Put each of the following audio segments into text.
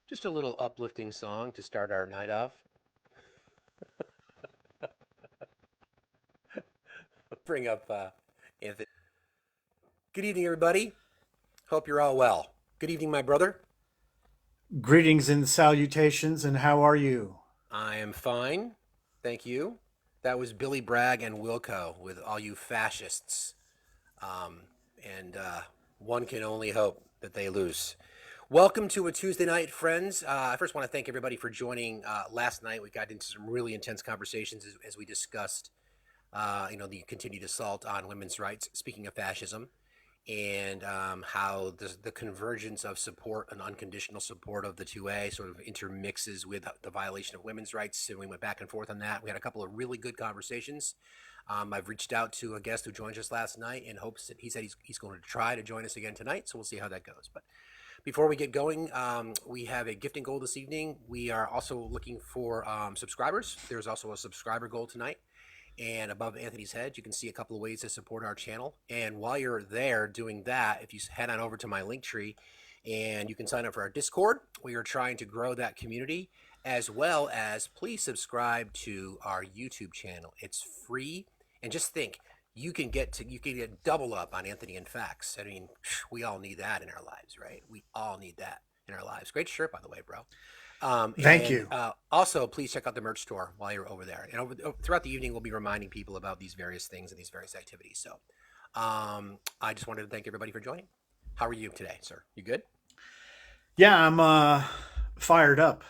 Just a little uplifting song to start our night off. Bring up Anthony. Good evening, everybody. Hope you're all well. Good evening, my brother. Greetings and salutations, and how are you? I am fine. Thank you. That was Billy Bragg and Wilco with All You Fascists. Um, and one can only hope that they lose. Welcome to a Tuesday night, friends. I first want to thank everybody for joining. Last night, we got into some really intense conversations as we discussed the continued assault on women's rights, speaking of fascism, and how the convergence of support and unconditional support of the 2A sort of intermixes with the violation of women's rights. And we went back and forth on that. We had a couple of really good conversations. I've reached out to a guest who joined us last night in hopes that he said he's going to try to join us again tonight. So we'll see how that goes. But before we get going, we have a gifting goal this evening. We are also looking for subscribers. There's also a subscriber goal tonight. And above Anthony's head, you can see a couple of ways to support our channel. And while you're there doing that, if you head on over to my link tree and you can sign up for our Discord, we are trying to grow that community, as well as please subscribe to our YouTube channel. It's free. And just think, you can get double up on Anthony and Facts. I mean, we all need that in our lives, right? We all need that in our lives. Great shirt, by the way, bro. Thank And you. also, please check out the merch store while you're over there. And throughout the evening, we'll be reminding people about these various things and these various activities. So I just wanted to thank everybody for joining. How are you today, sir? You good? Yeah, I'm fired up,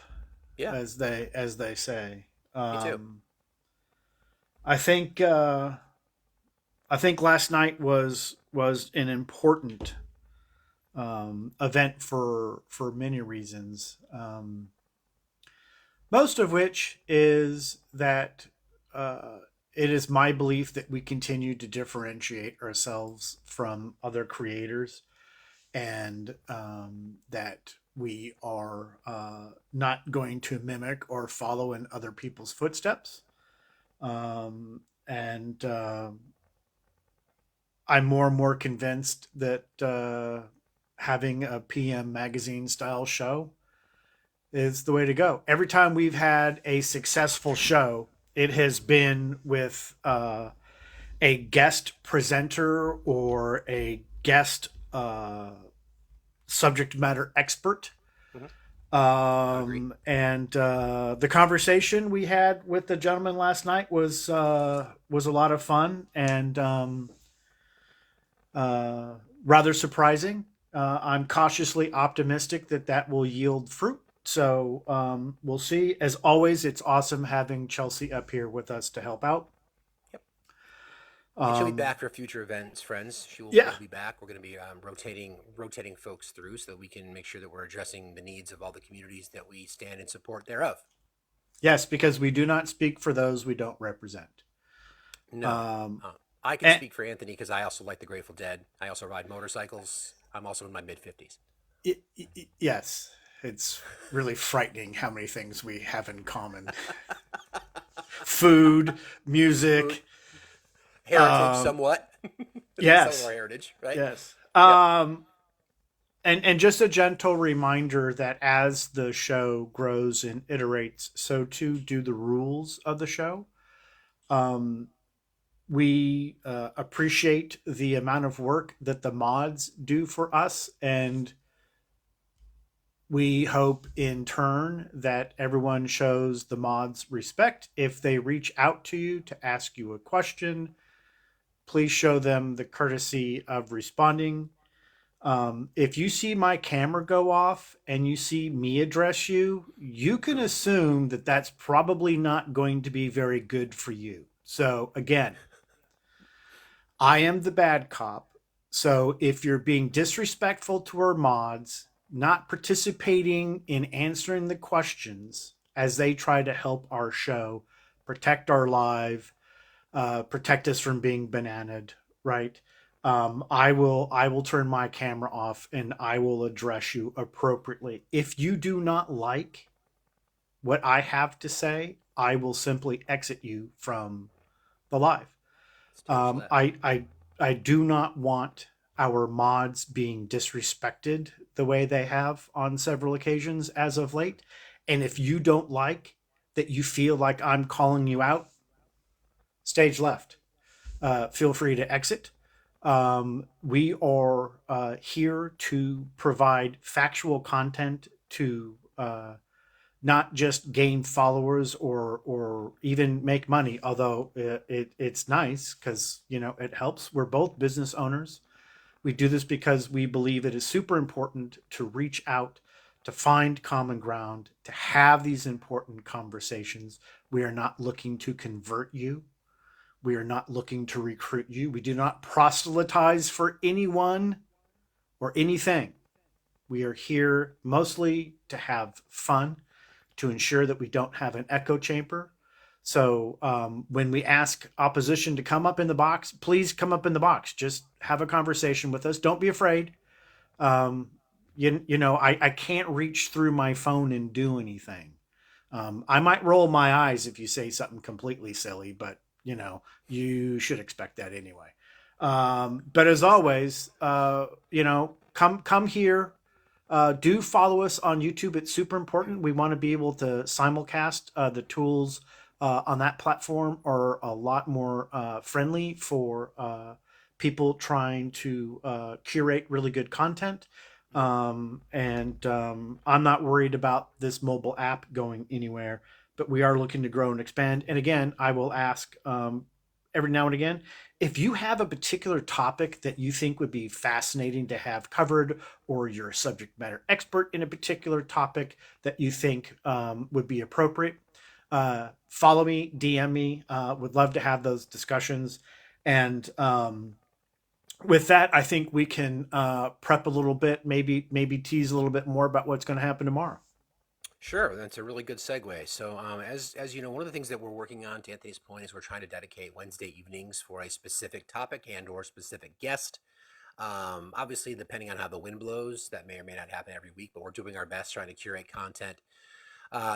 Yeah, as they say. me too. Um, I think I think last night was an important event for many reasons. Most of which is that uh, it is my belief that we continue to differentiate ourselves from other creators and that we are not going to mimic or follow in other people's footsteps. And I'm more and more convinced that having a PM magazine style show is the way to go. Every time we've had a successful show, it has been with a guest presenter or a guest subject matter expert. Hmm. I agree. And the conversation we had with the gentleman last night was a lot of fun and rather surprising. I'm cautiously optimistic that that will yield fruit. So we'll see. As always, it's awesome having Chelsea up here with us to help out. Yep. And she'll be Um, back for future events, friends. yeah, Will be back. We're going to be rotating folks through so that we can make sure that we're addressing the needs of all the communities that we stand in support thereof. yes, because we do not speak for those we don't represent. No. Um, I can and, speak for Anthony because I also like the Grateful Dead. I also ride motorcycles. I'm also in my mid 50s. yes, it's really frightening how many things we have in common: food, Food, music. heritage, Um, somewhat. Some of our yes, heritage, right? yes. Yep. And just a gentle reminder that as the show grows and iterates, so too do the rules of the show. Um, we appreciate the amount of work that the mods do for us, and we hope in turn that everyone shows the mods respect. If they reach out to you to ask you a question, please show them the courtesy of responding. If you see my camera go off and you see me address you, you can assume that that's probably not going to be very good for you. So, again, I am the bad cop. So, if you're being disrespectful to our mods, not participating in answering the questions as they try to help our show, protect our live, protect us from being bananaed, right? I will turn my camera off and I will address you appropriately. If you do not like what I have to say, I will simply exit you from the live. Stage Um, left. I I I do not want our mods being disrespected the way they have on several occasions as of late. And if you don't like that, you feel like I'm calling you out, stage left. Feel free to exit. We are here to provide factual content to not just gain followers or even make money. Although it's nice because it helps. We're both business owners. We do this because we believe it is super important to reach out, to find common ground, to have these important conversations. We are not looking to convert you. We are not looking to recruit you. We do not proselytize for anyone or anything. We are here mostly to have fun, to ensure that we don't have an echo chamber. So when we ask opposition to come up in the box, please come up in the box. Just have a conversation with us. Don't be afraid. Um, I can't reach through my phone and do anything. I might roll my eyes if you say something completely silly, but you should expect that anyway. But as always, come here. Do follow us on YouTube. It's super important. We want to be able to simulcast. The tools on that platform are a lot more friendly for people trying to curate really good content. And I'm not worried about this mobile app going anywhere, but we are looking to grow and expand. And again, I will ask every now and again if you have a particular topic that you think would be fascinating to have covered, or you're a subject matter expert in a particular topic that you think would be appropriate, follow me, DM me. Would love to have those discussions. And with that, I think we can prep a little bit, maybe tease a little bit more about what's going to happen tomorrow. Sure, that's a really good segue. So, as you know, one of the things that we're working on, to Anthony's point, is we're trying to dedicate Wednesday evenings for a specific topic and/or specific guest. Obviously, depending on how the wind blows, that may or may not happen every week, but we're doing our best trying to curate content.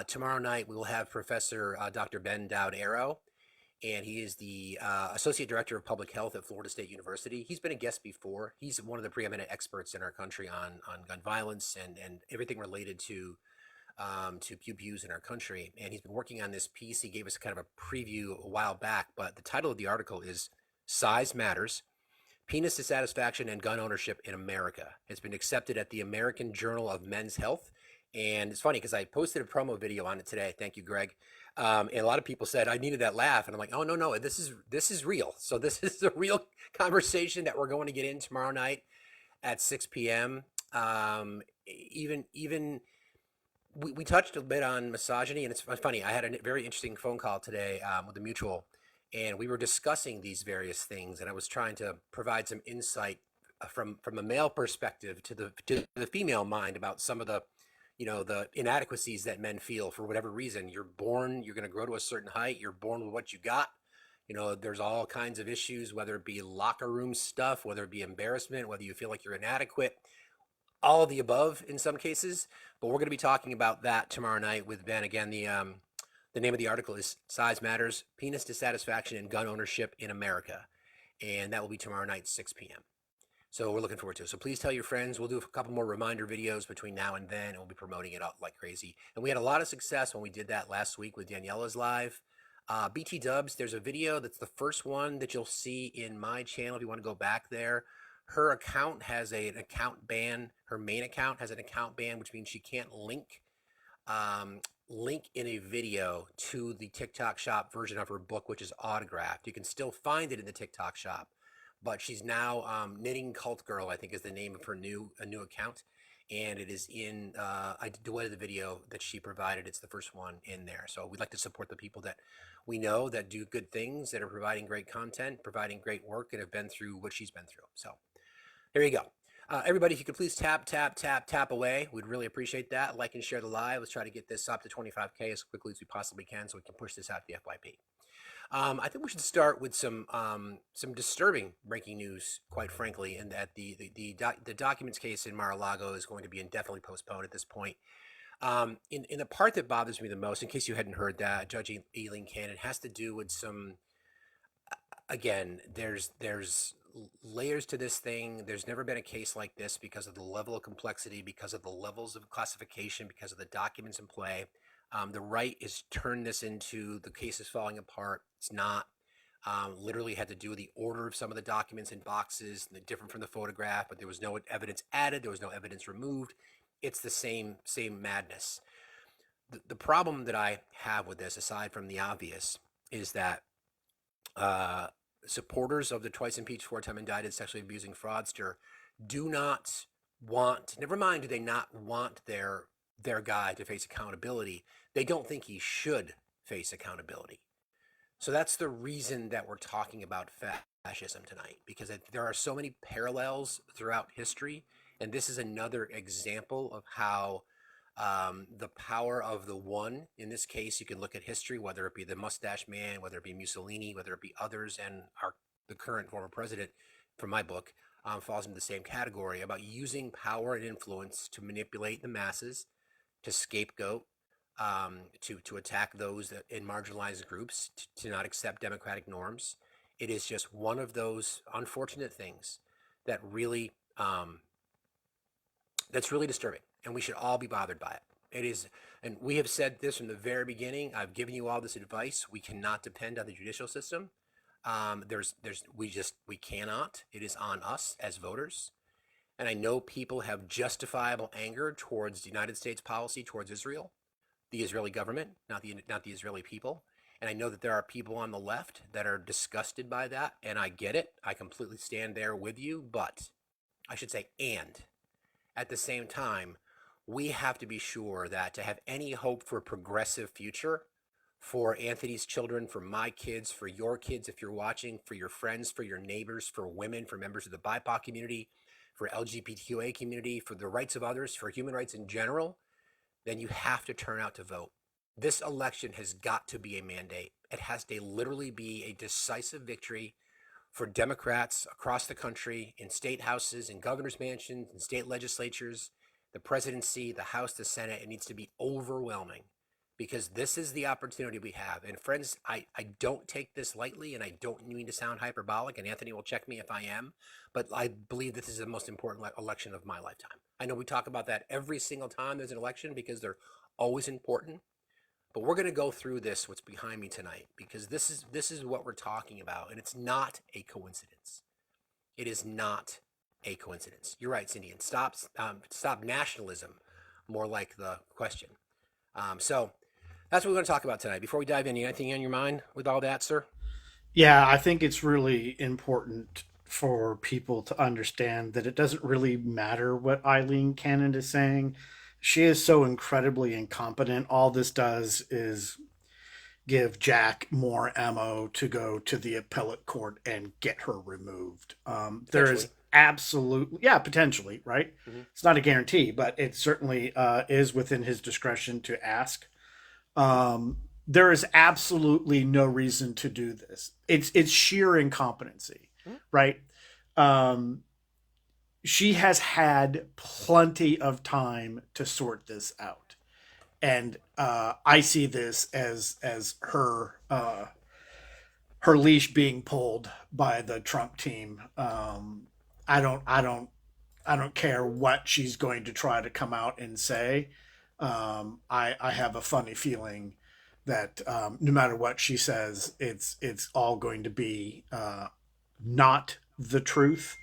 Tomorrow night, we will have Professor Dr. Ben Dowd Arrow, and he is the Associate Director of Public Health at Florida State University. He's been a guest before. He's one of the preeminent experts in our country on gun violence and everything related to pew pews in our country. And he's been working on this piece. He gave us kind of a preview a while back, but the title of the article is Size Matters: Penis Dissatisfaction and Gun Ownership in America. It's been accepted at the American Journal of Men's Health. And it's funny because I posted a promo video on it today. Thank you, Greg. And a lot of people said I needed that laugh, and I'm like, oh no, this is real. So this is a real conversation that we're going to get in tomorrow night at 6 p.m. Even we touched a bit on misogyny, and it's funny. I had a very interesting phone call today with a mutual, and we were discussing these various things, and I was trying to provide some insight from a male perspective to the female mind about some of the inadequacies that men feel for whatever reason. You're born, you're going to grow to a certain height. You're born with what you got. There's all kinds of issues, whether it be locker room stuff, whether it be embarrassment, whether you feel like you're inadequate, all of the above in some cases. But we're going to be talking about that tomorrow night with Ben. Again, the name of the article is Size Matters: Penis Dissatisfaction and Gun Ownership in America. And that will be tomorrow night, 6 p.m. So we're looking forward to it. So please tell your friends. We'll do a couple more reminder videos between now and then, and we'll be promoting it out like crazy. And we had a lot of success when we did that last week with Daniela's live. BT Dubs, there's a video that's the first one that you'll see in my channel if you want to go back there. Her account has an account ban. Her main account has an account ban, which means she can't link in a video to the TikTok shop version of her book, which is autographed. You can still find it in the TikTok shop, but she's now Knitting Cult Girl, I think is the name of her new account, and it is in. I duetted the video that she provided. It's the first one in there. So we'd like to support the people that we know that do good things, that are providing great content, providing great work, and have been through what she's been through. So there you go. Everybody, if you could please tap away, we'd really appreciate that. Like and share the live. Let's try to get this up to 25K as quickly as we possibly can so we can push this out to the FYP. I think we should start with some disturbing breaking news, quite frankly, in that the documents case in Mar-a-Lago is going to be indefinitely postponed at this point. In the part that bothers me the most, in case you hadn't heard that, Judge Eileen Cannon, has to do with some. Again, there's layers to this thing. There's never been a case like this because of the level of complexity, because of the levels of classification, because of the documents in play. The right has turned this into the case is falling apart. It's not. Literally had to do with the order of some of the documents in boxes, different from the photograph, but there was no evidence added. There was no evidence removed. It's the same madness. The problem that I have with this, aside from the obvious, is that uh, supporters of the twice impeached, four-time indicted, sexually abusing fraudster do not want. Never mind, do they not want their guy to face accountability? They don't think he should face accountability. So that's the reason that we're talking about fascism tonight, because there are so many parallels throughout history, and this is another example of how the power of the one, in this case, you can look at history, whether it be the mustache man, whether it be Mussolini, whether it be others, and the current former president, from my book, falls into the same category about using power and influence to manipulate the masses, to scapegoat, to attack those that in marginalized groups, to not accept democratic norms. It is just one of those unfortunate things that really that's really disturbing, and we should all be bothered by it. It is, and we have said this from the very beginning. I've given you all this advice. We cannot depend on the judicial system. We cannot. It is on us as voters. And I know people have justifiable anger towards the United States policy towards Israel, the Israeli government, not the Israeli people. And I know that there are people on the left that are disgusted by that, and I get it. I completely stand there with you, but I should say, and at the same time, we have to be sure that to have any hope for a progressive future for Anthony's children, for my kids, for your kids, if you're watching, for your friends, for your neighbors, for women, for members of the BIPOC community, for LGBTQA community, for the rights of others, for human rights in general, then you have to turn out to vote. This election has got to be a mandate. It has to literally be a decisive victory for Democrats across the country, in state houses, in governor's mansions, in state legislatures, the presidency, the House, the Senate. It needs to be overwhelming, because this is the opportunity we have. And friends, I don't take this lightly, and I don't mean to sound hyperbolic, and Anthony will check me if I am, but I believe this is the most important election of my lifetime. I know we talk about that every single time there's an election because they're always important. But we're going to go through this, what's behind me tonight, because this is what we're talking about, and it's not a coincidence. It is not a coincidence. You're right, Cindy. And stop nationalism, more like the question. So that's what we're going to talk about tonight. Before we dive in, anything on your mind with all that, sir? Yeah, I think it's really important for people to understand that it doesn't really matter what Eileen Cannon is saying. She is so incredibly incompetent. All this does is give Jack more ammo to go to the appellate court and get her removed. There is Potentially. absolutely, yeah, potentially, right? Mm-hmm. It's not a guarantee, but it certainly is within his discretion to ask. Mm-hmm. There is absolutely no reason to do this. It's sheer incompetency, Mm-hmm. right? Um, she has had plenty of time to sort this out, and I see this as her leash being pulled by the Trump team. I don't I don't I don't care what she's going to try to come out and say. I have a funny feeling that no matter what she says, it's all going to be not the truth,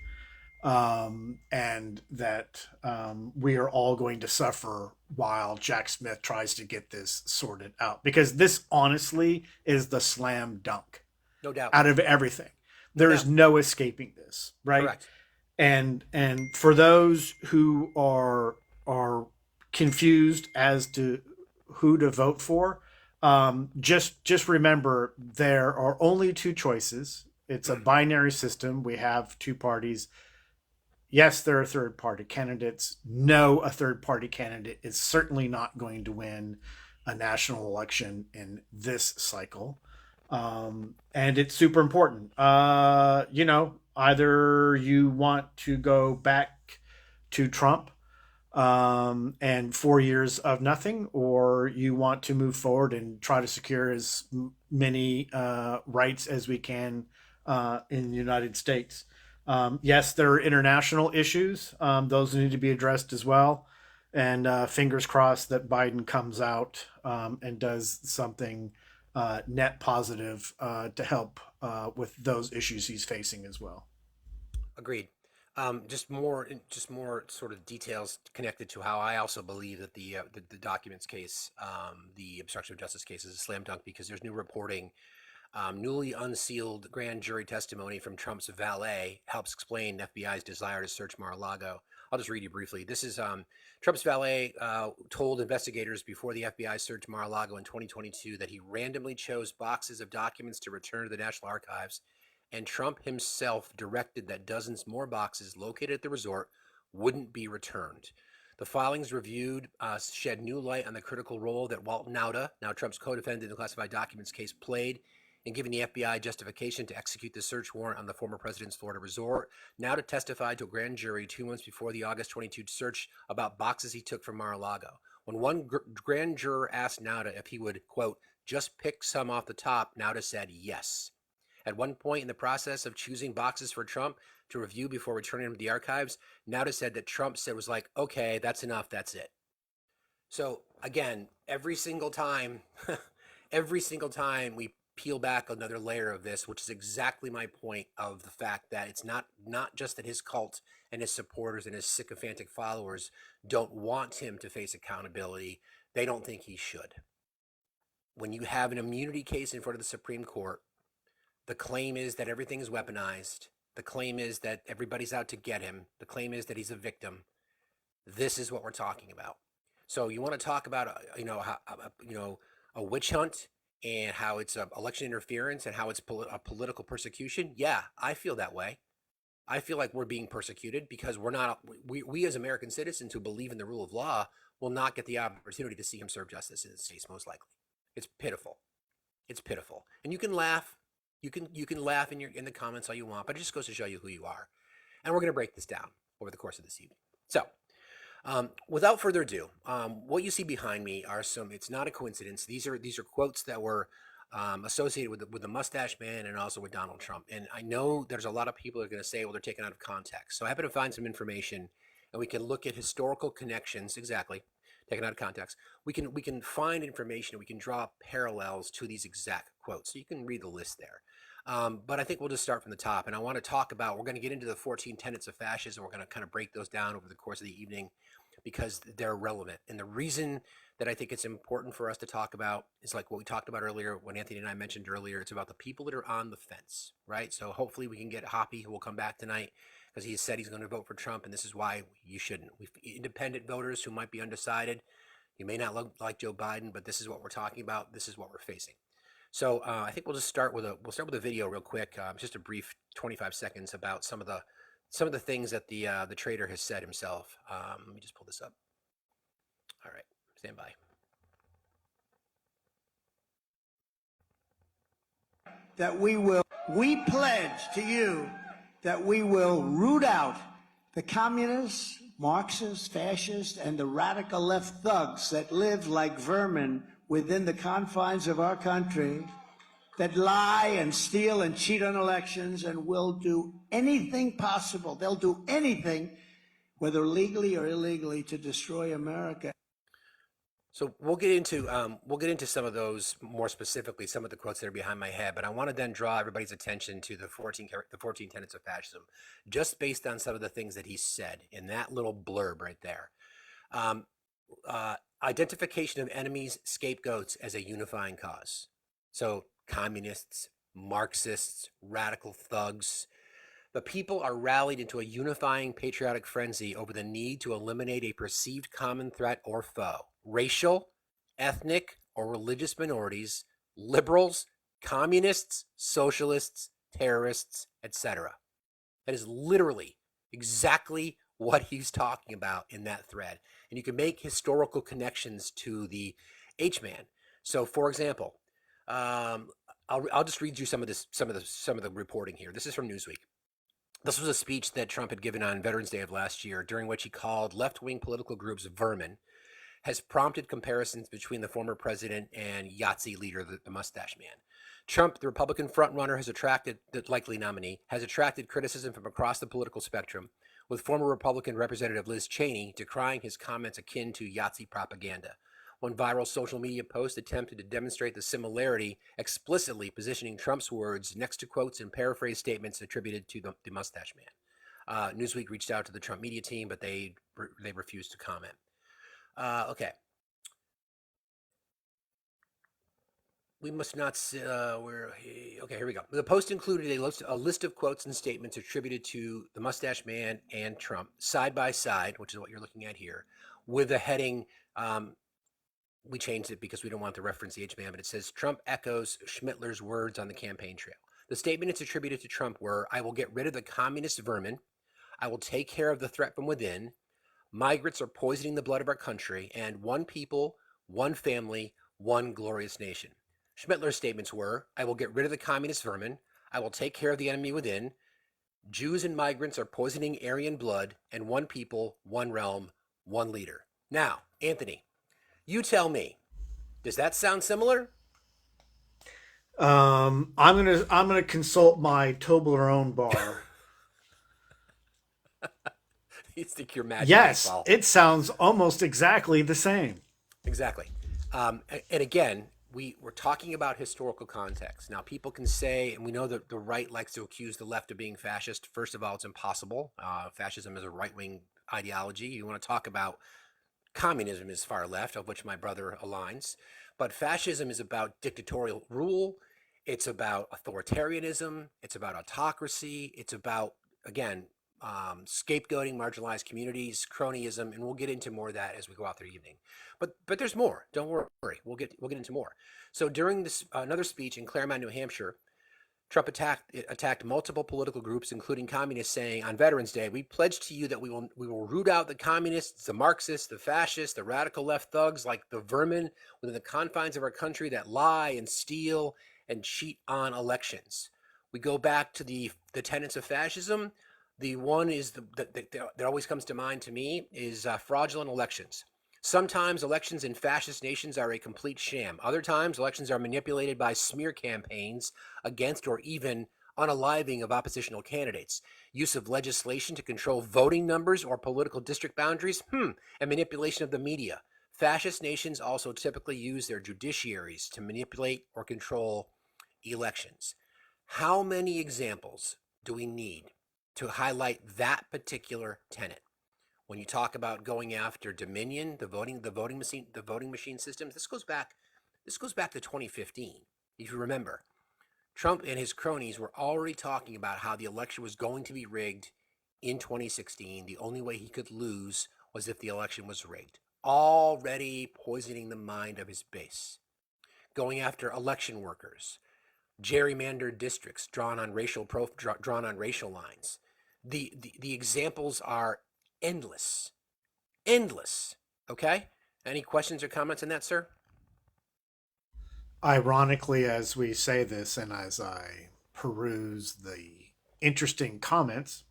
and that we are all going to suffer while Jack Smith tries to get this sorted out. Because this honestly is the slam dunk No doubt. out of everything. No There is doubt. no escaping this, right? Correct. And for those who are confused as to who to vote for, just remember there are only two choices. It's a binary system. We have two parties. Yes, there are third party candidates. No, a third party candidate is certainly not going to win a national election in this cycle. And it's super important. Either you want to go back to Trump and 4 years of nothing, or you want to move forward and try to secure as many rights as we can in the United States. Yes, there are international issues. Those need to be addressed as well. And fingers crossed that Biden comes out and does something net positive to help with those issues he's facing as well. Agreed. Just more sort of details connected to how I also believe that the documents case, the obstruction of justice case, is a slam dunk because there's new reporting. Newly unsealed grand jury testimony from Trump's valet helps explain FBI's desire to search Mar-a-Lago. I'll just read you briefly. This is Trump's valet told investigators before the FBI searched Mar-a-Lago in 2022 that he randomly chose boxes of documents to return to the National Archives, and Trump himself directed that dozens more boxes located at the resort wouldn't be returned. The filings reviewed shed new light on the critical role that Walt Nauta, now Trump's co-defendant in the classified documents case, played in giving the FBI justification to execute the search warrant on the former president's Florida resort. Nauta testified to a grand jury 2 months before the August 22 search about boxes he took from Mar-a-Lago. When one grand juror asked Nauta if he would, quote, just pick some off the top, Nauta said yes. At one point in the process of choosing boxes for Trump to review before returning them to the archives, Nauta said that Trump said was like, okay, that's enough, that's it. So again, every single time we peel back another layer of this, which is exactly my point of the fact that it's not just that his cult and his supporters and his sycophantic followers don't want him to face accountability, they don't think he should. When you have an immunity case in front of the Supreme Court, the claim is that everything is weaponized. The claim is that everybody's out to get him. The claim is that he's a victim. This is what we're talking about. So you want to talk about a witch hunt and how it's election interference and how it's a political persecution? Yeah, I feel that way. I feel like we're being persecuted because we as American citizens who believe in the rule of law will not get the opportunity to see him serve justice in this case, most likely. It's pitiful. It's pitiful. And you can laugh. You can laugh in the comments all you want, but it just goes to show you who you are. And we're going to break this down over the course of this evening. So, without further ado, what you see behind me are some. It's not a coincidence. These are quotes that were associated with the Mustache Man and also with Donald Trump. And I know there's a lot of people that are going to say, well, they're taken out of context. So I happen to find some information, and we can look at historical connections. Exactly, taken out of context. We can find information. We can draw parallels to these exact quotes. So you can read the list there. But I think we'll just start from the top. And I want to talk about. We're going to get into the 14 tenets of fascism. We're going to kind of break those down over the course of the evening, because they're relevant. And the reason that I think it's important for us to talk about is like what we talked about earlier, when Anthony and I mentioned earlier, it's about the people that are on the fence, right? So hopefully we can get Hoppy, who will come back tonight, because he said he's going to vote for Trump, and this is why you shouldn't. Independent voters who might be undecided, you may not look like Joe Biden, but this is what we're talking about. This is what we're facing. So I think we'll start with a video real quick, just a brief 25 seconds about some of the things that the traitor has said himself. Let me just pull this up. All right, stand by. That we pledge to you that we will root out the communists, Marxists, fascists, and the radical left thugs that live like vermin within the confines of our country, that lie and steal and cheat on elections and will do anything possible. They'll do anything, whether legally or illegally, to destroy America. So we'll get into some of those more specifically, some of the quotes that are behind my head. But I want to then draw everybody's attention to the 14 tenets of fascism, just based on some of the things that he said in that little blurb right there. Identification of enemies, scapegoats as a unifying cause. So communists, Marxists, radical thugs. The people are rallied into a unifying patriotic frenzy over the need to eliminate a perceived common threat or foe. Racial, ethnic, or religious minorities, liberals, communists, socialists, terrorists, etc. That is literally exactly what he's talking about in that thread. And you can make historical connections to the H-man. So, for example, I'll just read you some of the reporting here. This is from Newsweek. This was a speech that Trump had given on Veterans Day of last year, during which he called left-wing political groups vermin, has prompted comparisons between the former president and Yahtzee leader, the Mustache Man. Trump, the Republican frontrunner, has attracted, the likely nominee, has attracted criticism from across the political spectrum, with former Republican Representative Liz Cheney decrying his comments akin to Yahtzee propaganda. One viral social media post attempted to demonstrate the similarity, explicitly positioning Trump's words next to quotes and paraphrased statements attributed to the Mustache Man. Newsweek reached out to the Trump media team, but they refused to comment. Okay. We must not. Okay, here we go. The post included a list of quotes and statements attributed to the Mustache Man and Trump, side by side, which is what you're looking at here, with a heading. We changed it because we don't want to reference the H man, but it says Trump echoes Schmittler's words on the campaign trail. The statements attributed to Trump were, "I will get rid of the communist vermin. I will take care of the threat from within. Migrants are poisoning the blood of our country, and one people, one family, one glorious nation." Schmittler's statements were, "I will get rid of the communist vermin. I will take care of the enemy within. Jews and migrants are poisoning Aryan blood, and one people, one realm, one leader." Now, Anthony, you tell me, does that sound similar? I'm gonna consult my Toblerone bar. You think you're Magic 8 Yes, Ball. it sounds almost exactly the same. Exactly. And again, we're talking about historical context. Now, people can say, and we know that the right likes to accuse the left of being fascist. First of all, it's impossible. Fascism is a right wing ideology. You want to talk about communism is far left, of which my brother aligns. But fascism is about dictatorial rule. It's about authoritarianism. It's about autocracy. It's about, again, scapegoating marginalized communities, cronyism, and we'll get into more of that as we go out through the evening. But there's more. Don't worry. We'll get into more. So during this another speech in Claremont, New Hampshire, Trump attacked multiple political groups, including communists, saying on Veterans Day, "We pledge to you that we will root out the communists, the Marxists, the fascists, the radical left thugs like the vermin within the confines of our country that lie and steal and cheat on elections." We go back to the tenets of fascism. The one is that always comes to mind to me is fraudulent elections. Sometimes elections in fascist nations are a complete sham. Other times elections are manipulated by smear campaigns against or even unaliving of oppositional candidates. Use of legislation to control voting numbers or political district boundaries, and manipulation of the media. Fascist nations also typically use their judiciaries to manipulate or control elections. How many examples do we need to highlight that particular tenet? When you talk about going after Dominion, the voting machine systems, this goes back to 2015. If you remember, Trump and his cronies were already talking about how the election was going to be rigged in 2016. The only way he could lose was if the election was rigged. Already poisoning the mind of his base. Going after election workers, gerrymandered districts drawn on racial lines. The examples are endless. Endless. Okay? Any questions or comments on that, sir? Ironically, as we say this, and as I peruse the interesting comments,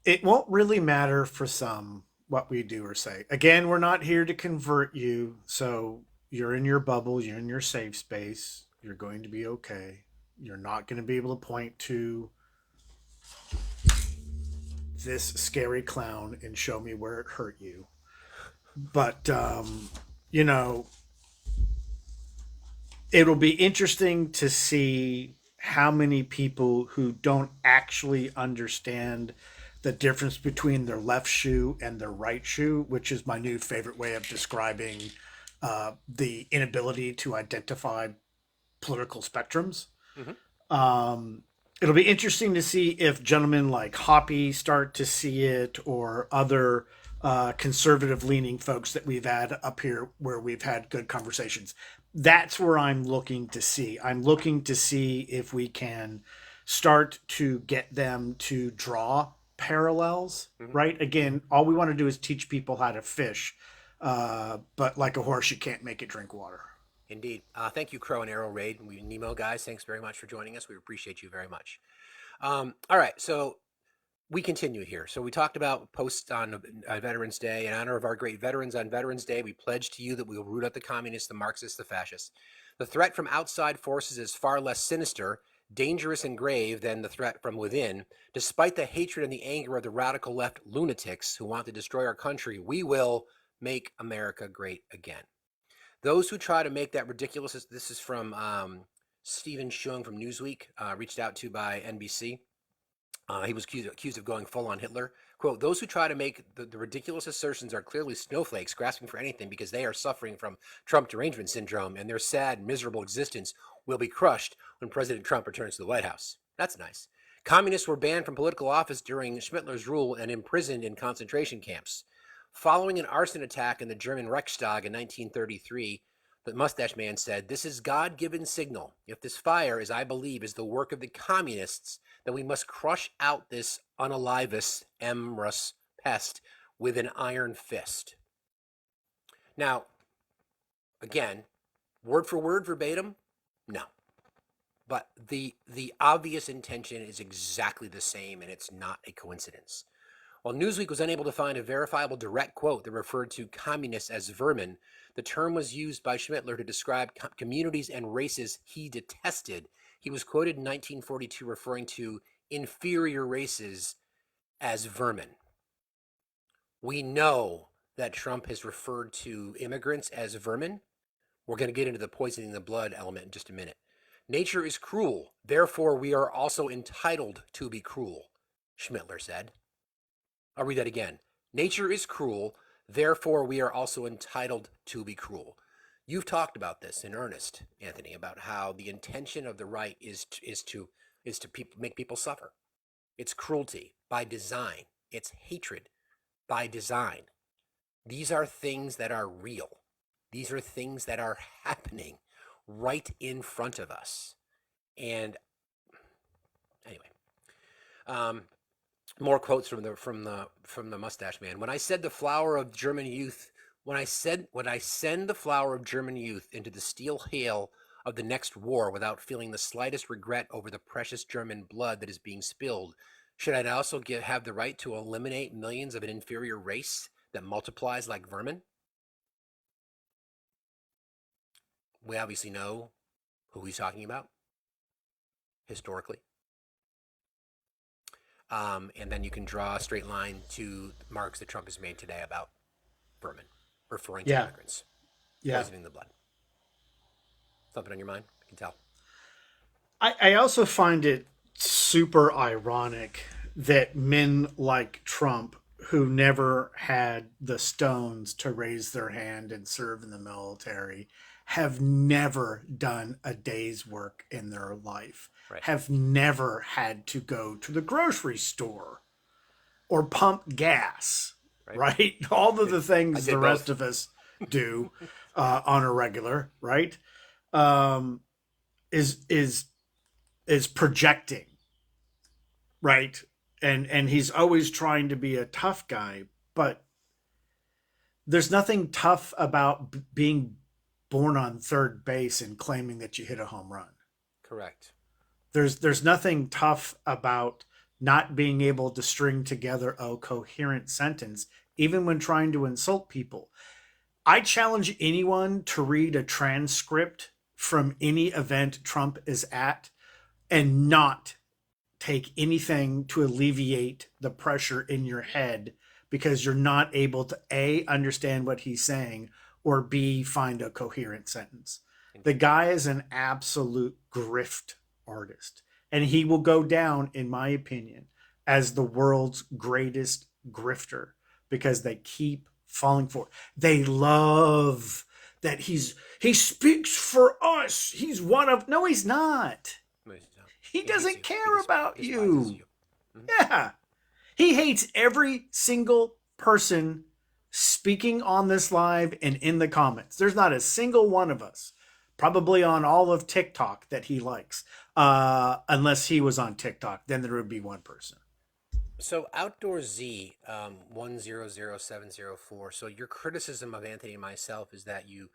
it won't really matter for some what we do or say. Again, we're not here to convert you, so you're in your bubble, you're in your safe space, you're going to be okay. You're not going to be able to point to this scary clown and show me where it hurt you. But, you know, it'll be interesting to see how many people who don't actually understand the difference between their left shoe and their right shoe, which is my new favorite way of describing the inability to identify political spectrums. Mm-hmm. It'll be interesting to see if gentlemen like Hoppy start to see it, or other conservative leaning folks that we've had up here where we've had good conversations. That's where I'm looking to see. I'm looking to see if we can start to get them to draw parallels, right? Again, all we want to do is teach people how to fish. But like a horse, you can't make it drink water. Indeed. Thank you, Crow and Arrow Raid. Nemo guys, thanks very much for joining us. We appreciate you very much. All right. So we continue here. So we talked about posts on Veterans Day. In honor of our great veterans on Veterans Day, we pledge to you that we will root out the communists, the Marxists, the fascists. The threat from outside forces is far less sinister, dangerous, and grave than the threat from within. Despite the hatred and the anger of the radical left lunatics who want to destroy our country, we will make America great again. Those who try to make that ridiculous, this is from Stephen Shung from Newsweek, reached out to by NBC. He was accused of going full on Hitler. Quote, those who try to make the ridiculous assertions are clearly snowflakes grasping for anything because they are suffering from Trump derangement syndrome and their sad, miserable existence will be crushed when President Trump returns to the White House. That's nice. Communists were banned from political office during Schmittler's rule and imprisoned in concentration camps. Following an arson attack in the German Reichstag in 1933, the mustache man said, this is God-given signal. If this fire, as I believe, is the work of the communists, then we must crush out this unalivus emrus pest with an iron fist. Now, again, word for word, verbatim, no. But the obvious intention is exactly the same, and it's not a coincidence. While Newsweek was unable to find a verifiable direct quote that referred to communists as vermin, the term was used by Schmittler to describe communities and races he detested. He was quoted in 1942 referring to inferior races as vermin. We know that Trump has referred to immigrants as vermin. We're going to get into the poisoning the blood element in just a minute. Nature is cruel, therefore we are also entitled to be cruel, Schmittler said. I'll read that again. Nature is cruel, therefore we are also entitled to be cruel. You've talked about this in earnest, Anthony, about how the intention of the right is to make people suffer. It's cruelty by design. It's hatred by design. These are things that are real. These are things that are happening right in front of us. And anyway, more quotes from the mustache man. When I said the flower of German youth, when I send the flower of German youth into the steel hail of the next war without feeling the slightest regret over the precious German blood that is being spilled, should I also have the right to eliminate millions of an inferior race that multiplies like vermin? We obviously know who he's talking about historically. And then you can draw a straight line to marks that Trump has made today about vermin, referring to immigrants, poisoning the blood. Something on your mind? I can tell. I also find it super ironic that men like Trump, who never had the stones to raise their hand and serve in the military, have never done a day's work in their life, Right. have never had to go to the grocery store or pump gas, right? All of the things the rest of us do on a regular, right? Is projecting, right? And he's always trying to be a tough guy, but there's nothing tough about being born on third base and claiming that you hit a home run. Correct. There's nothing tough about not being able to string together a coherent sentence, even when trying to insult people. I challenge anyone to read a transcript from any event Trump is at and not take anything to alleviate the pressure in your head because you're not able to A, understand what he's saying, or B, find a coherent sentence. The guy is an absolute grift artist, and he will go down, in my opinion, as the world's greatest grifter because they keep falling for it. They love that he speaks for us. He's one of no, he's not. He doesn't care about you. Yeah. He hates every single person speaking on this live and in the comments. There's not a single one of us, probably on all of TikTok, that he likes. Unless he was on TikTok, then there would be one person. So Outdoor Z 100704. So your criticism of Anthony and myself is that you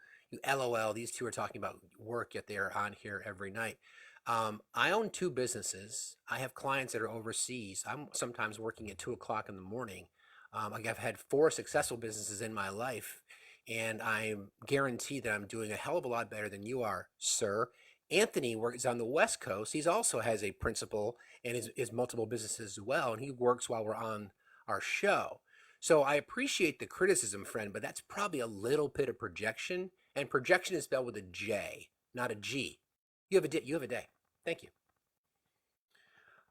LOL. These two are talking about work, yet they are on here every night. I own two businesses. I have clients that are overseas. I'm sometimes working at 2 o'clock in the morning. I've had four successful businesses in my life, and I guarantee that I'm doing a hell of a lot better than you are, sir. Anthony works on the West Coast. He's also has a principal and is multiple businesses as well, and he works while we're on our show. So I appreciate the criticism, friend, but that's probably a little bit of projection, and projection is spelled with a J, not a G. You have a day. You have a day. Thank you.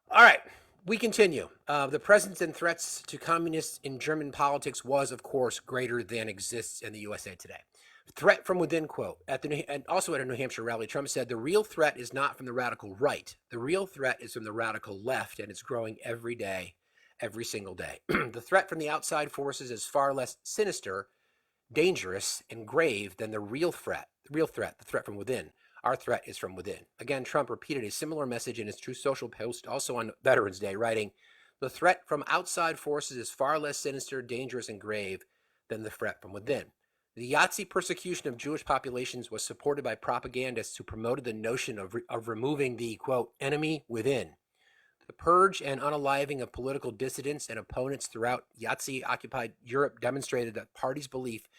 All right, we continue. The presence and threats to communists in German politics was, of course, greater than exists in the USA today. Threat from within, quote, and also at a New Hampshire rally, Trump said, the real threat is not from the radical right. The real threat is from the radical left, and it's growing every day, every single day. The threat from the outside forces is far less sinister, dangerous, and grave than the real threat, the threat from within. Our threat is from within. Again, Trump repeated a similar message in his Truth Social post, also on Veterans Day, writing, the threat from outside forces is far less sinister, dangerous, and grave than the threat from within. The Yahtzee persecution of Jewish populations was supported by propagandists who promoted the notion of removing the, quote, enemy within. The purge and unaliving of political dissidents and opponents throughout Yahtzee-occupied Europe demonstrated that party's belief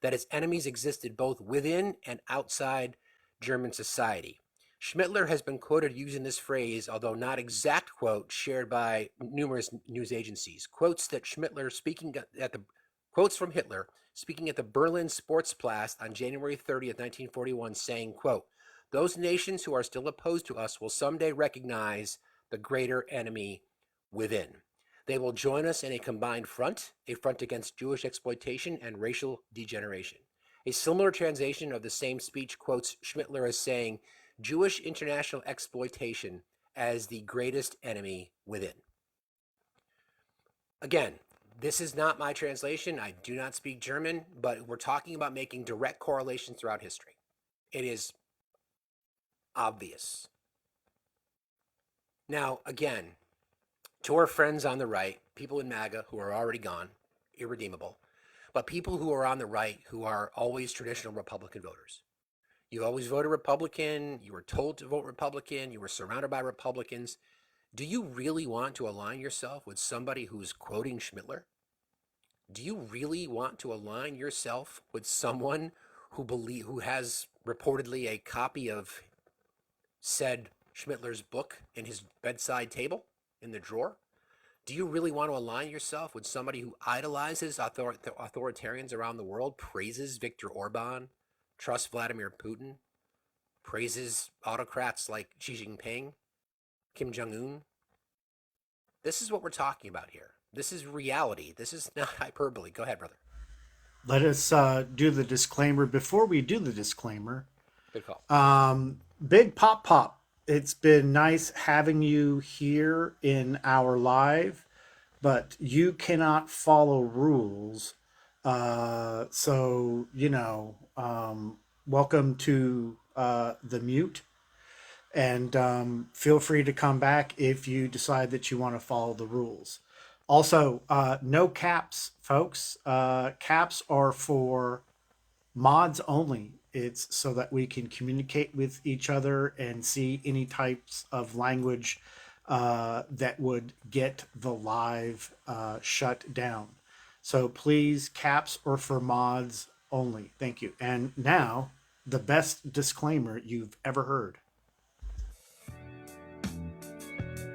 that its enemies existed both within and outside German society. Schmittler has been quoted using this phrase, although not exact quote, shared by numerous news agencies. Quotes from Hitler speaking at the Berlin Sportsplatz on January 30th, 1941, saying, quote, those nations who are still opposed to us will someday recognize the greater enemy within. They will join us in a combined front, a front against Jewish exploitation and racial degeneration. A similar translation of the same speech quotes Schmittler as saying, Jewish international exploitation as the greatest enemy within. Again, this is not my translation. I do not speak German, but we're talking about making direct correlations throughout history. It is obvious. Now, again, to our friends on the right, people in MAGA who are already gone, irredeemable, but people who are on the right who are always traditional Republican voters. You always voted Republican, you were told to vote Republican, you were surrounded by Republicans. Do you really want to align yourself with somebody who's quoting Schmittler? Do you really want to align yourself with someone who has reportedly a copy of said Schmittler's book in his bedside table in the drawer? Do you really want to align yourself with somebody who idolizes authoritarians around the world, praises Viktor Orban, trusts Vladimir Putin, praises autocrats like Xi Jinping, Kim Jong-un? This is what we're talking about here. This is reality. This is not hyperbole. Go ahead, brother. Let us do the disclaimer. Before we do the disclaimer, Good call. Big Pop, it's been nice having you here in our live, but you cannot follow rules. So, welcome to the mute. And feel free to come back if you decide that you want to follow the rules. Also, no caps, folks. Caps are for mods only. It's so that we can communicate with each other and see any types of language that would get the live shut down. So please, caps are for mods only. Thank you. And now, the best disclaimer you've ever heard.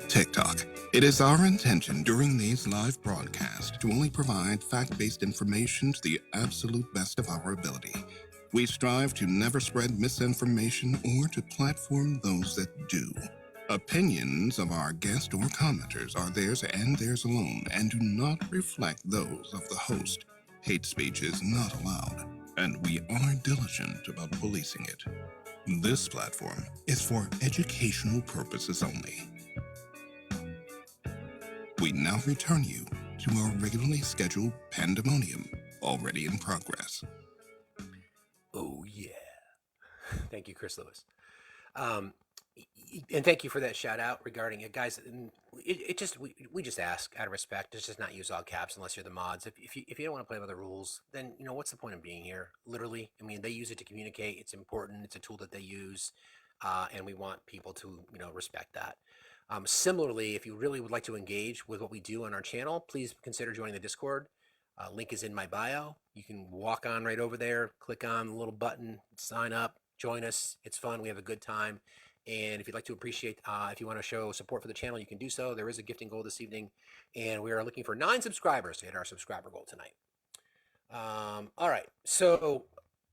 TikTok. It is our intention during these live broadcasts to only provide fact-based information to the absolute best of our ability. We strive to never spread misinformation or to platform those that do. Opinions of our guests or commenters are theirs and theirs alone and do not reflect those of the host. Hate speech is not allowed, and we are diligent about policing it. This platform is for educational purposes only. We now return you to our regularly scheduled pandemonium, already in progress. Oh, yeah. Thank you, Chris Lewis. And thank you for that shout out regarding it, guys. We just ask out of respect, just not use all caps unless you're the mods. If you don't want to play by the rules, then what's the point of being here? Literally, I mean, they use it to communicate. It's important. It's a tool that they use. and we want people to, respect that. Similarly, if you really would like to engage with what we do on our channel, please consider joining the Discord. Link is in my bio. You can walk on right over there, click on the little button, sign up, join us. It's fun. We have a good time. And if you'd like to if you want to show support for the channel, you can do so. There is a gifting goal this evening, and we are looking for 9 subscribers to hit our subscriber goal tonight. All right, so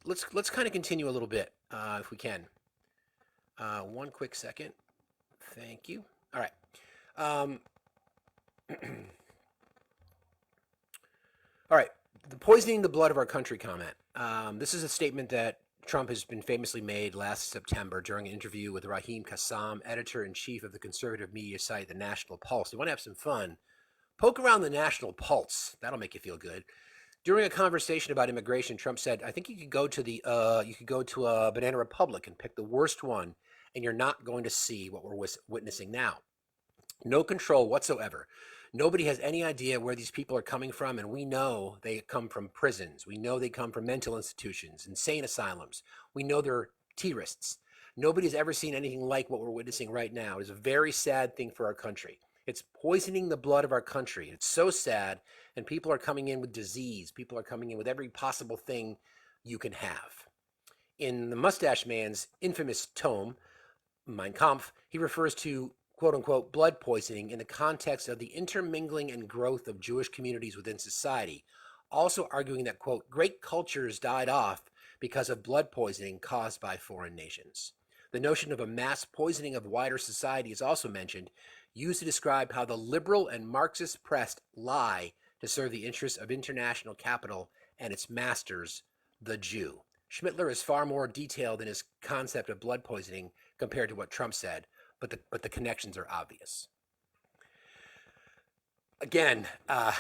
let's kind of continue a little bit, if we can. One quick second. Thank you. All right. All right. The poisoning the blood of our country comment. This is a statement that Trump has been famously made last September during an interview with Raheem Kassam, editor-in-chief of the conservative media site, The National Pulse. You want to have some fun? Poke around The National Pulse. That'll make you feel good. During a conversation about immigration, Trump said, "I think you could go to a Banana Republic and pick the worst one, and you're not going to see what we're witnessing now. No control whatsoever. Nobody has any idea where these people are coming from, and we know they come from prisons. We know they come from mental institutions, insane asylums. We know they're terrorists. Nobody's ever seen anything like what we're witnessing right now. It is a very sad thing for our country. It's poisoning the blood of our country. It's so sad, and people are coming in with disease. People are coming in with every possible thing you can have." In the Mustache Man's infamous tome, Mein Kampf, he refers to quote-unquote blood poisoning in the context of the intermingling and growth of Jewish communities within society, also arguing that, quote, great cultures died off because of blood poisoning caused by foreign nations. The notion of a mass poisoning of wider society is also mentioned, used to describe how the liberal and Marxist press lie to serve the interests of international capital and its masters, the Jew. Schmittler is far more detailed in his concept of blood poisoning compared to what Trump said, but the connections are obvious. Again, not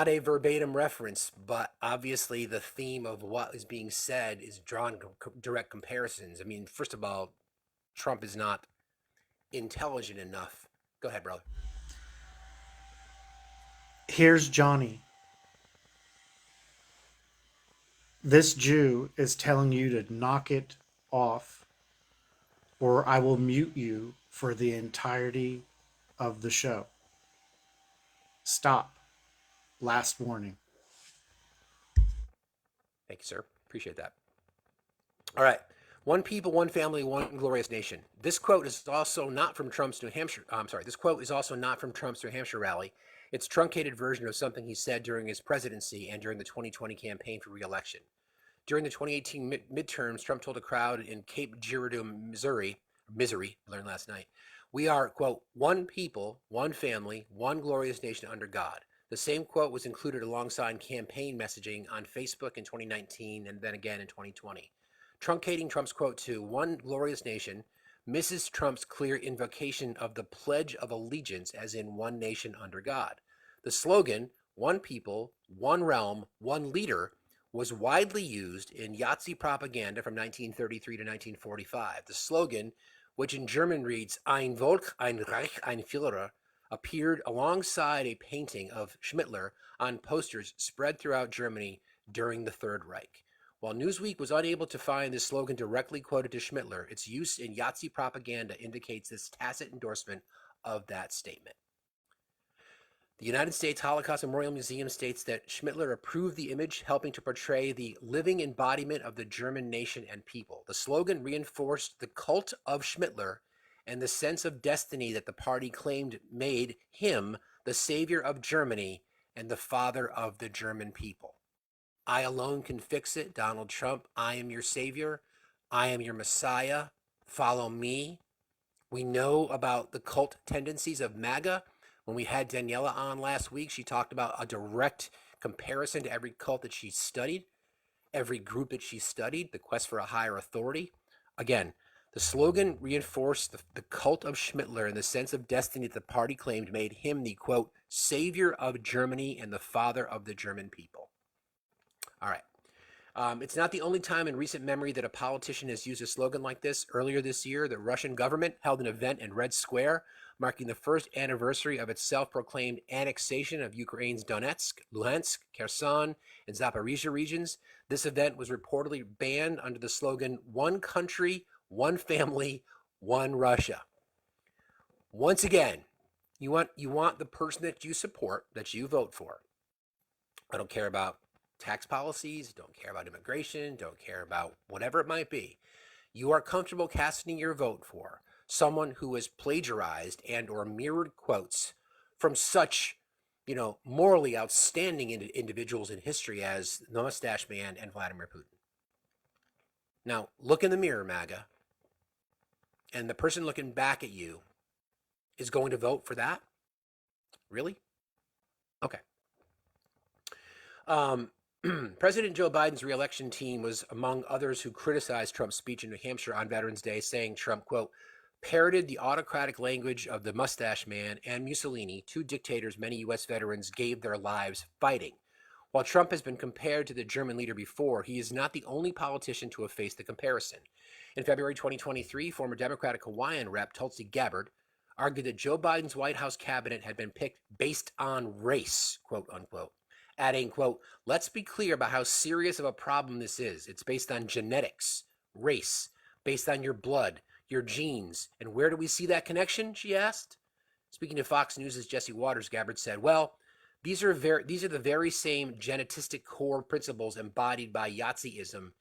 a verbatim reference, but obviously the theme of what is being said is drawn direct comparisons. I mean, first of all, Trump is not intelligent enough. Go ahead, brother. Here's Johnny. This Jew is telling you to knock it off, or I will mute you for the entirety of the show. Stop. Last warning. Thank you, sir. Appreciate that. All right. One people, one family, one glorious nation. This quote is also not from Trump's New Hampshire. This quote is also not from Trump's New Hampshire rally. It's a truncated version of something he said during his presidency and during the 2020 campaign for re-election. During the 2018 midterms, Trump told a crowd in Cape Girardeau, Missouri, I learned last night, "We are, quote, one people, one family, one glorious nation under God." The same quote was included alongside campaign messaging on Facebook in 2019 and then again in 2020. Truncating Trump's quote to "one glorious nation" misses Trump's clear invocation of the Pledge of Allegiance as in one nation under God. The slogan, "one people, one realm, one leader," was widely used in Nazi propaganda from 1933 to 1945. The slogan, which in German reads "Ein Volk, ein Reich, ein Führer," appeared alongside a painting of Schmittler on posters spread throughout Germany during the Third Reich. While Newsweek was unable to find this slogan directly quoted to Schmittler, its use in Nazi propaganda indicates this tacit endorsement of that statement. The United States Holocaust Memorial Museum states that Schmittler approved the image, helping to portray the living embodiment of the German nation and people. The slogan reinforced the cult of Schmittler and the sense of destiny that the party claimed made him the savior of Germany and the father of the German people. "I alone can fix it, Donald Trump. I am your savior. I am your Messiah. Follow me." We know about the cult tendencies of MAGA. When we had Daniela on last week, she talked about a direct comparison to every cult that she studied, every group that she studied, the quest for a higher authority. Again, the slogan reinforced the cult of Schmittler and the sense of destiny that the party claimed made him the, quote, savior of Germany and the father of the German people. All right. It's not the only time in recent memory that a politician has used a slogan like this. Earlier this year, the Russian government held an event in Red Square marking the first anniversary of its self-proclaimed annexation of Ukraine's Donetsk, Luhansk, Kherson, and Zaporizhia regions. This event was reportedly banned under the slogan, "One country, one family, one Russia." Once again, you want the person that you support, that you vote for. I don't care about tax policies, don't care about immigration, don't care about whatever it might be. You are comfortable casting your vote for someone who has plagiarized and or mirrored quotes from such, morally outstanding individuals in history as the Mustache Man and Vladimir Putin. Now, look in the mirror, MAGA, and the person looking back at you is going to vote for that? Really? Okay. President Joe Biden's reelection team was among others who criticized Trump's speech in New Hampshire on Veterans Day, saying Trump, quote, parroted the autocratic language of the Mustache Man and Mussolini, two dictators many U.S. veterans gave their lives fighting. While Trump has been compared to the German leader before, he is not the only politician to have faced the comparison. In February 2023, former Democratic Hawaiian Rep Tulsi Gabbard argued that Joe Biden's White House cabinet had been picked based on race, quote unquote, adding, quote, let's be clear about how serious of a problem this is. It's based on genetics, race, based on your blood, your genes. And where do we see that connection, she asked. Speaking to Fox News' Jesse Waters, Gabbard said, well, these are the very same genetistic core principles embodied by Nazism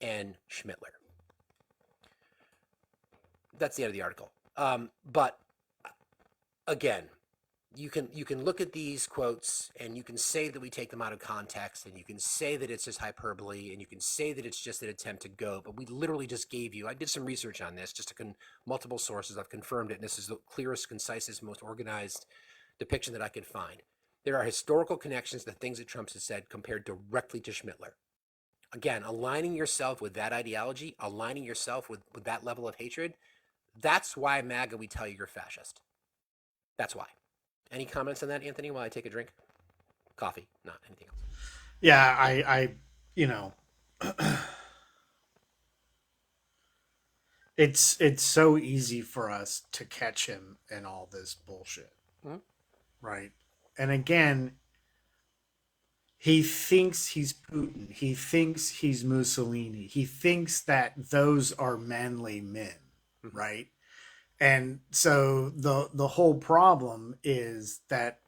and Schmittler. That's the end of the article. But again, you can look at these quotes and you can say that we take them out of context, and you can say that it's just hyperbole, and you can say that it's just an attempt to go, but we literally just gave you, I did some research on this, just to multiple sources, I've confirmed it, and this is the clearest, concisest, most organized depiction that I could find. There are historical connections to things that Trump has said compared directly to Schmittler. Again, aligning yourself with that ideology, aligning yourself with that level of hatred, that's why, MAGA, we tell you you're fascist. That's why. Any comments on that, Anthony, while I take a drink? Coffee, not anything else. Yeah, it's so easy for us to catch him in all this bullshit. Mm-hmm. Right? And again, he thinks he's Putin. He thinks he's Mussolini. He thinks that those are manly men, Mm-hmm. right? And so the whole problem is that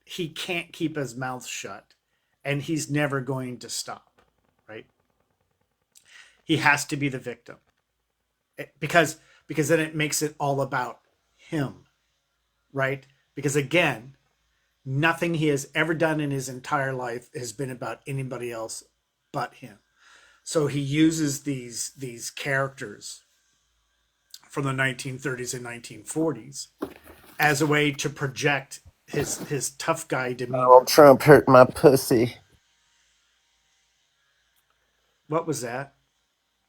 he can't keep his mouth shut, and he's never going to stop, right? He has to be the victim, because then it makes it all about him, right? Because again, nothing he has ever done in his entire life has been about anybody else but him. So he uses these characters from the 1930s and 1940s as a way to project his tough guy demeanor. Donald Trump hurt my pussy. What was that?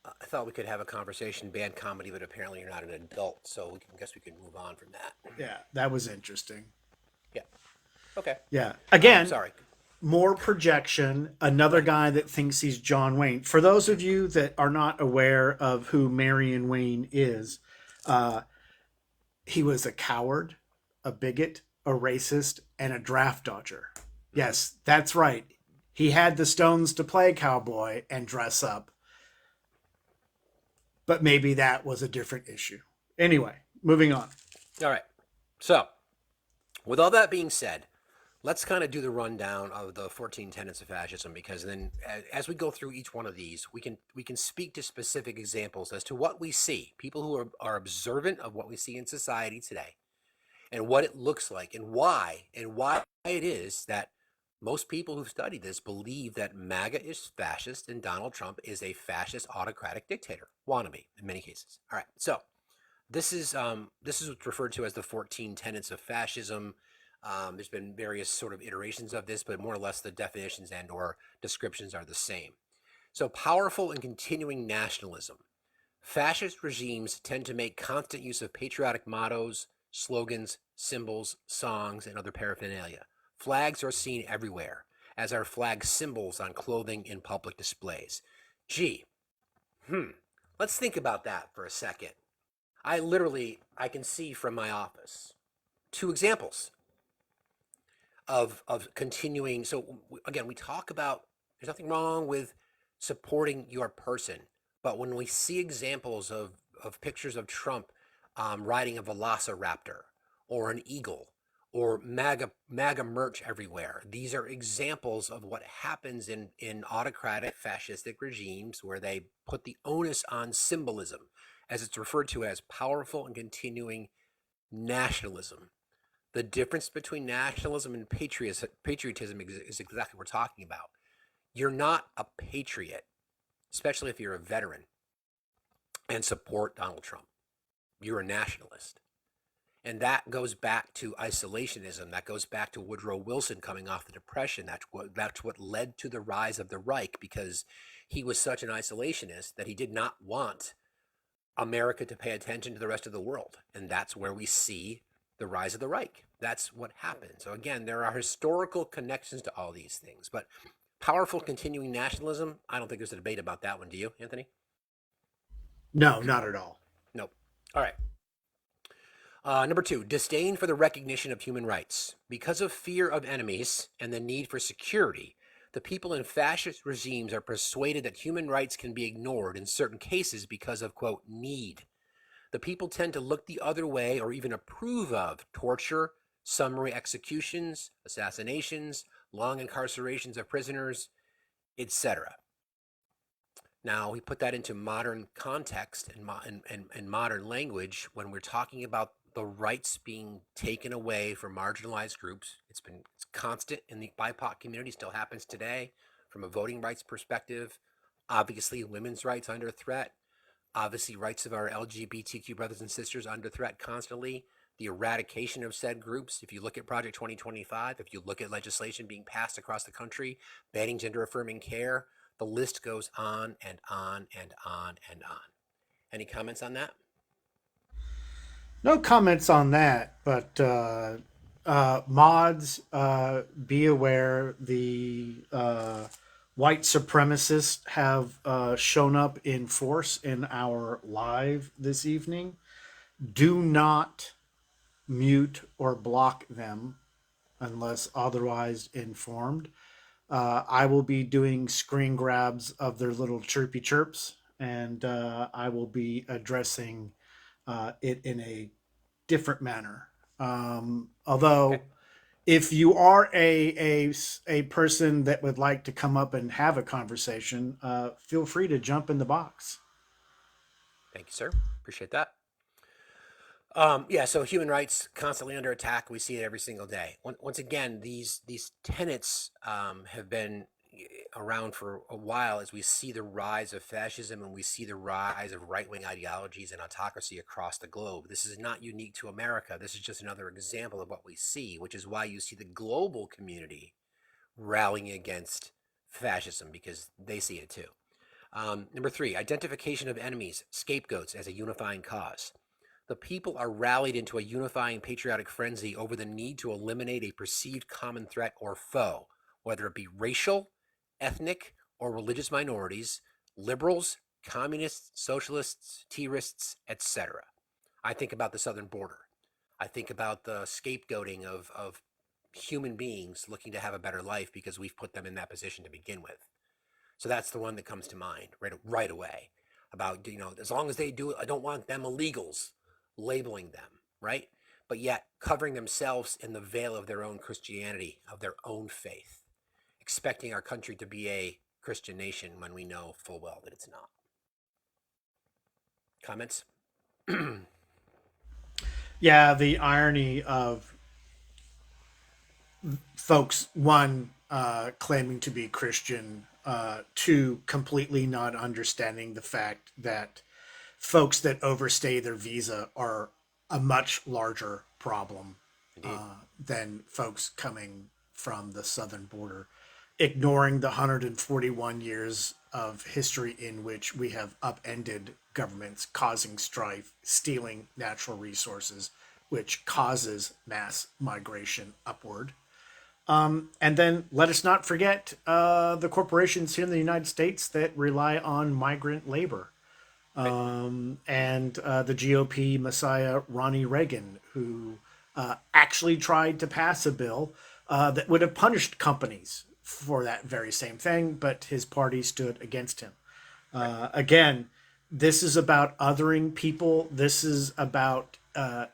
I thought we could have a conversation, band comedy, but apparently you're not an adult, so I guess we could move on from that. Yeah, that was interesting. Yeah. Okay. Yeah. Again, Sorry. More projection. Another guy that thinks he's John Wayne. For those of you that are not aware of who Marion Wayne is, he was a coward, a bigot, a racist, and a draft dodger. Yes, that's right. He had the stones to play cowboy and dress up. But maybe that was a different issue. Anyway, moving on. All right. So, with all that being said, let's kind of do the rundown of the 14 tenets of fascism, because then as we go through each one of these, we can speak to specific examples as to what we see, people who are observant of what we see in society today, and what it looks like, and why it is that most people who've studied this believe that MAGA is fascist and Donald Trump is a fascist autocratic dictator, wannabe in many cases. All right, so this is what's referred to as the 14 tenets of fascism. There's been various sort of iterations of this, but more or less the definitions and or descriptions are the same. So, powerful and continuing nationalism. Fascist regimes tend to make constant use of patriotic mottos, slogans, symbols, songs, and other paraphernalia. Flags are seen everywhere, as are flag symbols on clothing in public displays. Gee, let's think about that for a second. I can see from my office two examples of continuing. So again, we talk about there's nothing wrong with supporting your person, but when we see examples of pictures of Trump riding a velociraptor or an eagle or MAGA merch everywhere, these are examples of what happens in autocratic fascistic regimes where they put the onus on symbolism, as it's referred to as powerful and continuing nationalism. The difference between nationalism and patriotism is exactly what we're talking about. You're not a patriot, especially if you're a veteran and support Donald Trump. You're a nationalist. And that goes back to isolationism. That goes back to Woodrow Wilson coming off the Depression. That's what led to the rise of the Reich, because he was such an isolationist that he did not want America to pay attention to the rest of the world. And that's where we see the rise of the Reich. That's what happened. So again, there are historical connections to all these things. But powerful continuing nationalism, I don't think there's a debate about that one. Do you, Anthony? No, not at all. Nope. All right. Number two, disdain for the recognition of human rights. Because of fear of enemies and the need for security, the people in fascist regimes are persuaded that human rights can be ignored in certain cases because of, quote, need. The people tend to look the other way or even approve of torture, summary executions, assassinations, long incarcerations of prisoners, etc. Now, we put that into modern context and modern language when we're talking about the rights being taken away from marginalized groups. It's constant in the BIPOC community, still happens today from a voting rights perspective. Obviously, women's rights under threat. Obviously, rights of our LGBTQ brothers and sisters under threat constantly. The eradication of said groups. If you look at Project 2025, if you look at legislation being passed across the country, banning gender affirming care, the list goes on and on and on and on. Any comments on that? No comments on that, but mods, be aware the white supremacists have shown up in force in our live this evening. Do not mute or block them unless otherwise informed. I will be doing screen grabs of their little chirpy chirps, and I will be addressing it in a different manner. Although, Okay. if you are a person that would like to come up and have a conversation, feel free to jump in the box. Thank you, sir. Appreciate that. Yeah, so human rights constantly under attack. We see it every single day. Once again, these tenets have been around for a while as we see the rise of fascism and we see the rise of right-wing ideologies and autocracy across the globe. This is not unique to America. This is just another example of what we see, which is why you see the global community rallying against fascism, because they see it too. Number three, identification of enemies, scapegoats as a unifying cause. The people are rallied into a unifying patriotic frenzy over the need to eliminate a perceived common threat or foe, whether it be racial, ethnic, or religious minorities, liberals, communists, socialists, terrorists, etc. I think about the southern border. I think about the scapegoating of human beings looking to have a better life because we've put them in that position to begin with. So that's the one that comes to mind right away. About, as long as they do it, I don't want them illegals labeling them, right? But yet covering themselves in the veil of their own Christianity, of their own faith, expecting our country to be a Christian nation when we know full well that it's not. Comments? Yeah, the irony of folks, one, claiming to be Christian, two, completely not understanding the fact that folks that overstay their visa are a much larger problem than folks coming from the southern border, ignoring the 141 years of history in which we have upended governments, causing strife, stealing natural resources, which causes mass migration upward. And then let us not forget the corporations here in the United States that rely on migrant labor. And the GOP messiah, Ronnie Reagan, who actually tried to pass a bill that would have punished companies for that very same thing, but his party stood against him. Again, this is about othering people. This is about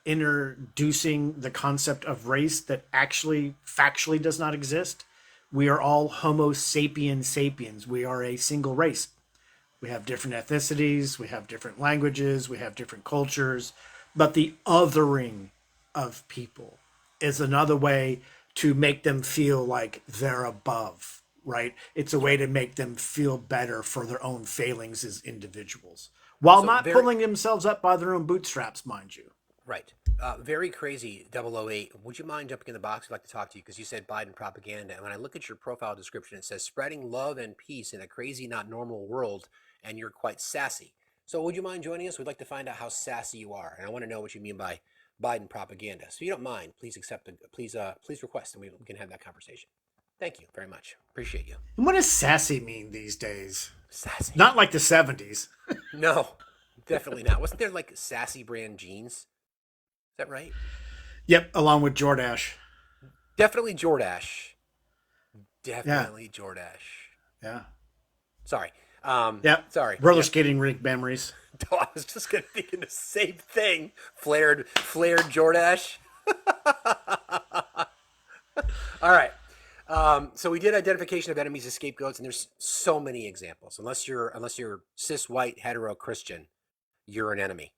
introducing the concept of race that actually factually does not exist. We are all Homo sapiens sapiens. We are a single race. We have different ethnicities, we have different languages, we have different cultures, but the othering of people is another way to make them feel like they're above, right? It's a way to make them feel better for their own failings as individuals while So not very pulling themselves up by their own bootstraps, mind you. right. Very crazy 008. Would you mind jumping in the box? I'd like to talk to you because you said Biden propaganda. And when I look at your profile description, it says spreading love and peace in a crazy, not normal world. And you're quite sassy. So would you mind joining us? We'd like to find out how sassy you are. And I want to know what you mean by Biden propaganda. So if you don't mind, please please request and we can have that conversation. Thank you very much. Appreciate you. And what does sassy mean these days? Sassy. Not like the 70s. No, definitely not. Wasn't there like sassy brand jeans? Is that right? Yep, along with Jordache. Definitely Jordache. Yeah, Definitely Jordache. yeah. Sorry. Yep. Sorry. Roller Yep. skating rink memories. I was just gonna thinking the same thing. Flared Jordache. All right. So we did identification of enemies as scapegoats, and there's so many examples. Unless you're cis white hetero Christian, you're an enemy.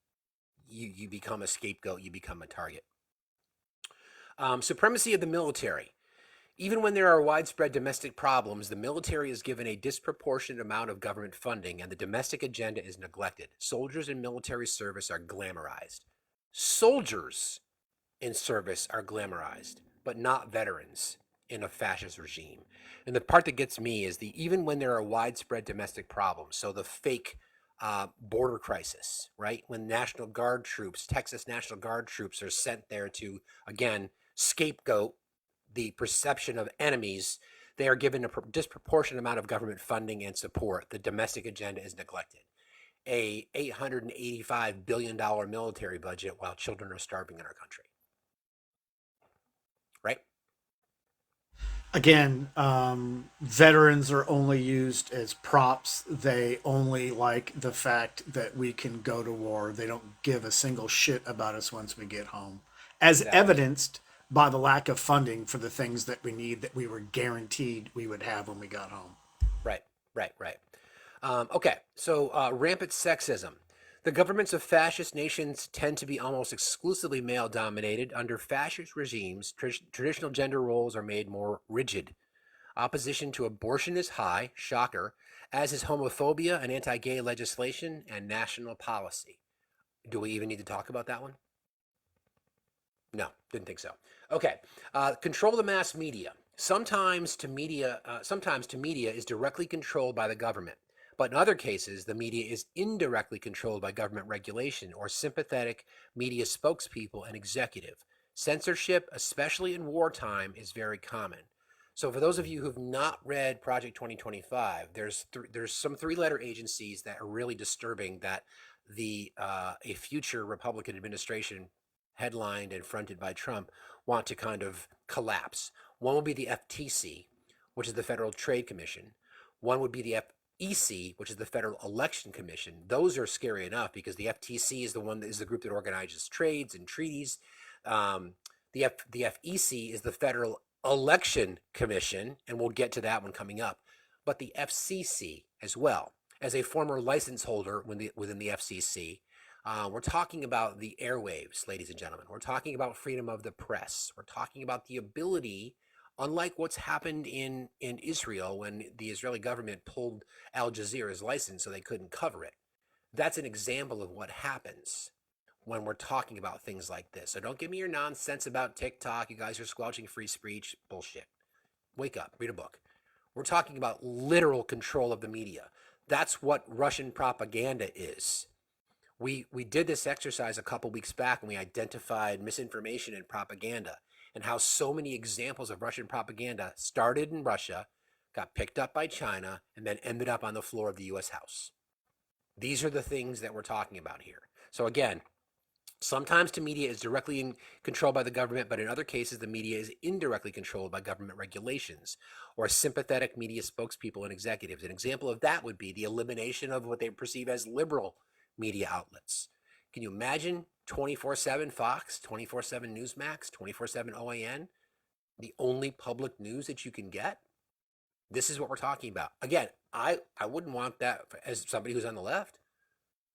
You become a scapegoat. You become a target. Supremacy of the military. Even when there are widespread domestic problems, the military is given a disproportionate amount of government funding and the domestic agenda is neglected. Soldiers in military service are glamorized. Soldiers in service are glamorized, but not veterans in a fascist regime. And the part that gets me is even when there are widespread domestic problems, so the fake border crisis, right? When National Guard troops, Texas National Guard troops are sent there to, again, scapegoat the perception of enemies, they are given a disproportionate amount of government funding and support. The domestic agenda is neglected. A $885 billion military budget while children are starving in our country. Right? Again, veterans are only used as props. They only like the fact that we can go to war. They don't give a single shit about us once we get home, as Exactly. evidenced by the lack of funding for the things that we need that we were guaranteed we would have when we got home. Right. Okay, so rampant sexism. The governments of fascist nations tend to be almost exclusively male dominated. Under fascist regimes, traditional gender roles are made more rigid. Opposition to abortion is high, shocker, as is homophobia and anti gay legislation and national policy. Do we even need to talk about that one? No, didn't think so. Okay, control the mass media. Sometimes to media is directly controlled by the government, but in other cases, the media is indirectly controlled by government regulation or sympathetic media spokespeople and executive. Censorship, especially in wartime, is very common. So for those of you who've not read Project 2025, there's some three-letter agencies that are really disturbing that a future Republican administration headlined and fronted by Trump want to kind of collapse. One will be the FTC, which is the Federal Trade Commission. One would be the FEC, which is the Federal Election Commission. Those are scary enough because the FTC is the group that organizes trades and treaties. The FEC is the Federal Election Commission, and we'll get to that one coming up. But the FCC as well, as a former license holder within the FCC, we're talking about the airwaves, ladies and gentlemen. We're talking about freedom of the press. We're talking about the ability, unlike what's happened in Israel when the Israeli government pulled Al Jazeera's license so they couldn't cover it. That's an example of what happens when we're talking about things like this. So don't give me your nonsense about TikTok. You guys are squelching free speech. Bullshit. Wake up. Read a book. We're talking about literal control of the media. That's what Russian propaganda is. We did this exercise a couple weeks back and we identified misinformation and propaganda and how so many examples of Russian propaganda started in Russia, got picked up by China, and then ended up on the floor of the U.S. House. These are the things that we're talking about here. So again, Sometimes the media is directly controlled by the government, but in other cases, the media is indirectly controlled by government regulations or sympathetic media spokespeople and executives. An example of that would be the elimination of what they perceive as liberal media outlets. Can you imagine 24/7 Fox, 24/7 Newsmax, 24/7 OAN, the only public news that you can get? This is what we're talking about. Again, I wouldn't want that as somebody who's on the left.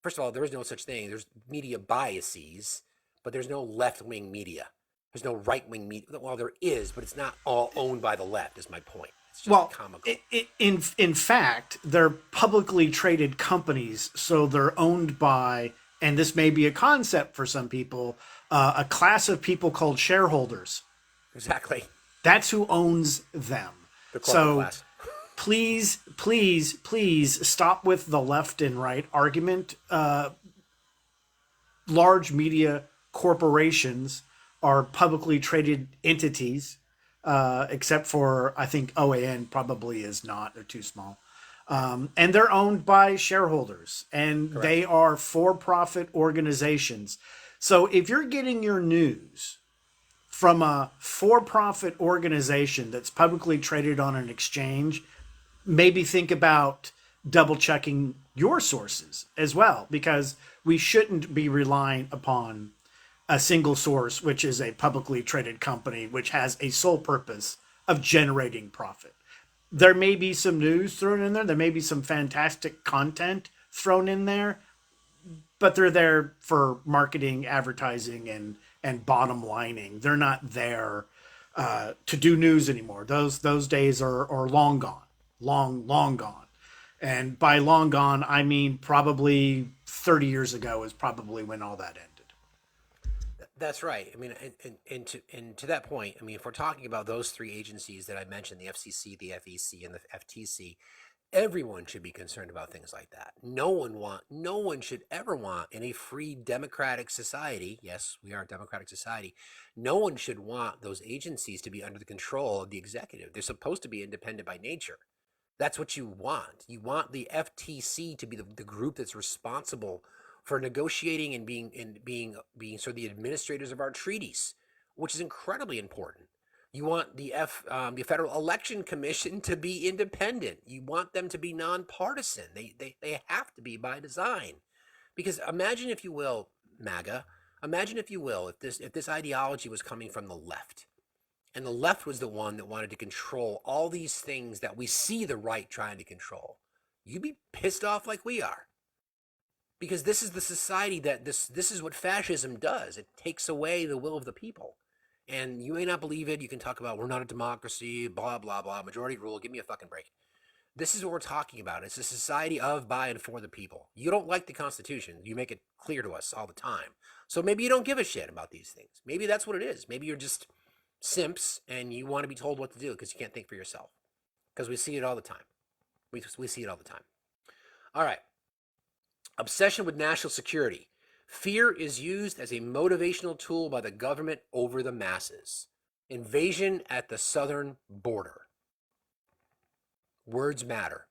First of all, there is no such thing. There's media biases, but there's no left-wing media. There's no right-wing media. Well, there is, but it's not all owned by the left, is my point. It's just Well, comical. in fact, they're publicly traded companies, so they're owned by, and this may be a concept for some people, a class of people called shareholders. Exactly. That's who owns them. The corporate So class. please stop with the left and right argument. Large media corporations are publicly traded entities, except for, I think OAN probably is not. They're too small. And they're owned by shareholders, and Correct. they are for-profit organizations. So if you're getting your news from a for-profit organization that's publicly traded on an exchange, maybe think about double checking your sources as well, because we shouldn't be relying upon a single source, which is a publicly traded company, which has a sole purpose of generating profit. There may be some news thrown in there. There may be some fantastic content thrown in there, but they're there for marketing, advertising, and bottom lining. They're not there to do news anymore. Those days are long gone, long gone. And by long gone, I mean probably 30 years ago is probably when all that ended. That's right. I mean, and to that point, I mean, if we're talking about those three agencies that I mentioned, the FCC, the FEC, and the FTC, everyone should be concerned about things like that. No one should ever want in a free democratic society. Yes, we are a democratic society. No one should want those agencies to be under the control of the executive. They're supposed to be independent by nature. That's what you want. You want the FTC to be the group that's responsible for negotiating and being sort of the administrators of our treaties, which is incredibly important. You want the Federal Election Commission to be independent. You want them to be nonpartisan. They have to be by design, because imagine, if you will, MAGA. Imagine, if you will, if this ideology was coming from the left, and the left was the one that wanted to control all these things that we see the right trying to control. You'd be pissed off like we are. Because this is the society that this is what fascism does. It takes away the will of the people. And you may not believe it. You can talk about we're not a democracy, blah, blah, blah, majority rule. Give me a fucking break. This is what we're talking about. It's a society of, by, and for the people. You don't like the Constitution. You make it clear to us all the time. So maybe you don't give a shit about these things. Maybe that's what it is. Maybe you're just simps and you want to be told what to do because you can't think for yourself. Because we see it all the time. We see it all the time. All right. Obsession with national security. Fear is used as a motivational tool by the government over the masses. Invasion at the southern border. Words matter.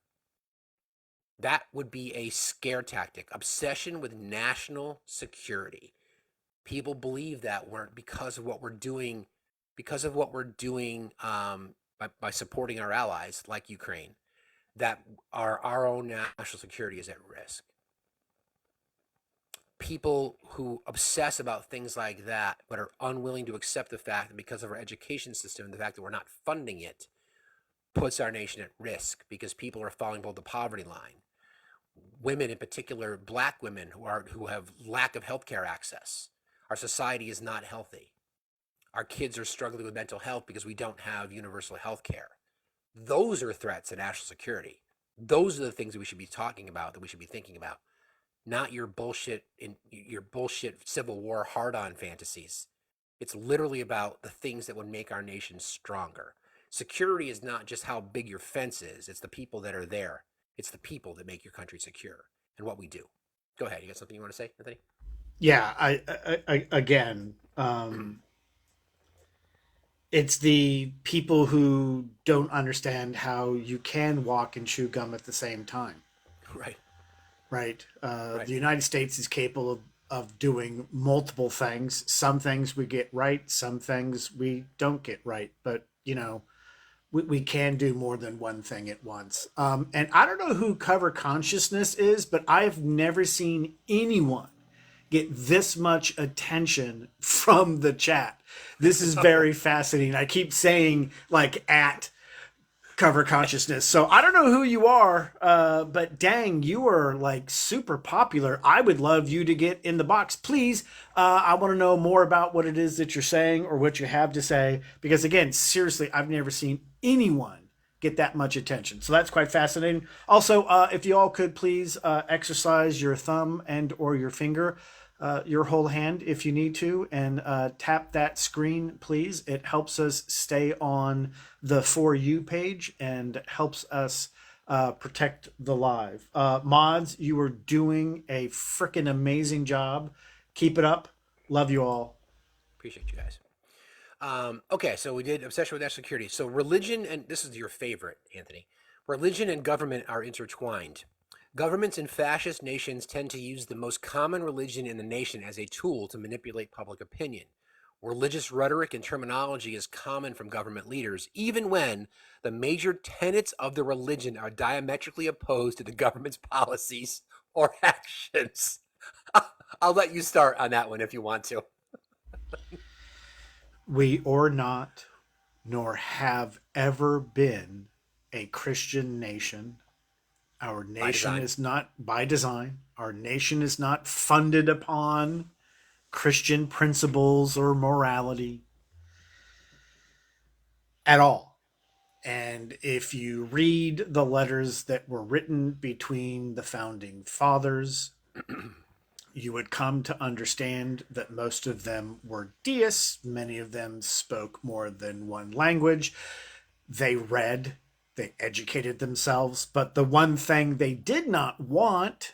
That would be a scare tactic. Obsession with national security. People believe that because of what we're doing, by supporting our allies like Ukraine, that our own national security is at risk. People who obsess about things like that but are unwilling to accept the fact that because of our education system, the fact that we're not funding it puts our nation at risk because people are falling below the poverty line. Women, in particular, black women who have lack of healthcare access. Our society is not healthy. Our kids are struggling with mental health because we don't have universal health care. Those are threats to national security. Those are the things that we should be talking about, that we should be thinking about. Not your bullshit Civil War hard-on fantasies. It's literally about the things that would make our nation stronger. Security is not just how big your fence is. It's the people that are there. It's the people that make your country secure and what we do. Go ahead. You got something you want to say, Anthony? Yeah, again, it's the people who don't understand how you can walk and chew gum at the same time. Right. Right. Right. The United States is capable of doing multiple things. Some things we get right, some things we don't get right. But, we can do more than one thing at once. And I don't know who Cover Consciousness is, but I've never seen anyone get this much attention from the chat. This is very fascinating. I keep saying like at Cover Consciousness. So I don't know who you are, but dang, you are like super popular. I would love you to get in the box. Please, I want to know more about what it is that you're saying or what you have to say. Because again, seriously, I've never seen anyone get that much attention. So that's quite fascinating. Also, if you all could please exercise your thumb and or your finger, your whole hand if you need to, and tap that screen, please. It helps us stay on the For You page and helps us protect the live. Mods, you are doing a freaking amazing job. Keep it up. Love you all. Appreciate you guys. Okay, so we did obsession with national security. So religion, and this is your favorite, Anthony. Religion and government are intertwined. Governments in fascist nations tend to use the most common religion in the nation as a tool to manipulate public opinion. Religious rhetoric and terminology is common from government leaders, even when the major tenets of the religion are diametrically opposed to the government's policies or actions. I'll let you start on that one if you want to. We are not, nor have ever been, a Christian nation. Our By nation design. is not, by design, our nation is not funded upon Christian principles or morality at all. And if you read the letters that were written between the founding fathers, you would come to understand that most of them were deists. Many of them spoke more than one language. They read, they educated themselves. But the one thing they did not want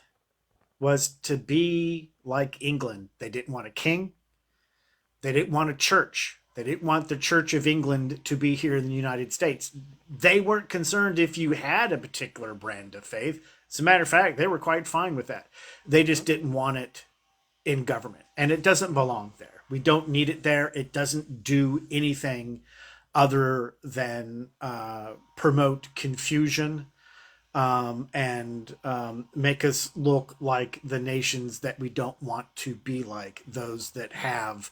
was to be like England. They didn't want a king. They didn't want a church. They didn't want the Church of England to be here in the United States. They weren't concerned if you had a particular brand of faith. As a matter of fact, they were quite fine with that. They just didn't want it in government, and it doesn't belong there. We don't need it there. It doesn't do anything other than promote confusion and make us look like the nations that we don't want to be like, those that have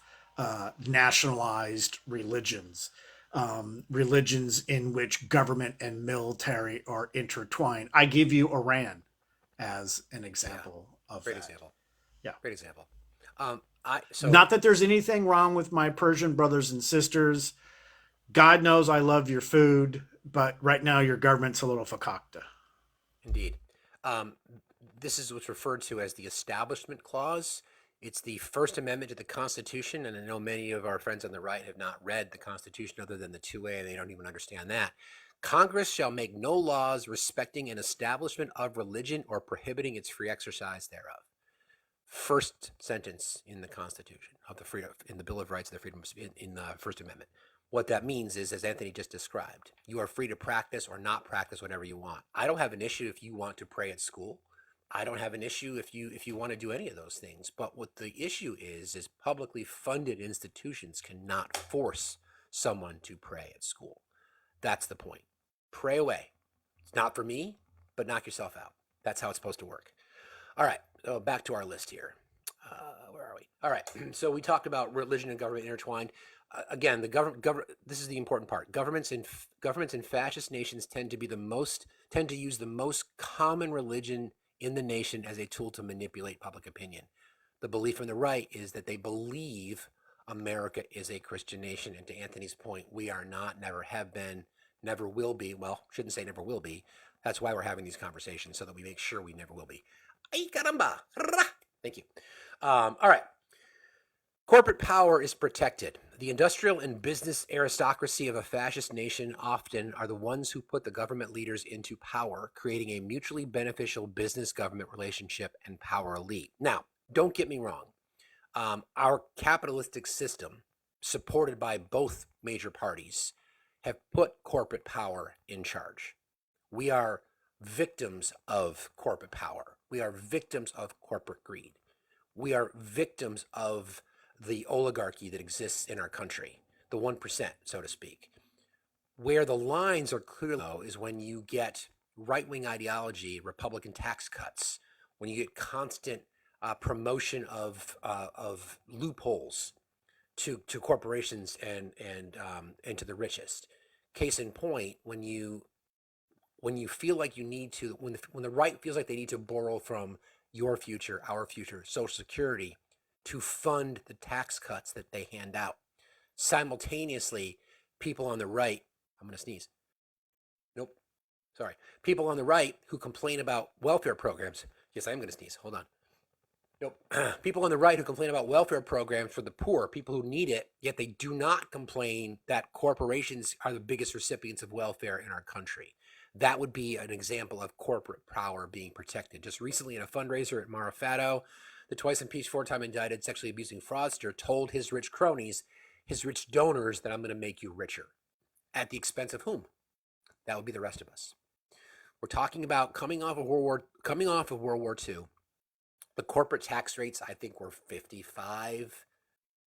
nationalized religions, religions in which government and military are intertwined. I give you Iran as an example of Great that. example. Yeah. Great example. So Not that there's anything wrong with my Persian brothers and sisters. God knows I love your food, but right now your government's a little fakakta. indeed. Um, this is what's referred to as the Establishment Clause. It's the First Amendment to the Constitution, and I know many of our friends on the right have not read the Constitution other than the 2A, and they don't even understand that. Congress shall make no laws respecting an establishment of religion or prohibiting its free exercise thereof. First sentence in the Constitution of the freedom in the Bill of Rights of the Freedom in the First Amendment. What that means is, as Anthony just described, you are free to practice or not practice whatever you want. I don't have an issue if you want to pray at school. I don't have an issue if you want to do any of those things. But what the issue is publicly funded institutions cannot force someone to pray at school. That's the point. Pray away. It's not for me, but knock yourself out. That's how it's supposed to work. All right, so back to our list here. Where are we? All right, so we talked about religion and government intertwined. Again, the government. This is the important part. Governments in fascist nations tend to use the most common religion in the nation as a tool to manipulate public opinion. The belief on the right is that they believe America is a Christian nation, and to Anthony's point, we are not, never have been, never will be. Well, shouldn't say never will be. That's why we're having these conversations, so that we make sure we never will be. Ay, caramba. Thank you. All right. Corporate power is protected. The industrial and business aristocracy of a fascist nation often are the ones who put the government leaders into power, creating a mutually beneficial business-government relationship and power elite. Now, don't get me wrong. Our capitalistic system, supported by both major parties, have put corporate power in charge. We are victims of corporate power. We are victims of corporate greed. We are victims of the oligarchy that exists in our country, the 1%, so to speak. Where the lines are clear, though, is when you get right-wing ideology, Republican tax cuts, when you get constant promotion of loopholes to corporations and to the richest. Case in point, when you feel like you need to, when the right feels like they need to borrow from your future, our future, Social Security to fund the tax cuts that they hand out. Simultaneously, people on the right, I'm going to sneeze. Nope. Sorry. People on the right who complain about welfare programs. Yes, I am going to sneeze. Hold on. Nope. People on the right who complain about welfare programs for the poor, people who need it, yet they do not complain that corporations are the biggest recipients of welfare in our country. That would be an example of corporate power being protected. Just recently in a fundraiser at Marifato, the twice impeached, four-time indicted, sexually abusing fraudster told his rich cronies, his rich donors, that I'm going to make you richer. At the expense of whom? That would be the rest of us. We're talking about coming off of World War II. The corporate tax rates, I think, were 55,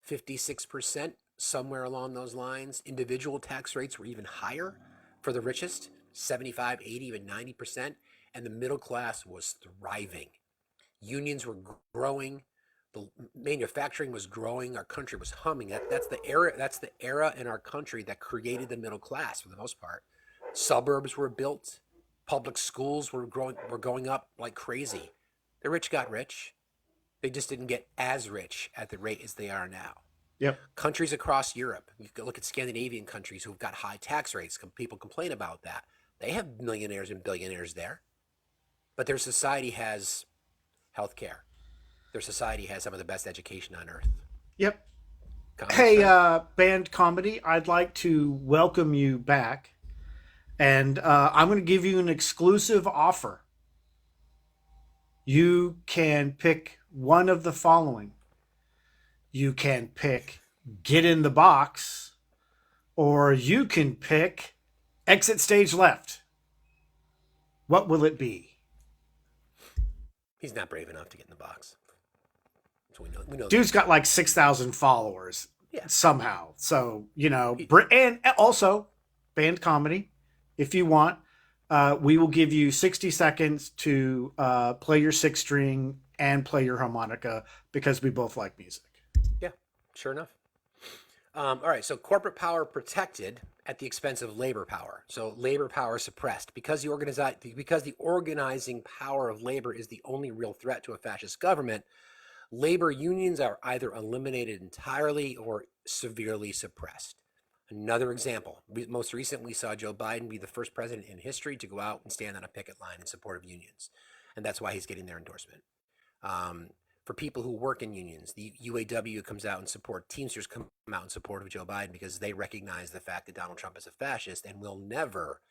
56%, somewhere along those lines. Individual tax rates were even higher for the richest, 75, 80, even 90%. And the middle class was thriving. Unions were growing. The manufacturing was growing. Our country was humming. That's the era in our country that created the middle class for the most part. Suburbs were built. Public schools were going up like crazy. The rich got rich. They just didn't get as rich at the rate as they are now. Yep. Countries across Europe, you can look at Scandinavian countries who've got high tax rates. People complain about that. They have millionaires and billionaires there. But their society has healthcare. Their society has some of the best education on earth. Yep. Comments, Hey, Fred? Band Comedy, I'd like to welcome you back. And I'm going to give you an exclusive offer. You can pick one of the following. You can pick Get in the Box, or you can pick Exit Stage Left. What will it be? He's not brave enough to get in the box. So we know Dude's got like 6,000 followers Yeah. somehow. So, and also Band Comedy, if you want, we will give you 60 seconds to play your six string and play your harmonica because we both like music. Yeah, sure enough. All right, so corporate power protected at the expense of labor power. So labor power suppressed because the organizing power of labor is the only real threat to a fascist government. Labor unions are either eliminated entirely or severely suppressed. Another example, most recently we saw Joe Biden be the first president in history to go out and stand on a picket line in support of unions. And that's why he's getting their endorsement. For people who work in unions, the UAW comes out and support, Teamsters come out in support of Joe Biden because they recognize the fact that Donald Trump is a fascist and will never,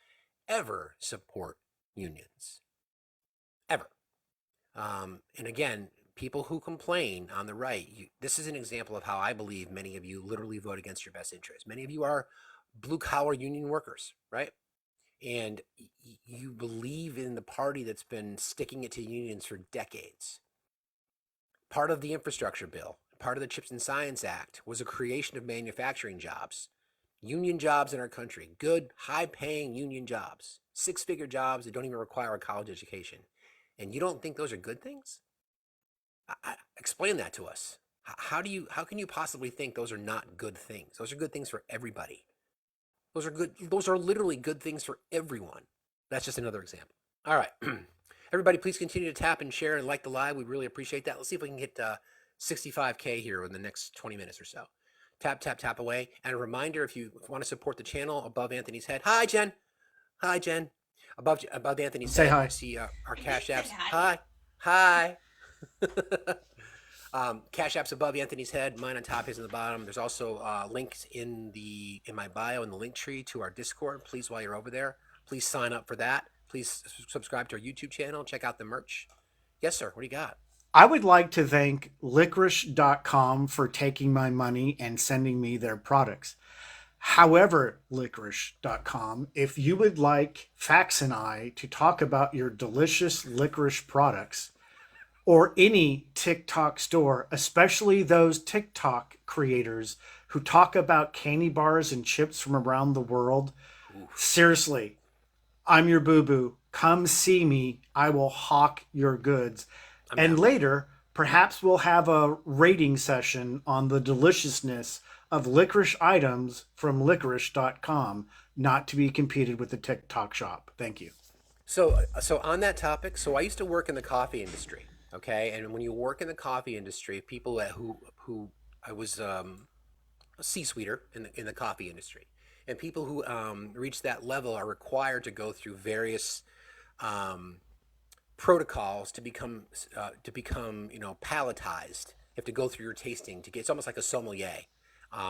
ever support unions. Ever. And again, people who complain on the right, this is an example of how I believe many of you literally vote against your best interests. Many of you are blue-collar union workers, right? And you believe in the party that's been sticking it to unions for decades. Part of the infrastructure bill, part of the CHIPS and Science Act was a creation of manufacturing jobs, union jobs in our country, good, high-paying union jobs, six-figure jobs that don't even require a college education. And you don't think those are good things? Explain that to us. How can you possibly think those are not good things? Those are good things for everybody. Those are literally good things for everyone. That's just another example. All right. Everybody, please continue to tap and share and like the live. We really appreciate that. Let's see if we can get 65K here in the next 20 minutes or so. Tap, tap, tap away. And a reminder, if you want to support the channel, above Anthony's head. Hi, Jen. Hi, Jen. Above Anthony's Say head, hi. you see our Cash Apps. Hi. Hi. Cash Apps above Anthony's head, mine on top, his on the bottom. There's also links in my bio in the link tree to our Discord. Please, while you're over there, please sign up for that. Please subscribe to our YouTube channel. Check out the merch. Yes, sir. What do you got? I would like to thank licorice.com for taking my money and sending me their products. However, licorice.com, if you would like Fax and I to talk about your delicious licorice products, or any TikTok store, especially those TikTok creators who talk about candy bars and chips from around the world. Oof. Seriously, I'm your boo boo. Come see me. I will hawk your goods. I'm And down. later, perhaps we'll have a rating session on the deliciousness of licorice items from licorice.com, not to be competed with the TikTok shop. Thank you. So on that topic, so I used to work in the coffee industry. Okay, and when you work in the coffee industry, people who I was a C-suiter in the coffee industry, and people who reach that level are required to go through various um, protocols to become palletized. You have to go through your tasting to get. It's almost like a sommelier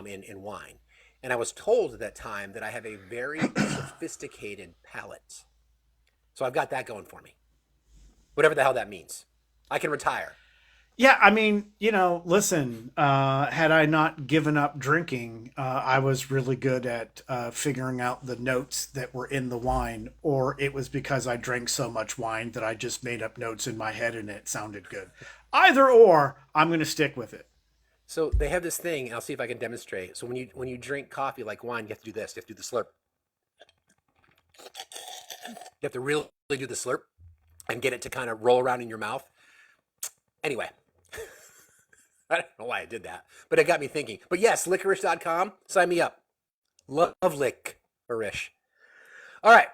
in wine. And I was told at that time that I have a very sophisticated palate. So I've got that going for me. Whatever the hell that means. I can retire. Yeah, I mean, listen, had I not given up drinking, I was really good at figuring out the notes that were in the wine, or it was because I drank so much wine that I just made up notes in my head and it sounded good. Either or, I'm going to stick with it. So they have this thing, and I'll see if I can demonstrate. So when you drink coffee like wine, you have to do this. You have to do the slurp. You have to really do the slurp and get it to kind of roll around in your mouth. Anyway, I don't know why I did that, but it got me thinking. But yes, licorice.com, sign me up. Love licorice. All right.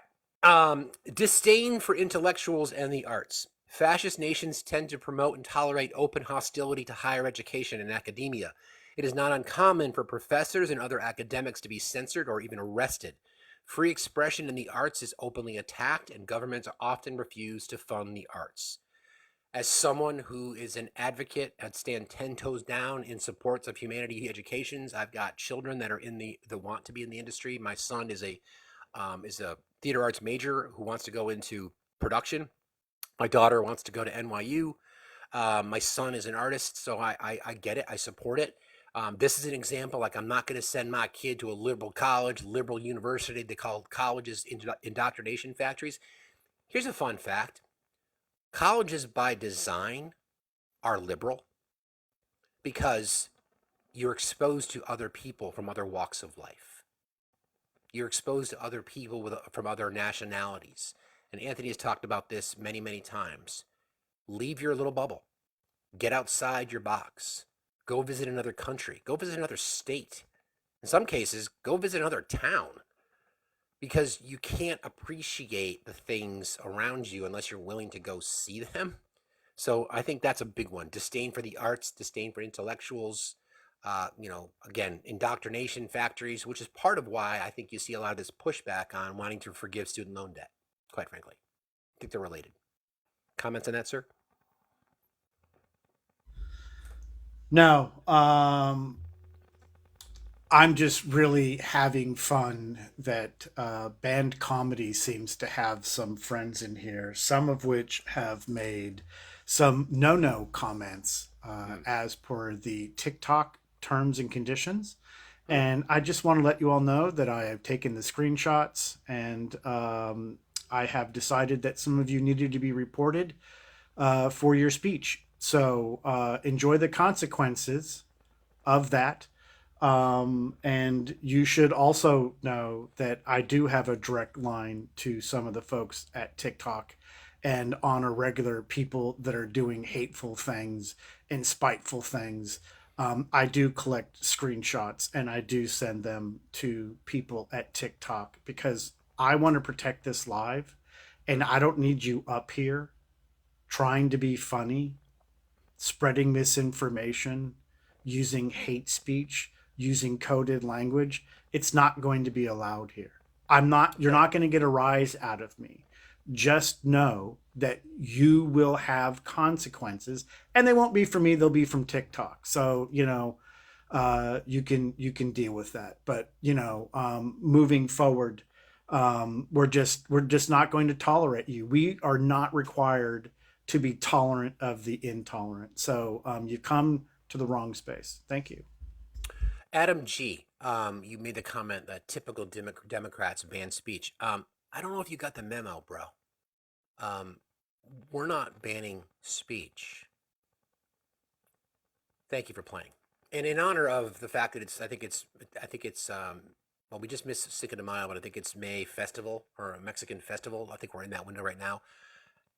Disdain for intellectuals and the arts. Fascist nations tend to promote and tolerate open hostility to higher education and academia. It is not uncommon for professors and other academics to be censored or even arrested. Free expression in the arts is openly attacked, and governments often refuse to fund the arts. As someone who is an advocate and stand 10 toes down in supports of humanity educations, I've got children that are in the want to be in the industry. My son is a theater arts major who wants to go into production. My daughter wants to go to NYU. My son is an artist, so I get it. I support it. This is an example. Like, I'm not going to send my kid to a liberal college, liberal university. They call colleges indoctrination factories. Here's a fun fact: colleges by design are liberal because you're exposed to other people from other walks of life. You're exposed to other people from other nationalities. And Anthony has talked about this many, many times. Leave your little bubble. Get outside your box. Go visit another country. Go visit another state. In some cases, go visit another town, because you can't appreciate the things around you unless you're willing to go see them. So I think that's a big one. Disdain for the arts, disdain for intellectuals, again, indoctrination factories, which is part of why I think you see a lot of this pushback on wanting to forgive student loan debt, quite frankly. I think they're related. Comments on that, sir? No, I'm just really having fun that band comedy seems to have some friends in here, some of which have made some no comments as per the TikTok terms and conditions. And I just want to let you all know that I have taken the screenshots, and I have decided that some of you needed to be reported for your speech. So enjoy the consequences of that. And you should also know that I do have a direct line to some of the folks at TikTok and on a regular, people that are doing hateful things and spiteful things. I do collect screenshots and I do send them to people at TikTok because I want to protect this live, and I don't need you up here trying to be funny, spreading misinformation, using hate speech, using coded language. It's not going to be allowed here. You're Okay. not going to get a rise out of me. Just know that you will have consequences, and they won't be from me, they'll be from TikTok. So, you can deal with that. But, moving forward, we're just not going to tolerate you. We are not required to be tolerant of the intolerant. So you come to the wrong space. Thank you. Adam G., you made the comment that typical Democrats ban speech. I don't know if you got the memo, bro. Um, we're not banning speech. Thank you for playing. And in honor of the fact that I think it's, well, we just missed Cinco de Mayo, but I think it's May Festival or a Mexican festival. I think we're in that window right now.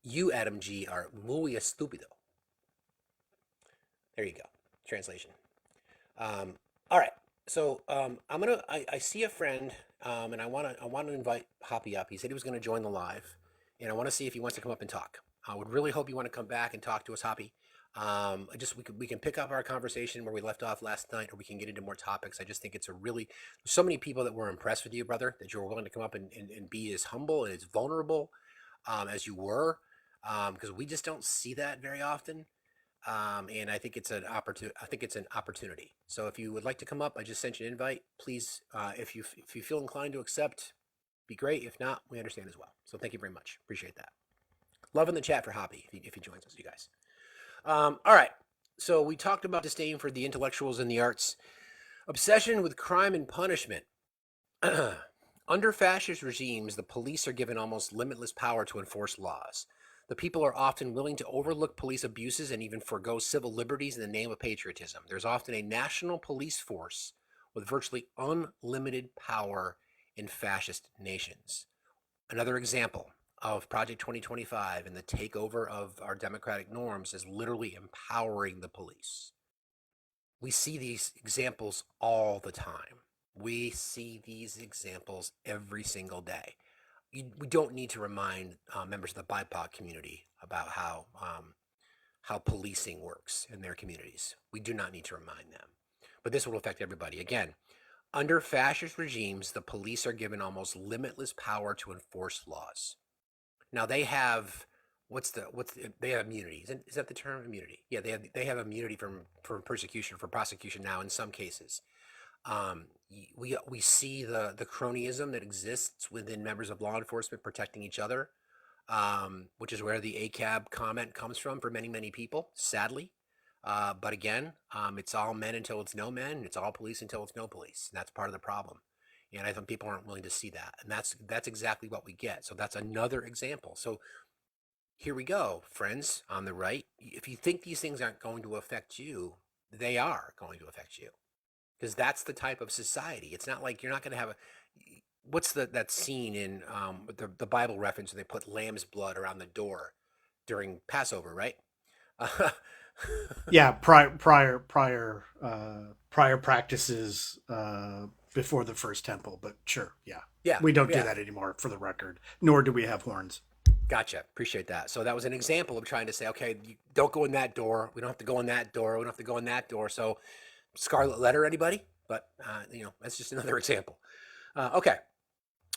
You, Adam G, are muy estúpido. There you go. Translation. All right. So I see a friend, and I want to invite Hoppy up. He said he was going to join the live, and I want to see if he wants to come up and talk. I would really hope you want to come back and talk to us, Hoppy. We can pick up our conversation where we left off last night, or we can get into more topics. I just think it's there's so many people that were impressed with you, brother, that you were willing to come up and be as humble and as vulnerable as you were, because we just don't see that very often. And I think it's an opportunity. So if you would like to come up, I just sent you an invite. Please, if you feel inclined to accept, be great. If not, we understand as well. So thank you very much. Appreciate that. Love in the chat for Hoppy if he joins us, you guys. All right. So we talked about disdain for the intellectuals and the arts, obsession with crime and punishment. Under fascist regimes, the police are given almost limitless power to enforce laws. The people are often willing to overlook police abuses and even forego civil liberties in the name of patriotism. There's often a national police force with virtually unlimited power in fascist nations. Another example of Project 2025 and the takeover of our democratic norms is literally empowering the police. We see these examples all the time. We see these examples every single day. We don't need to remind members of the BIPOC community about how policing works in their communities. We do not need to remind them. But this will affect everybody. Again, under fascist regimes, the police are given almost limitless power to enforce laws. Now they have they have immunity. Is that the term, immunity? Yeah, they have immunity from persecution, for prosecution now in some cases. We see the cronyism that exists within members of law enforcement protecting each other, which is where the ACAB comment comes from for many people, sadly. But again, it's all men until it's no men, and it's all police until it's no police. And that's part of the problem. And I think people aren't willing to see that. And that's exactly what we get. So that's another example. So here we go, friends on the right. If you think these things aren't going to affect you, they are going to affect you. Because that's the type of society. It's not like you're not going to have what's that scene in the Bible reference where they put lamb's blood around the door during Passover, right? Yeah, prior practices before the first temple, but sure, yeah. Yeah, We don't do yeah. that anymore, for the record, nor do we have horns. Gotcha. Appreciate that. So that was an example of trying to say, okay, you don't go in that door. We don't have to go in that door. We don't have to go in that door. So Scarlet Letter, anybody? But, that's just another example. Okay.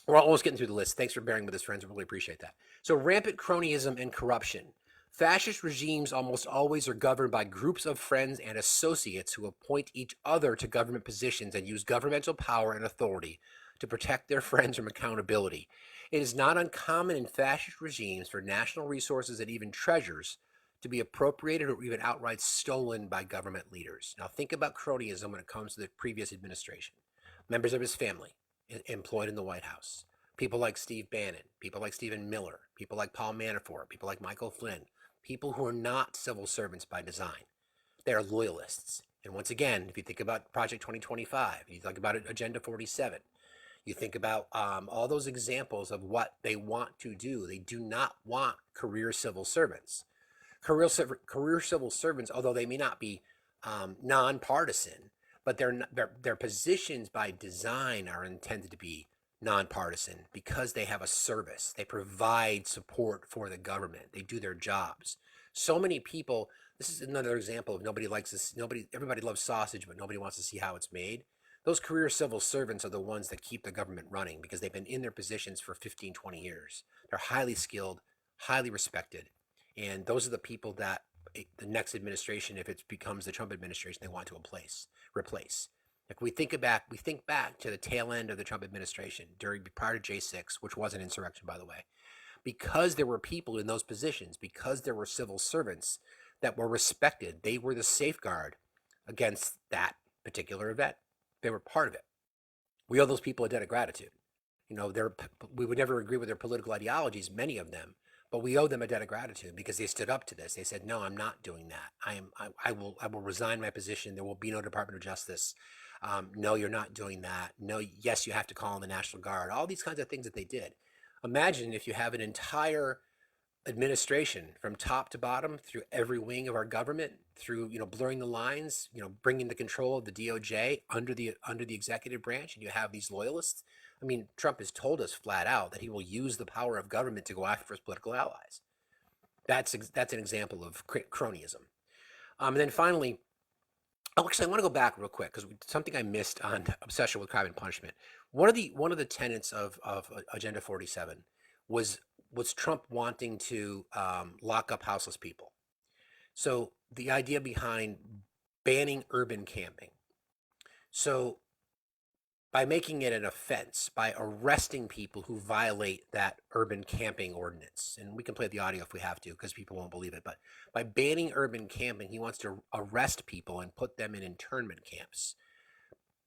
We're almost getting through the list. Thanks for bearing with us, friends. I really appreciate that. So rampant cronyism and corruption. Fascist regimes almost always are governed by groups of friends and associates who appoint each other to government positions and use governmental power and authority to protect their friends from accountability. It is not uncommon in fascist regimes for national resources and even treasures to be appropriated or even outright stolen by government leaders. Now think about cronyism when it comes to the previous administration. Members of his family employed in the White House. People like Steve Bannon, people like Stephen Miller, people like Paul Manafort, people like Michael Flynn, people who are not civil servants by design. They are loyalists. And once again, if you think about Project 2025, you think about Agenda 47, you think about all those examples of what they want to do. They do not want career civil servants. Career civil servants, although they may not be nonpartisan, but their positions by design are intended to be nonpartisan because they have a service. They provide support for the government. They do their jobs. So many people, this is another example of everybody loves sausage, but nobody wants to see how it's made. Those career civil servants are the ones that keep the government running because they've been in their positions for 15, 20 years. They're highly skilled, highly respected. And those are the people that the next administration, if it becomes the Trump administration, they want to replace. Like we think back to the tail end of the Trump administration prior to J6, which was an insurrection, by the way, because there were people in those positions, because there were civil servants that were respected. They were the safeguard against that particular event. They were part of it. We owe those people a debt of gratitude. We would never agree with their political ideologies, many of them, But we owe them a debt of gratitude because they stood up to this. They said, "No, I'm not doing that. I will resign my position. There will be no Department of Justice. No, you're not doing that. No, yes, you have to call in the National Guard." All these kinds of things that they did. Imagine if you have an entire administration from top to bottom through every wing of our government, through blurring the lines, bringing the control of the DOJ under the executive branch, and you have these loyalists. I mean, Trump has told us flat out that he will use the power of government to go after his political allies. That's an example of cronyism. And then finally, actually, I want to go back real quick because something I missed on obsession with crime and punishment. One of the tenets of Agenda 47 was Trump wanting to lock up houseless people. So the idea behind banning urban camping. So by making it an offense, by arresting people who violate that urban camping ordinance, and we can play the audio if we have to because people won't believe it, but by banning urban camping, he wants to arrest people and put them in internment camps.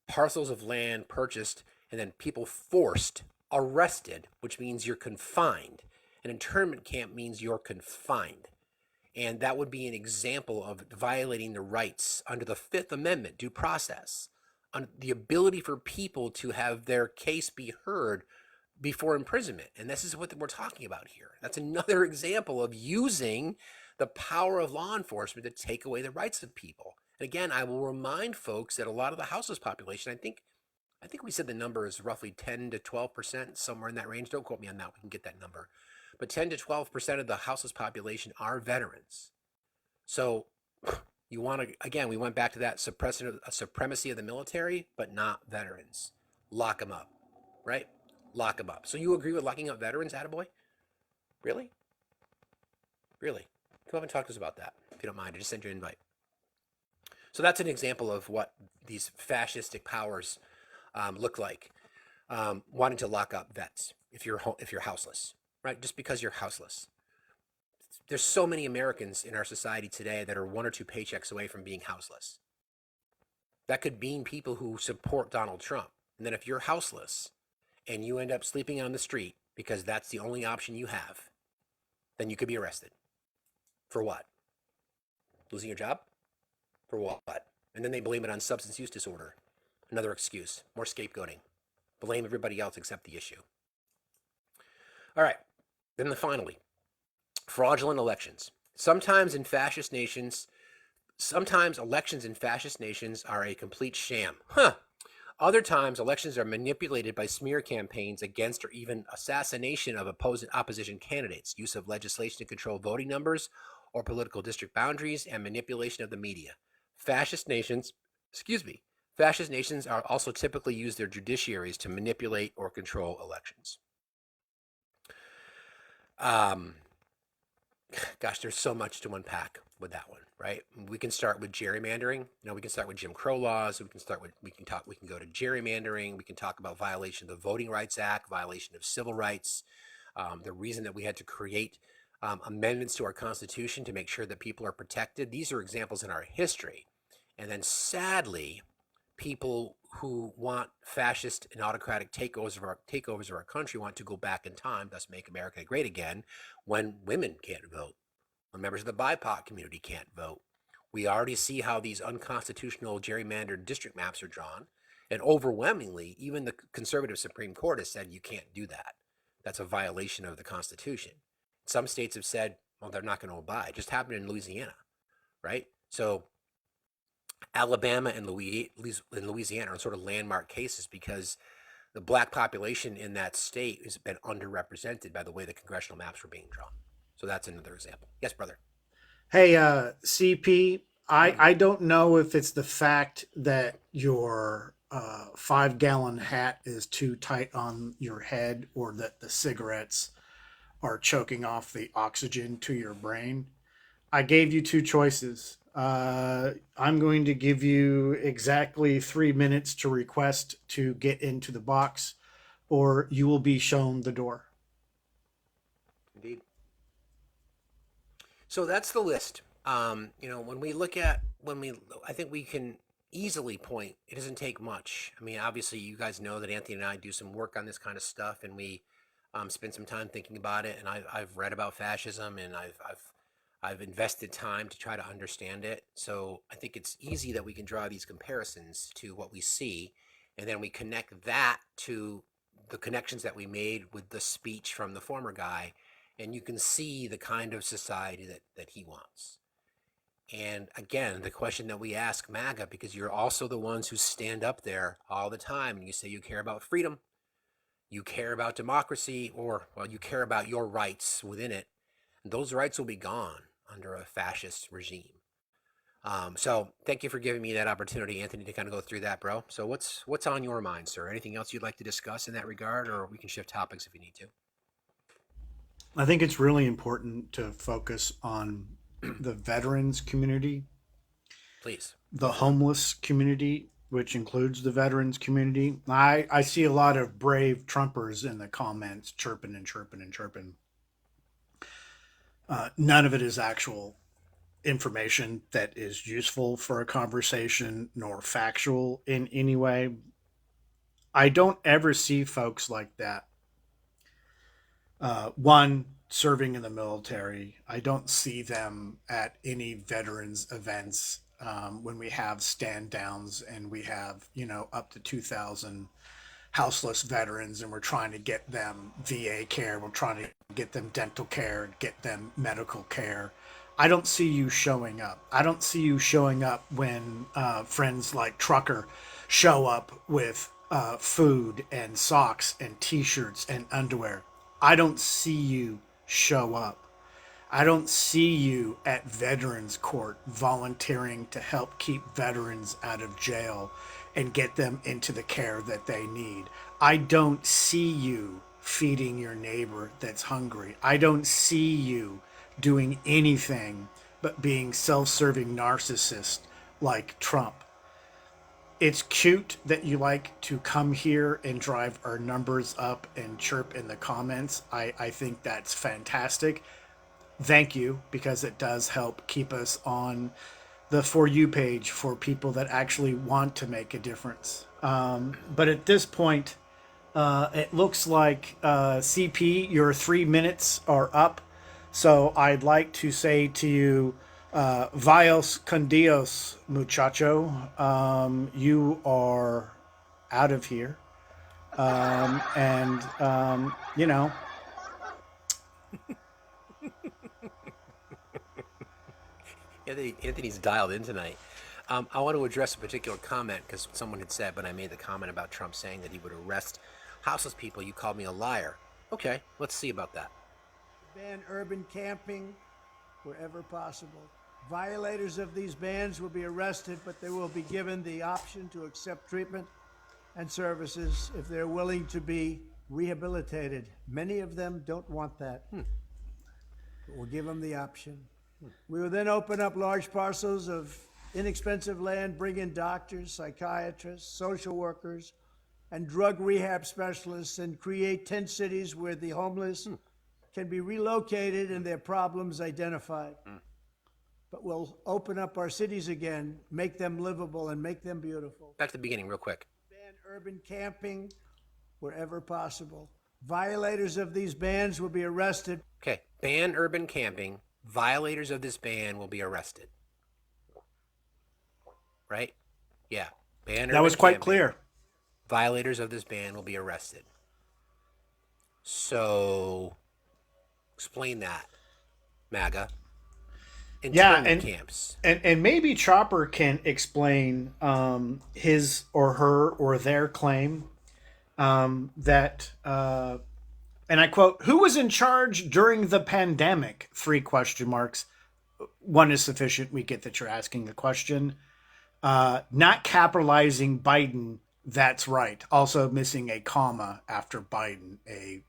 Parcels of land purchased and then people forced, arrested, which means you're confined. An internment camp means you're confined. And that would be an example of violating the rights under the Fifth Amendment, due process, on the ability for people to have their case be heard before imprisonment. And this is what we're talking about here. That's another example of using the power of law enforcement to take away the rights of people. And again, I will remind folks that a lot of the houseless population, I think we said the number is roughly 10 to 12%, somewhere in that range. Don't quote me on that. We can get that number. But 10 to 12% of the houseless population are veterans. So you want to, again, we went back to that supremacy of the military, but not veterans. Lock them up, right? Lock them up. So you agree with locking up veterans, attaboy? Really? Really? Come up and talk to us about that, if you don't mind. I just sent you an invite. So that's an example of what these fascistic powers look like, wanting to lock up vets if you're houseless, right? Just because you're houseless. There's so many Americans in our society today that are 1 or 2 paychecks away from being houseless. That could mean people who support Donald Trump. And then if you're houseless and you end up sleeping on the street because that's the only option you have, then you could be arrested. For what? Losing your job? For what? And then they blame it on substance use disorder. Another excuse. More scapegoating. Blame everybody else except the issue. All right. Then finally, fraudulent elections. Sometimes elections in fascist nations are a complete sham. Other times, elections are manipulated by smear campaigns against or even assassination of opposition candidates, use of legislation to control voting numbers or political district boundaries, and manipulation of the media. Fascist nations are also typically use their judiciaries to manipulate or control elections. Gosh, there's so much to unpack with that one, right? We can start with gerrymandering. We can start with Jim Crow laws. We can go to gerrymandering. We can talk about violation of the Voting Rights Act, violation of civil rights, the reason that we had to create amendments to our Constitution to make sure that people are protected. These are examples in our history. And then sadly, people who want fascist and autocratic takeovers of our country want to go back in time, thus make America great again, when women can't vote, when members of the BIPOC community can't vote. We already see how these unconstitutional gerrymandered district maps are drawn, and overwhelmingly, even the conservative Supreme Court has said you can't do that. That's a violation of the Constitution. Some states have said, well, they're not going to abide. It just happened in Louisiana, right? So Alabama and Louisiana are sort of landmark cases because the black population in that state has been underrepresented by the way the congressional maps were being drawn. So that's another example. Yes, brother. Hey, CP, I don't know if it's the fact that your 5-gallon hat is too tight on your head or that the cigarettes are choking off the oxygen to your brain. I gave you 2 choices. I'm going to give you exactly 3 minutes to request to get into the box, or you will be shown the door. Indeed. So that's the list. When we look at, I think we can easily point, it doesn't take much. I mean, obviously you guys know that Anthony and I do some work on this kind of stuff, and we spent some time thinking about it, and I've read about fascism, and I've invested time to try to understand it. So I think it's easy that we can draw these comparisons to what we see, and then we connect that to the connections that we made with the speech from the former guy, and you can see the kind of society that he wants. And again, the question that we ask MAGA, because you're also the ones who stand up there all the time and you say you care about freedom, you care about democracy, or, well, you care about your rights within it. And those rights will be gone under a fascist regime. So thank you for giving me that opportunity, Anthony, to kind of go through that, bro. So what's on your mind, sir? Anything else you'd like to discuss in that regard, or we can shift topics if you need to? I think it's really important to focus on the veterans community, Please, go the for it. homeless community, which includes the veterans community. I see a lot of brave Trumpers in the comments chirping and chirping and chirping. None of it is actual information that is useful for a conversation nor factual in any way. I don't ever see folks like that. One, serving in the military. I don't see them at any veterans events when we have stand downs and we have, up to 2,000 houseless veterans and we're trying to get them VA care. We're trying to get them dental care, get them medical care. I don't see you showing up. I don't see you showing up when friends like Trucker show up with food and socks and t-shirts and underwear. I don't see you show up. I don't see you at Veterans Court volunteering to help keep veterans out of jail and get them into the care that they need. I don't see you feeding your neighbor that's hungry. I don't see you doing anything but being self-serving narcissist like Trump. It's cute that you like to come here and drive our numbers up and chirp in the comments. I think that's fantastic. Thank you, because it does help keep us on the For You page for people that actually want to make a difference. But at this point, it looks like CP, your 3 minutes are up. So I'd like to say to you, Vios con Dios, muchacho. You are out of here. And, Anthony's dialed in tonight. I want to address a particular comment because someone had said when I made the comment about Trump saying that he would arrest houseless people, you called me a liar. Okay, let's see about that. Ban urban camping wherever possible. Violators of these bans will be arrested, but they will be given the option to accept treatment and services if they're willing to be rehabilitated. Many of them don't want that. But we'll give them the option. We will then open up large parcels of inexpensive land, bring in doctors, psychiatrists, social workers, and drug rehab specialists, and create tent cities where the homeless can be relocated and their problems identified. But we'll open up our cities again, make them livable, and make them beautiful. Back to the beginning, real quick. Ban urban camping wherever possible. Violators of these bans will be arrested. Okay, ban urban camping. Violators of this ban will be arrested. Right? Yeah. Ban urban that was quite camping. clear. Violators of this ban will be arrested. So, explain that, MAGA. Internment camps. And maybe Chopper can explain his or her or their claim that, and I quote, "Who was in charge during the pandemic?" 3 question marks. One is sufficient. We get that you're asking the question. Not capitalizing Biden. That's right. Also missing a comma after Biden, a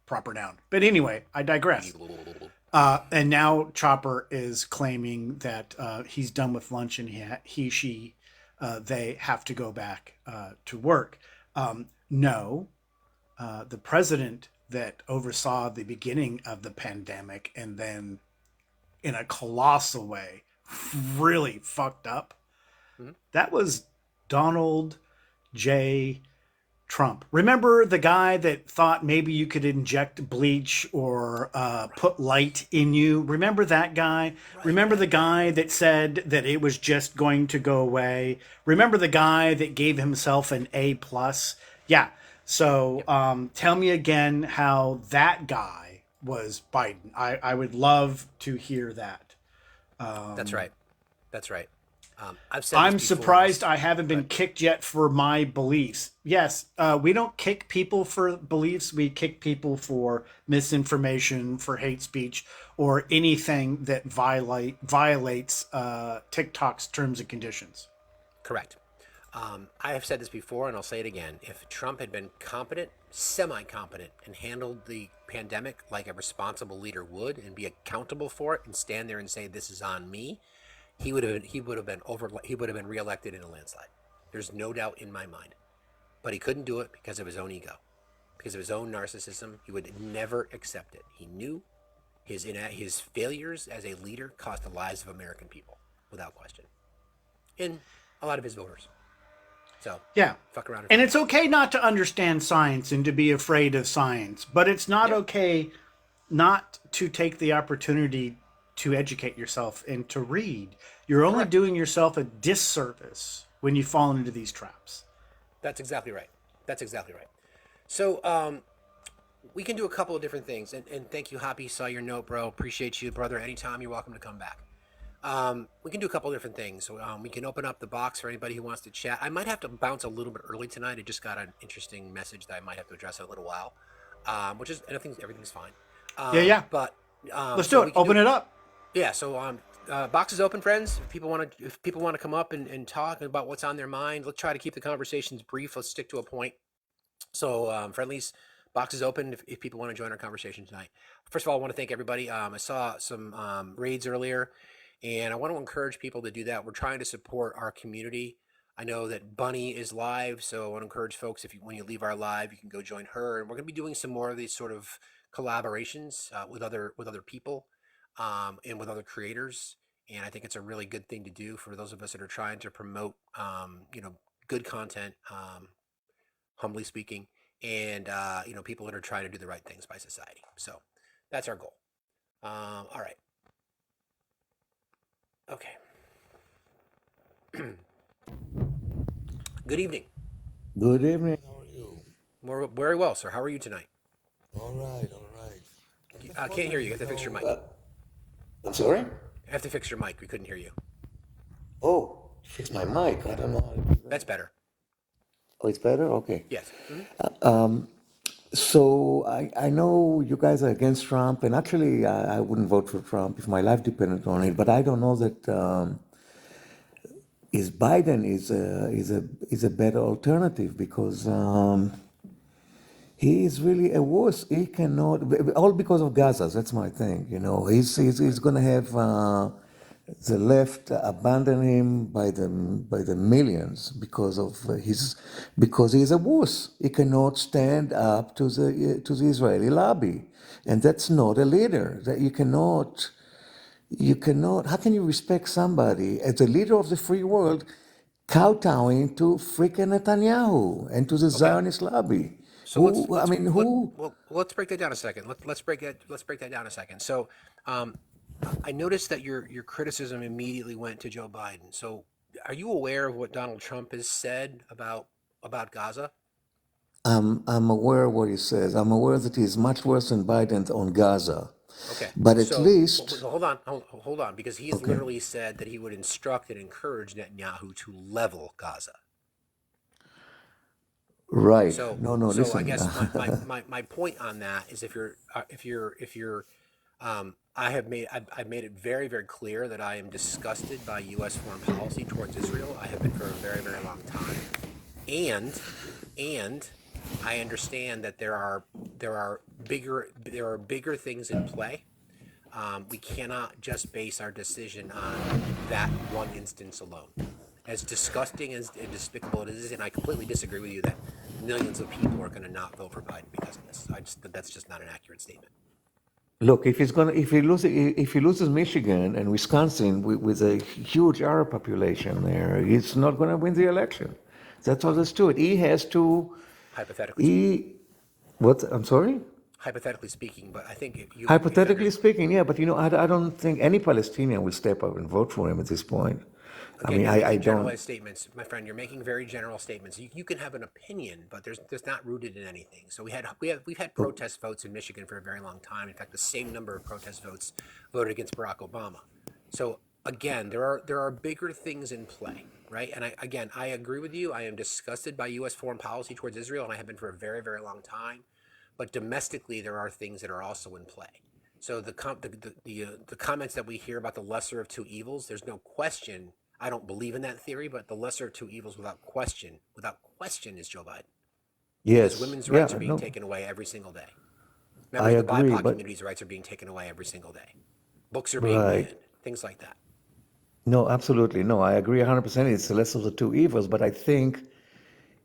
proper noun. But anyway, I digress. And now Chopper is claiming that he's done with lunch and she, they have to go back to work. No, the president that oversaw the beginning of the pandemic and then in a colossal way really fucked up. That was Donald J. Trump. Remember the guy that thought maybe you could inject bleach or put light in you? Remember that guy? Remember the guy that said that it was just going to go away? Remember the guy that gave himself an A plus? Yeah. So tell me again how that guy was Biden. I would love to hear that. That's right. That's right. I've said this I'm before. And surprised I haven't been kicked yet for my beliefs. Yes, we don't kick people for beliefs. We kick people for misinformation, for hate speech, or anything that violates TikTok's terms and conditions. correct. I have said this before, and I'll say it again. If Trump had been competent, semi-competent, and handled the pandemic like a responsible leader would, and be accountable for it, and stand there and say, "This is on me," he would have been reelected in a landslide. There's no doubt in my mind. But he couldn't do it because of his own ego, because of his own narcissism. He would never accept it. He knew his failures as a leader cost the lives of American people, without question, and a lot of his voters. So Yeah. fuck around. And it's okay not to understand science and to be afraid of science, but it's not okay not to take the opportunity to educate yourself and to read. You're only doing yourself a disservice when you fall into these traps. That's exactly right. That's exactly right. So we can do a couple of different things. And thank you, Hoppy. Saw your note, bro. Appreciate you, brother. Anytime, you're welcome to come back. We can do a couple of different things. We can open up the box for anybody who wants to chat. I might have to bounce a little bit early tonight. I just got an interesting message that I might have to address in a little while, which is, and I think everything's fine. Yeah. But Let's do it. Open it up. Yeah. So box is open, friends. If people want to come up and talk about what's on their mind, let's try to keep the conversations brief. Let's stick to a point. So friendlies, box is open if people want to join our conversation tonight. First of all, I want to thank everybody. I saw some raids earlier, and I want to encourage people to do that. We're trying to support our community. I know that Bunny is live, so I want to encourage folks, when you leave our live, you can go join her. And we're going to be doing some more of these sort of collaborations with other people and with other creators. And I think it's a really good thing to do for those of us that are trying to promote, good content, humbly speaking, and people that are trying to do the right things by society. So that's our goal. All right. Okay. Good evening. Good evening. How are you? Very well, sir. How are you tonight? All right, all right. I can't hear you. You have to fix your mic. I'm sorry? You have to fix your mic. We couldn't hear you. Oh, fix my mic. I don't know how to do that. That's better. Oh, it's better? Okay. Yes. So I know you guys are against Trump, and actually I wouldn't vote for Trump if my life depended on it, but I don't know that is Biden is a better alternative because he is really a worse. He cannot, all because of Gaza. That's my thing. He's going to have the left abandon him by the millions because he is a wuss. He cannot stand up to the Israeli lobby, and that's not a leader. That you cannot. How can you respect somebody as a leader of the free world, kowtowing to freaking Netanyahu and to the Zionist lobby? So let's break that down a second. Let's break that down a second. So, I noticed that your criticism immediately went to Joe Biden. So, are you aware of what Donald Trump has said about Gaza? I'm aware of what he says. I'm aware that he's much worse than Biden on Gaza. Okay. But at least, hold on, because he has literally said that he would instruct and encourage Netanyahu to level Gaza. right? So, No, so listen. I guess my point on that is I've made it very, very clear that I am disgusted by U.S. foreign policy towards Israel. I have been for a very, very long time, and I understand that there are bigger things in play. We cannot just base our decision on that one instance alone. As disgusting and despicable it is, and I completely disagree with you that millions of people are going to not vote for Biden because of this. That's just not an accurate statement. Look, if he loses Michigan and Wisconsin with a huge Arab population there, he's not going to win the election. That's all there's to it. He has to Hypothetically speaking. He, what? I'm sorry. Hypothetically speaking, but I think if you Hypothetically speaking, yeah, but I don't think any Palestinian will step up and vote for him at this point. I again, mean, you're I making don't. generalized statements, my friend. You're making very general statements. You can have an opinion, but there's not rooted in anything. So we've had protest votes in Michigan for a very long time. In fact, the same number of protest votes voted against Barack Obama. So again, there are bigger things in play, right? And I agree with you. I am disgusted by U.S. foreign policy towards Israel, and I have been for a very, very long time. But domestically, there are things that are also in play. So the comments that we hear about the lesser of two evils, there's no question. I don't believe in that theory, but the lesser of two evils, without question, is Joe Biden, because Yes, women's rights yeah, are being no, taken away every single day. I Members of the agree, BIPOC but community's rights are being taken away every single day. Books are being right. banned, things like that. No, absolutely. No, I agree 100%. It's the less of the two evils, but I think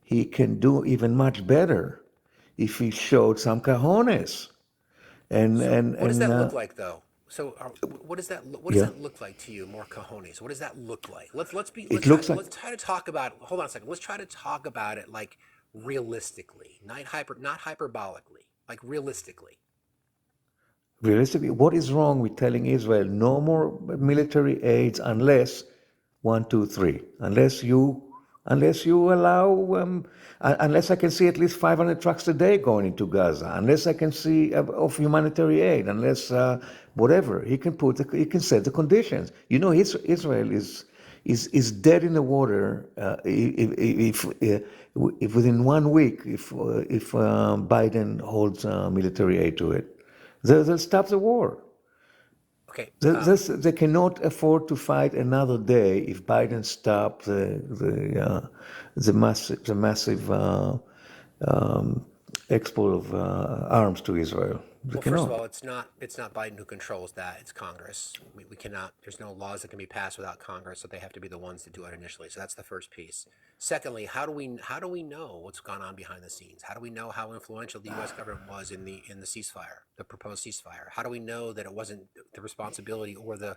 he can do even much better if he showed some cojones. And, So and, what does and, that look uh, like, though? So what does yeah, that look like to you? More cojones. What does that look like? it looks like, Let's try to talk about. Hold on a second. Let's try to talk about it like realistically, not hyperbolically, like realistically. realistically, what is wrong with telling Israel no more military aids unless one, two, three, unless you allow, unless I can see at least 500 trucks a day going into Gaza, unless I can see of humanitarian aid, unless whatever he can set the conditions. You know, Israel is dead in the water if within 1 week if Biden holds military aid to it. They'll stop the war. Okay. They cannot afford to fight another day if Biden stops the massive export of arms to Israel. They Well, first of cannot. all, it's not Biden who controls that. It's Congress. We cannot. There's no laws that can be passed without Congress, so they have to be the ones to do it initially. So that's the first piece. Secondly, how do we know what's gone on behind the scenes? How do we know how influential the U.S. government was in the ceasefire, the proposed ceasefire? How do we know that it wasn't the responsibility or the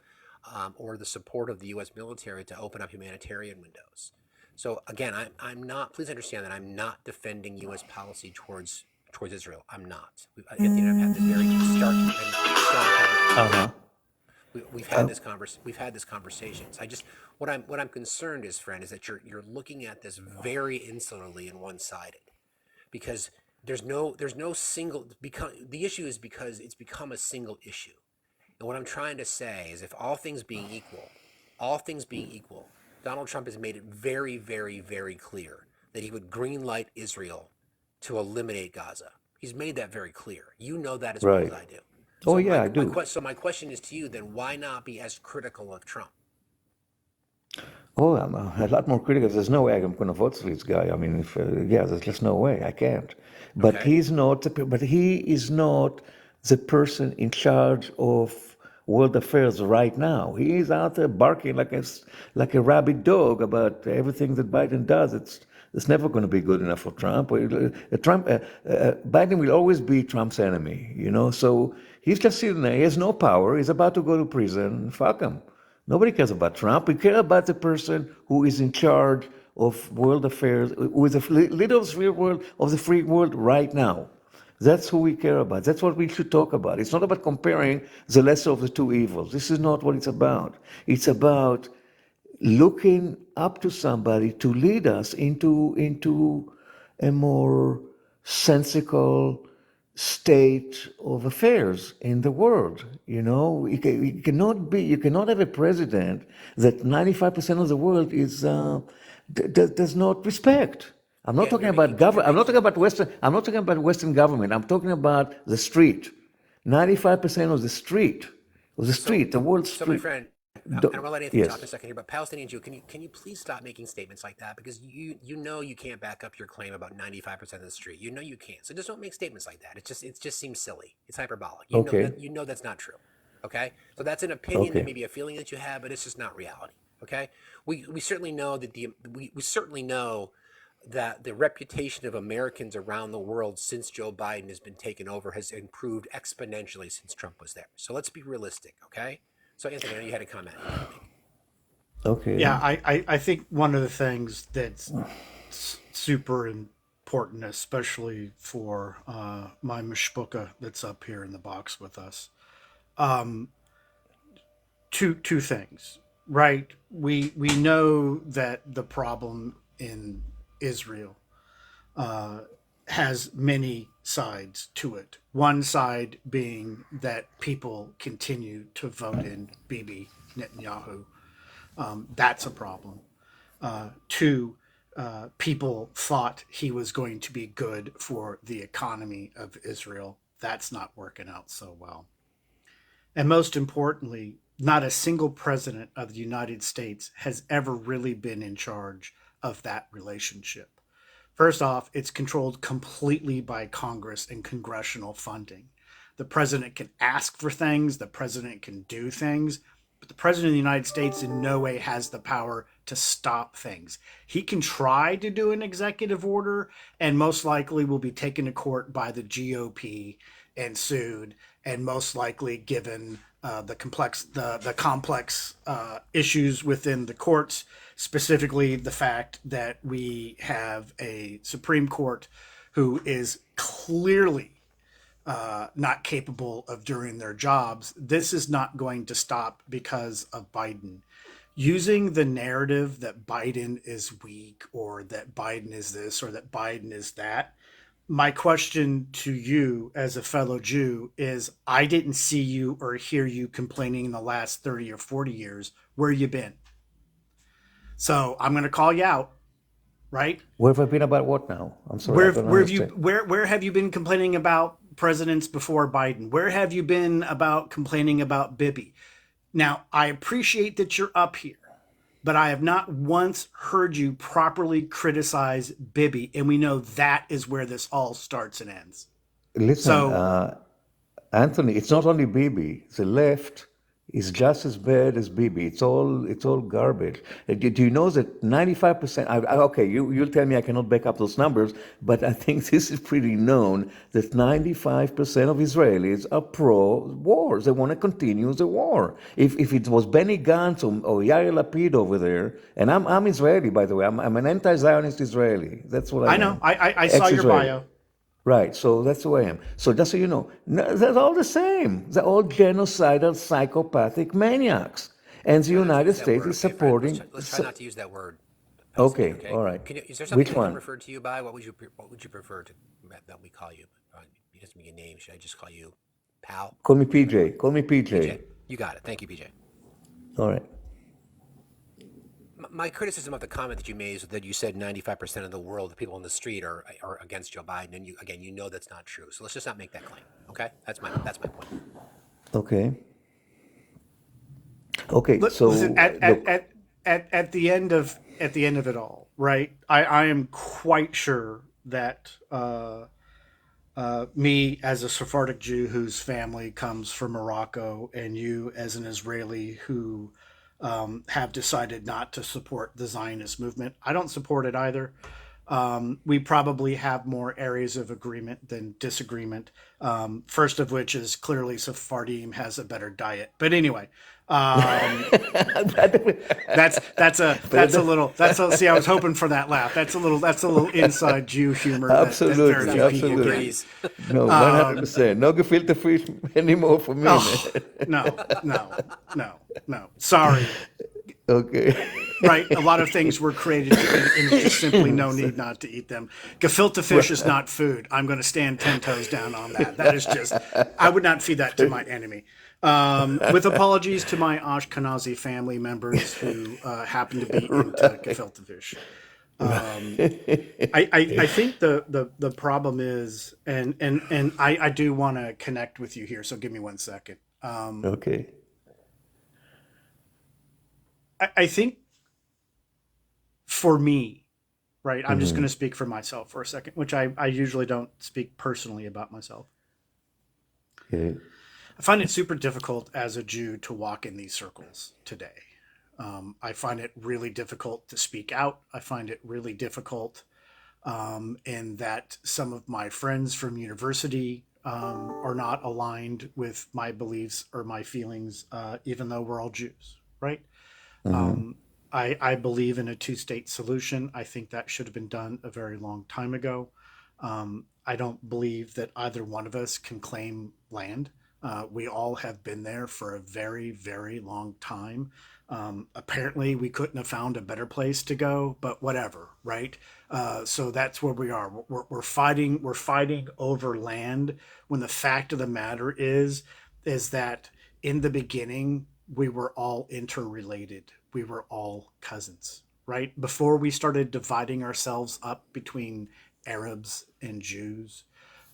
support of the U.S. military to open up humanitarian windows? So again, I'm not. Please understand that I'm not defending U.S. policy towards Israel. I'm not. Anthony and I've had this very stark and strong Uh huh. we've had this conversations. What I'm concerned is, friend, is that you're looking at this very insularly and one-sided, because there's no single, because the issue is because it's become a single issue. And what I'm trying to say is, if all things being equal, Donald Trump has made it very, very, very clear that he would green light Israel to eliminate Gaza. He's made that very clear. You know that as well as Right. I do. Oh So yeah, I do. my question is to you then, why not be as critical of Trump? Oh, I'm a lot more critical. There's no way I'm going to vote for this guy. I mean, yeah, there's just no way. I can't. But Okay? he's not. But he is not the person in charge of world affairs right now. He is out there barking like a rabid dog about everything that Biden does. It's never going to be good enough for Trump. Biden will always be Trump's enemy. You know. So he's just sitting there. He has no power. He's about to go to prison. Fuck him. Nobody cares about Trump. We care about the person who is in charge of world affairs, who is the leader of the free world right now. That's who we care about. That's what we should talk about. It's not about comparing the lesser of the two evils. This is not what it's about. It's about looking up to somebody to lead us into a more sensical state of affairs in the world. You know, you cannot have a president that 95% of the world does not respect. I'm not Yeah, talking about you're government. I'm not talking making about Western. I'm not talking about Western government. I'm talking about the street. 95% of the street, so the world so my street. friend, and I'm gonna let Anthony talk in a Yes. second here, but Palestinian Jew, can you please stop making statements like that, because you can't back up your claim about 95% of the street. You know you can't. So just don't make statements like that. It just seems silly. It's hyperbolic. Okay. You know that's not true. Okay? So that's an opinion, that Okay. may be a feeling that you have, but it's just not reality. Okay? We certainly know that we certainly know that the reputation of Americans around the world since Joe Biden has been taken over has improved exponentially since Trump was there. So let's be realistic, okay? So Anthony, I know you had a comment you wanted to make. Okay. Yeah, I think one of the things that's super important, especially for my mishpucha that's up here in the box with us. Um, two things, right? We know that the problem in Israel uh, has many sides to it. One side being that people continue to vote in Bibi Netanyahu. That's a problem. Two, people thought he was going to be good for the economy of Israel. That's not working out so well. And most importantly, not a single president of the United States has ever really been in charge of that relationship. First off, it's controlled completely by Congress and congressional funding. The president can ask for things, the president can do things, but the president of the United States in no way has the power to stop things. He can try to do an executive order and most likely will be taken to court by the GOP and sued, and most likely given the complex issues within the courts, specifically the fact that we have a Supreme Court who is clearly not capable of doing their jobs. This is not going to stop because of Biden. Using the narrative that Biden is weak or that Biden is this or that Biden is that, my question to you as a fellow Jew is, I didn't see you or hear you complaining in the last 30 or 40 years. Where you been? So I'm going to call you out, right? Where have I been about what now? I'm sorry, I don't understand. Where have you been complaining about presidents before Biden? Where have you been about complaining about Bibi? Now, I appreciate that you're up here, but I have not once heard you properly criticize Bibi, and we know that is where this all starts and ends. Listen, So, Anthony, it's not only Bibi. The left is just as bad as Bibi. It's all garbage. Do you know that 95%? Okay, you'll tell me I cannot back up those numbers, but I think this is pretty known that 95% of Israelis are pro-war. They want to continue the war. If it was Benny Gantz or Yair Lapid over there, and I'm Israeli, by the way. I'm an anti-Zionist Israeli. That's what I I know, am. I saw your Ex-Israeli. bio. Right, so that's who I am. So just so you know, they're all the same. They're all genocidal, psychopathic maniacs. And the Try not to United use that States word, is okay, Fred? supporting. Let's try not to use that word. Okay, Okay. all right. Is there Which something I'm one? referred to you by? What would you prefer that we call you? It doesn't mean a name. Should I just call you pal? Call me PJ. Call me PJ. PJ. You got it. Thank you, PJ. All right. My criticism of the comment that you made is that you said 95% of the world, the people on the street, are against Joe Biden, and you know that's not true. So let's just not make that claim. Okay, that's my point. Okay. Okay, so Listen, look. at the end of it all, right? I am quite sure that me as a Sephardic Jew whose family comes from Morocco, and you as an Israeli who have decided not to support the Zionist movement, I don't support it either. We probably have more areas of agreement than disagreement. First of which is clearly Sephardim has a better diet. But anyway, see, I was hoping for that laugh. That's a little inside Jew humor that very Absolutely, few people absolutely. get. No, 100%. No gefilte fish anymore for me, Oh, man. no. Sorry. Okay. Right, a lot of things were created to eat, and there's just simply no need not to eat them. Gefilte fish is not food. I'm going to stand 10 toes down on that. That is just, I would not feed that to my enemy. With apologies to my Ashkenazi family members who happen to be into gefilte fish. I think the problem is, and I do want to connect with you here, so give me 1 second. Okay. I think for me, right, I'm just going to speak for myself for a second, which I usually don't speak personally about myself. Okay. I find it super difficult as a Jew to walk in these circles today. I find it really difficult to speak out. I find it really difficult in that some of my friends from university are not aligned with my beliefs or my feelings, even though we're all Jews, right? I believe in a two-state solution. I think that should have been done a very long time ago. I don't believe that either one of us can claim land. We all have been there for a very, very long time. Apparently, we couldn't have found a better place to go, but whatever, right? So that's where we are. We're fighting. We're fighting over land. When the fact of the matter is that in the beginning we were all interrelated. We were all cousins, right? Before we started dividing ourselves up between Arabs and Jews,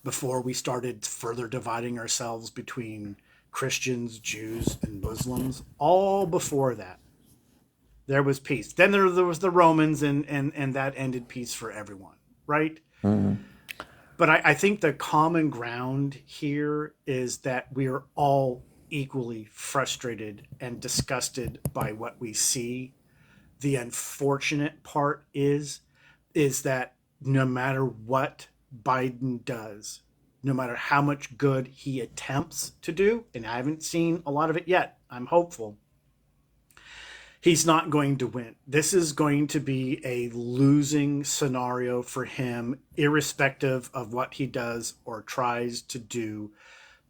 before we started further dividing ourselves between Christians, Jews, and Muslims, all before that, there was peace. Then there was the Romans, and that ended peace for everyone, right? But I think the common ground here is that we are all equally frustrated and disgusted by what we see. The unfortunate part is that no matter what Biden does, no matter how much good he attempts to do, and I haven't seen a lot of it yet, I'm hopeful, he's not going to win. This is going to be a losing scenario for him, irrespective of what he does or tries to do,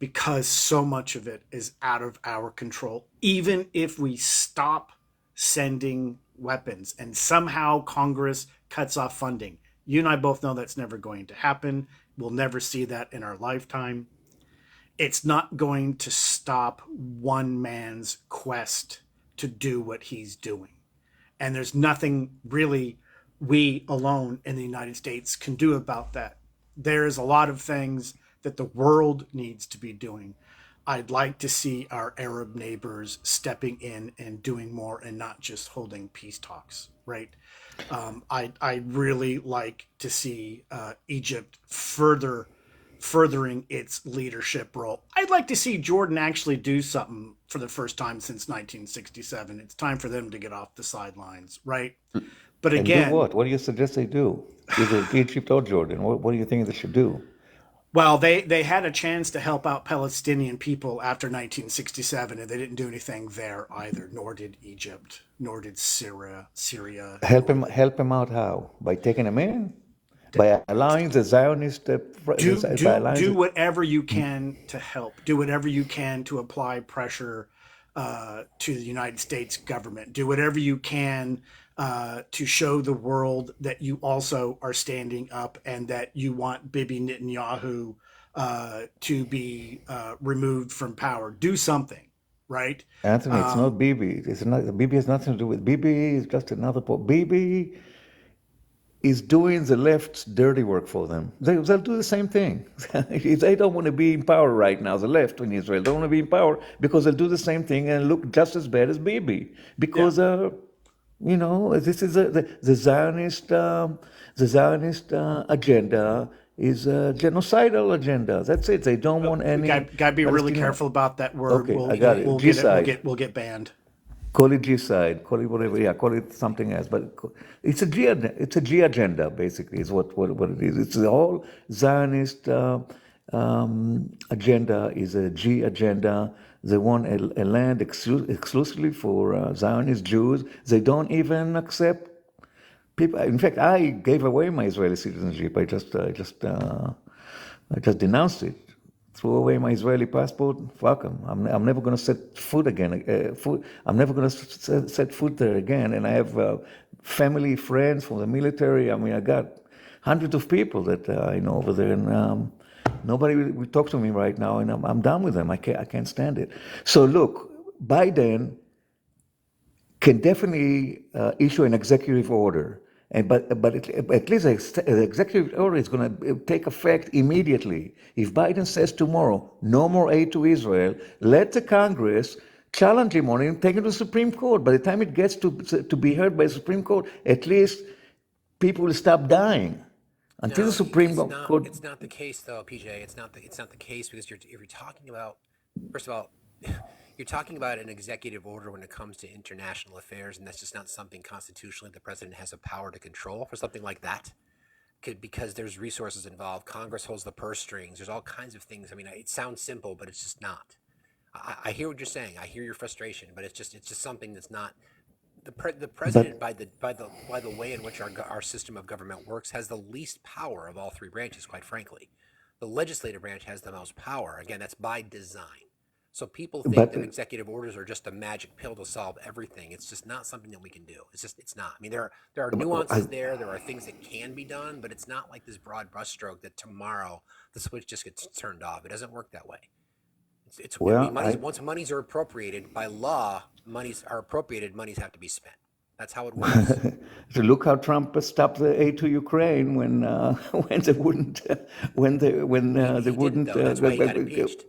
because so much of it is out of our control. Even if we stop sending weapons and somehow Congress cuts off funding, you and I both know that's never going to happen. We'll never see that in our lifetime. It's not going to stop one man's quest to do what he's doing. And there's nothing really we alone in the United States can do about that. There's a lot of things that the world needs to be doing. I'd like to see our Arab neighbors stepping in and doing more and not just holding peace talks, right? I really like to see Egypt furthering its leadership role. I'd like to see Jordan actually do something for the first time since 1967. It's time for them to get off the sidelines, right? But And do again, what? What do you suggest they do? Either Egypt or Jordan. What do you think they should do? well, they had a chance to help out Palestinian people after 1967, and they didn't do anything there either. Nor did Egypt, nor did Syria, nor did Help him out how? By taking him in? By allowing the Zionist, by allowing do the, whatever you can to help. Do whatever you can to apply pressure to the United States government. Do whatever you can to show the world that you also are standing up and that you want Bibi Netanyahu to be removed from power. Do something, right? Anthony, it's not Bibi. It's not, Bibi has nothing to do with Bibi. Is just another. Bibi is doing the left's dirty work for them. They'll do the same thing. They don't want to be in power right now, the left in Israel don't want to be in power because they'll do the same thing and look just as bad as Bibi. Because, this is the Zionist agenda is a genocidal agenda. That's it. They don't want any. Got to be really Palestinian. careful about that word. Okay, I got it. Genocide. We'll get banned. Call it G-side, call it whatever, yeah, call it something else. But it's a G agenda, basically, is what it is. It's the whole Zionist agenda is a G agenda. They want a land exclusively for Zionist Jews. They don't even accept people. In fact, I gave away my Israeli citizenship. I just denounced it. Threw away my Israeli passport. Fuck them. I'm never going to set foot again. I'm never going to set foot there again. And I have family, friends from the military. I mean, I got hundreds of people that I know over there, and nobody will talk to me right now. And I'm done with them. I can't stand it. So look, Biden can definitely issue an executive order. But at least the executive order is going to take effect immediately. If Biden says tomorrow, no more aid to Israel, let the Congress challenge him on it and take it to the Supreme Court. By the time it gets to be heard by the Supreme Court, at least people will stop dying. Until the Supreme Court. It's not the case, though, PJ. It's not the case because if you're talking about, first of all, you're talking about an executive order when it comes to international affairs, and that's just not something constitutionally the president has a power to control for something like that. Because there's resources involved. Congress holds the purse strings. There's all kinds of things. I mean, it sounds simple, but it's just not. I hear what you're saying. I hear your frustration, but it's just something that's not the president, But by the way in which our system of government works, has the least power of all three branches. Quite frankly, the legislative branch has the most power. Again, that's by design. So people think but that executive orders are just a magic pill to solve everything. It's just not something that we can do. It's not. I mean, there are nuances I, there. There are things that can be done, but it's not like this broad brushstroke that tomorrow the switch just gets turned off. It doesn't work that way. I mean, well, money's once monies are appropriated by law, monies are appropriated. Monies have to be spent. That's how it works. so look how Trump stopped the aid to Ukraine when when they wouldn't they He didn't wouldn't though. That's why he got impeached.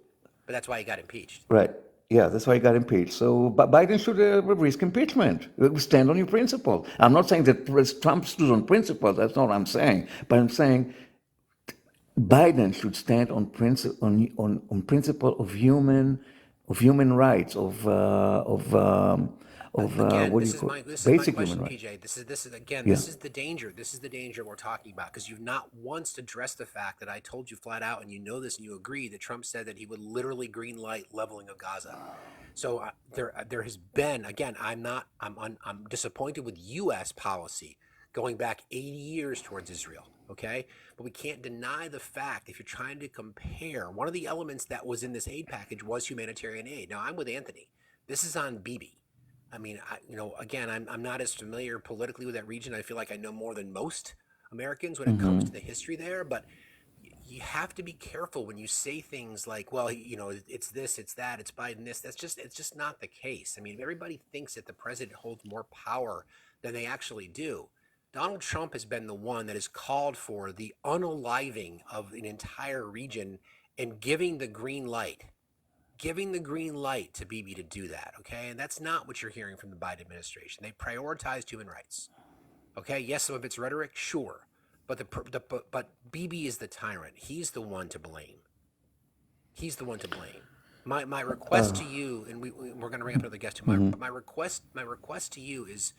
But that's why he got impeached. right. Yeah, that's why he got impeached. So Biden should risk impeachment. Stand on your principle. I'm not saying that Trump stood on principle. That's not what I'm saying. But I'm saying Biden should stand on principle of human rights Again, what do you call this is my basic human question, rights. PJ. This is again, Yeah, this is the danger. This is the danger we're talking about because you've not once addressed the fact that I told you flat out, and you know this, and you agree that Trump said that he would literally green light leveling of Gaza. So there has been again. I'm disappointed with U.S. policy going back 80 years towards Israel. Okay, but we can't deny the fact if you're trying to compare. One of the elements that was in this aid package was humanitarian aid. Now I'm with Anthony. This is on Bibi. I mean, again, I'm not as familiar politically with that region. I feel like I know more than most Americans when it comes to the history there. But you have to be careful when you say things like, well, it's this, it's that, it's Biden this. It's just not the case. I mean, everybody thinks that the president holds more power than they actually do. Donald Trump has been the one that has called for the unaliving of an entire region and giving the green light to Bibi to do that, okay? And that's not what you're hearing from the Biden administration. They prioritized human rights, okay? Yes, some of it's rhetoric, sure, but Bibi is the tyrant. He's the one to blame. He's the one to blame. My request to you, and we're going to bring up another guest too. My request to you is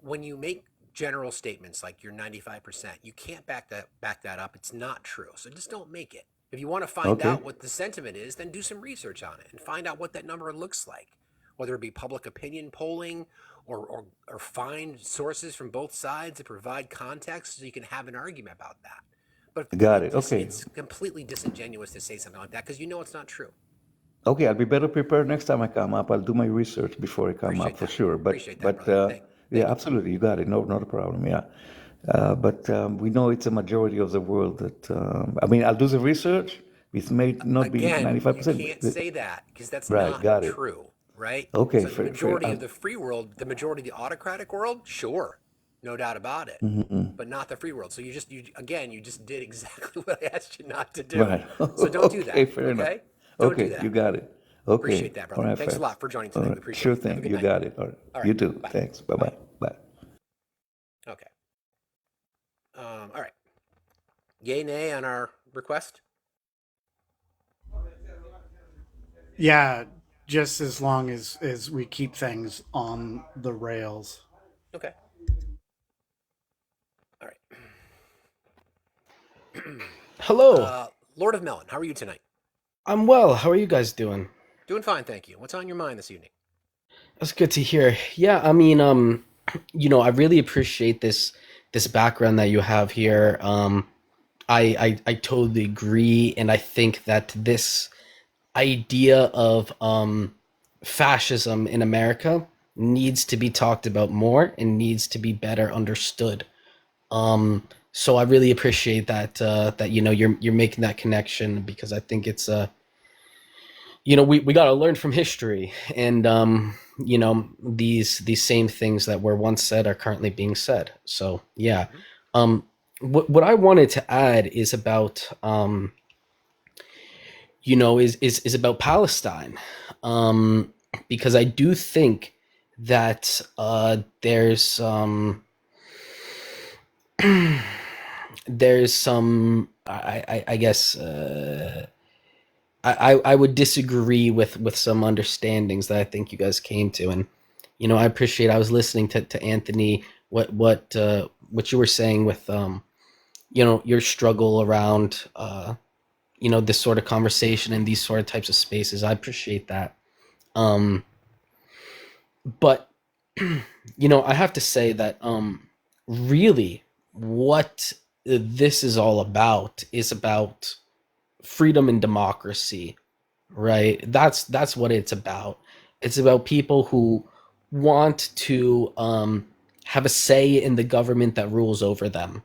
when you make general statements like you're 95%, you can't back that up. It's not true. So just don't make it. If you want to find okay. out what the sentiment is, then do some research on it and find out what that number looks like, whether it be public opinion polling or find sources from both sides to provide context so you can have an argument about that. But Got it. Okay. it's completely disingenuous to say something like that because it's not true. Okay, I'll be better prepared next time I come up. I'll do my research before I come up Appreciate for that. sure. Appreciate that, But brother. Thank yeah, you. absolutely, you got it. No, not a problem. Yeah, but we know it's a majority of the world that. I mean, I'll do the research. It may not be Again, you 95%. can't say that because that's Right, not got it. true, right? Okay, So the fair, fair. majority of the free world, the majority of the autocratic world, sure, no doubt about it, but not the free world. So you just did exactly what I asked you not to do. Right. So don't do that, Okay, fair enough. okay? Don't do Okay, that. you got it. Okay. Appreciate that, All brother. right, Thanks a Fats. lot for joining All tonight. We right. appreciate Sure it. Have a thing. good You night. got it. All right. All You right. too. Bye. Thanks. Bye-bye. Bye. Okay. All right. Yay, nay on our request? Yeah, just as long as we keep things on the rails. Okay. All right. Hello. Lord of Melon, how are you tonight? I'm well. How are you guys doing? Doing fine, thank you. What's on your mind this evening? That's good to hear. Yeah, I mean, I really appreciate this background that you have here. I totally agree, and I think that this idea of fascism in America needs to be talked about more and needs to be better understood. So I really appreciate that you're making that connection because I think it's we got to learn from history and these same things that were once said are currently being said. So yeah. What I wanted to add is about is about Palestine, because I do think that there's some I guess I would disagree with some understandings that I think you guys came to, and I appreciate. I was listening to Anthony what you were saying with your struggle around this sort of conversation and these sort of types of spaces. I appreciate that. But I have to say that really what this is all about is about freedom and democracy, right? That's what it's about. It's about people who want to have a say in the government that rules over them,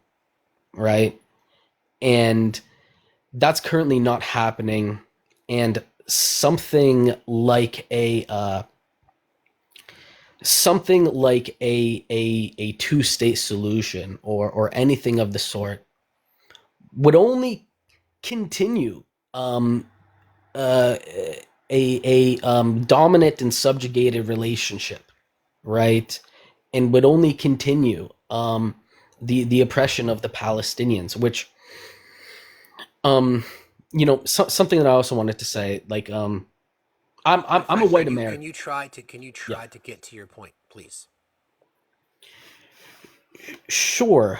right? And that's currently not happening. And something like a two-state solution or anything of the sort would only continue um, uh, a dominant and subjugated relationship, right? And would only continue the oppression of the Palestinians, which something that I also wanted to say, like I'm a Frank, white can American. you try to can you Yeah, try to get to your point, please? sure.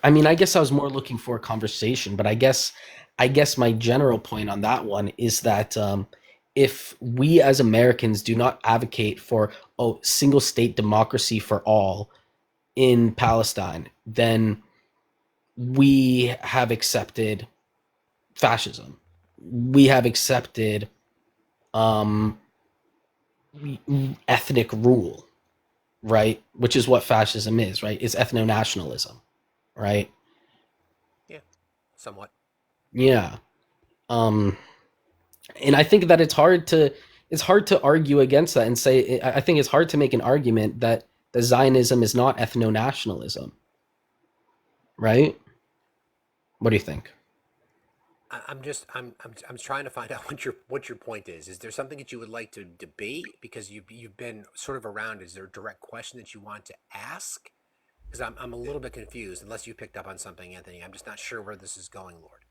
I mean, I guess I was more looking for a conversation, but I guess my general point on that one is that if we as Americans do not advocate for single state democracy for all in Palestine, then we have accepted fascism. We have accepted um, ethnic rule, right? Which is what fascism is, right? It's ethno nationalism, right? Yeah, somewhat. Yeah. Um, and I think that it's hard to argue against that and say I think it's hard to make an argument that the Zionism is not ethno nationalism, right? What do you think? I'm just I'm trying to find out what your point is. Is there something that you would like to debate because you've been sort of around? Is there a direct question that you want to ask? Because I'm a little bit confused. Unless you picked up on something, Anthony, I'm just not sure where this is going, Lord.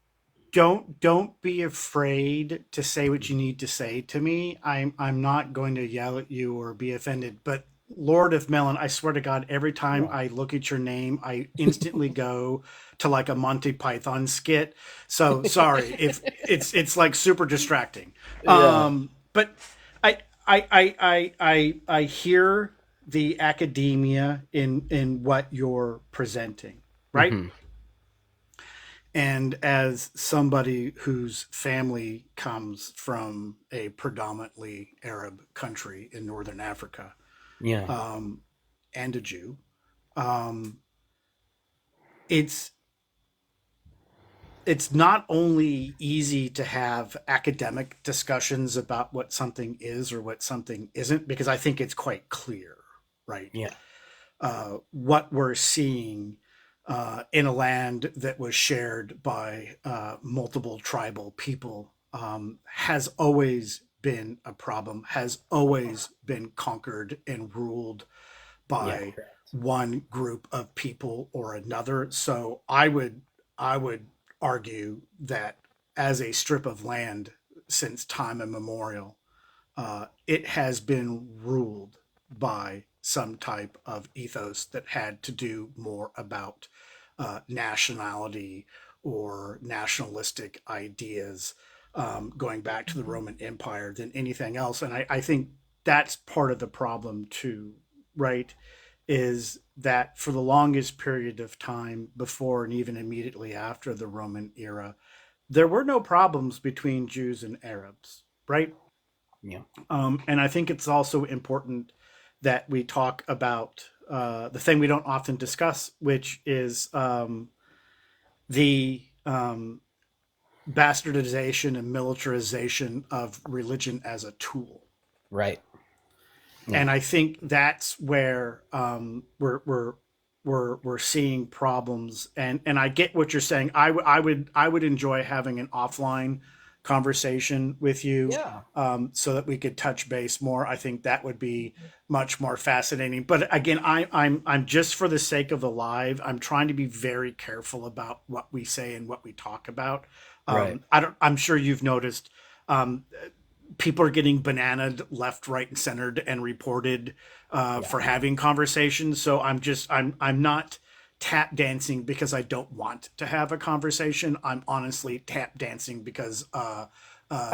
Don't be afraid to say what you need to say to me. I'm not going to yell at you or be offended, but Lord of Melon, I swear to God, every time Yeah. I look at your name, I instantly go to like a Monty Python skit. So sorry if it's like super distracting. Yeah. But I hear the academia in what you're presenting, right? Hmm. And as somebody whose family comes from a predominantly Arab country in northern Africa, Yeah. and a Jew, um, it's it's not only easy to have academic discussions about what something is or what something isn't, because I think it's quite clear, right? Yeah. What we're seeing in a land that was shared by multiple tribal people has always been a problem, has always been conquered and ruled Yeah. by one group of people or another. So I would argue that as a strip of land since time immemorial, it has been ruled by some type of ethos that had to do more about nationality or nationalistic ideas, going back to the Roman Empire than anything else. And I think that's part of the problem too, right? Is that for the longest period of time before and even immediately after the Roman era, there were no problems between Jews and Arabs, right? Yeah. And I think it's also important that we talk about the thing we don't often discuss, which is the bastardization and militarization of religion as a tool. Right. Yeah. And I think that's where we're seeing problems. And I get what you're saying. I would enjoy having an offline conversation with you, Yeah. so that we could touch base more. I think that would be much more fascinating. But again, I'm just for the sake of the live. I'm trying to be very careful about what we say and what we talk about. Right. I'm sure you've noticed. Um, People are getting bananaed left, right, and centered and reported Yeah. for having conversations. So I'm not tap dancing because I don't want to have a conversation. I'm honestly tap dancing because I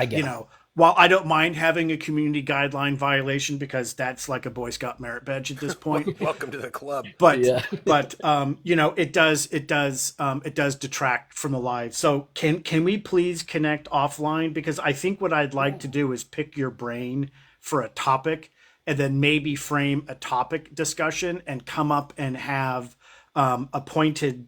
get you it. know while I don't mind having a community guideline violation because that's like a Boy Scout merit badge at this point, Welcome to the club. but Yeah. it does detract from the live. So can we please connect offline, because I think what I'd like to do is pick your brain for a topic and then maybe frame a topic discussion and come up and have a pointed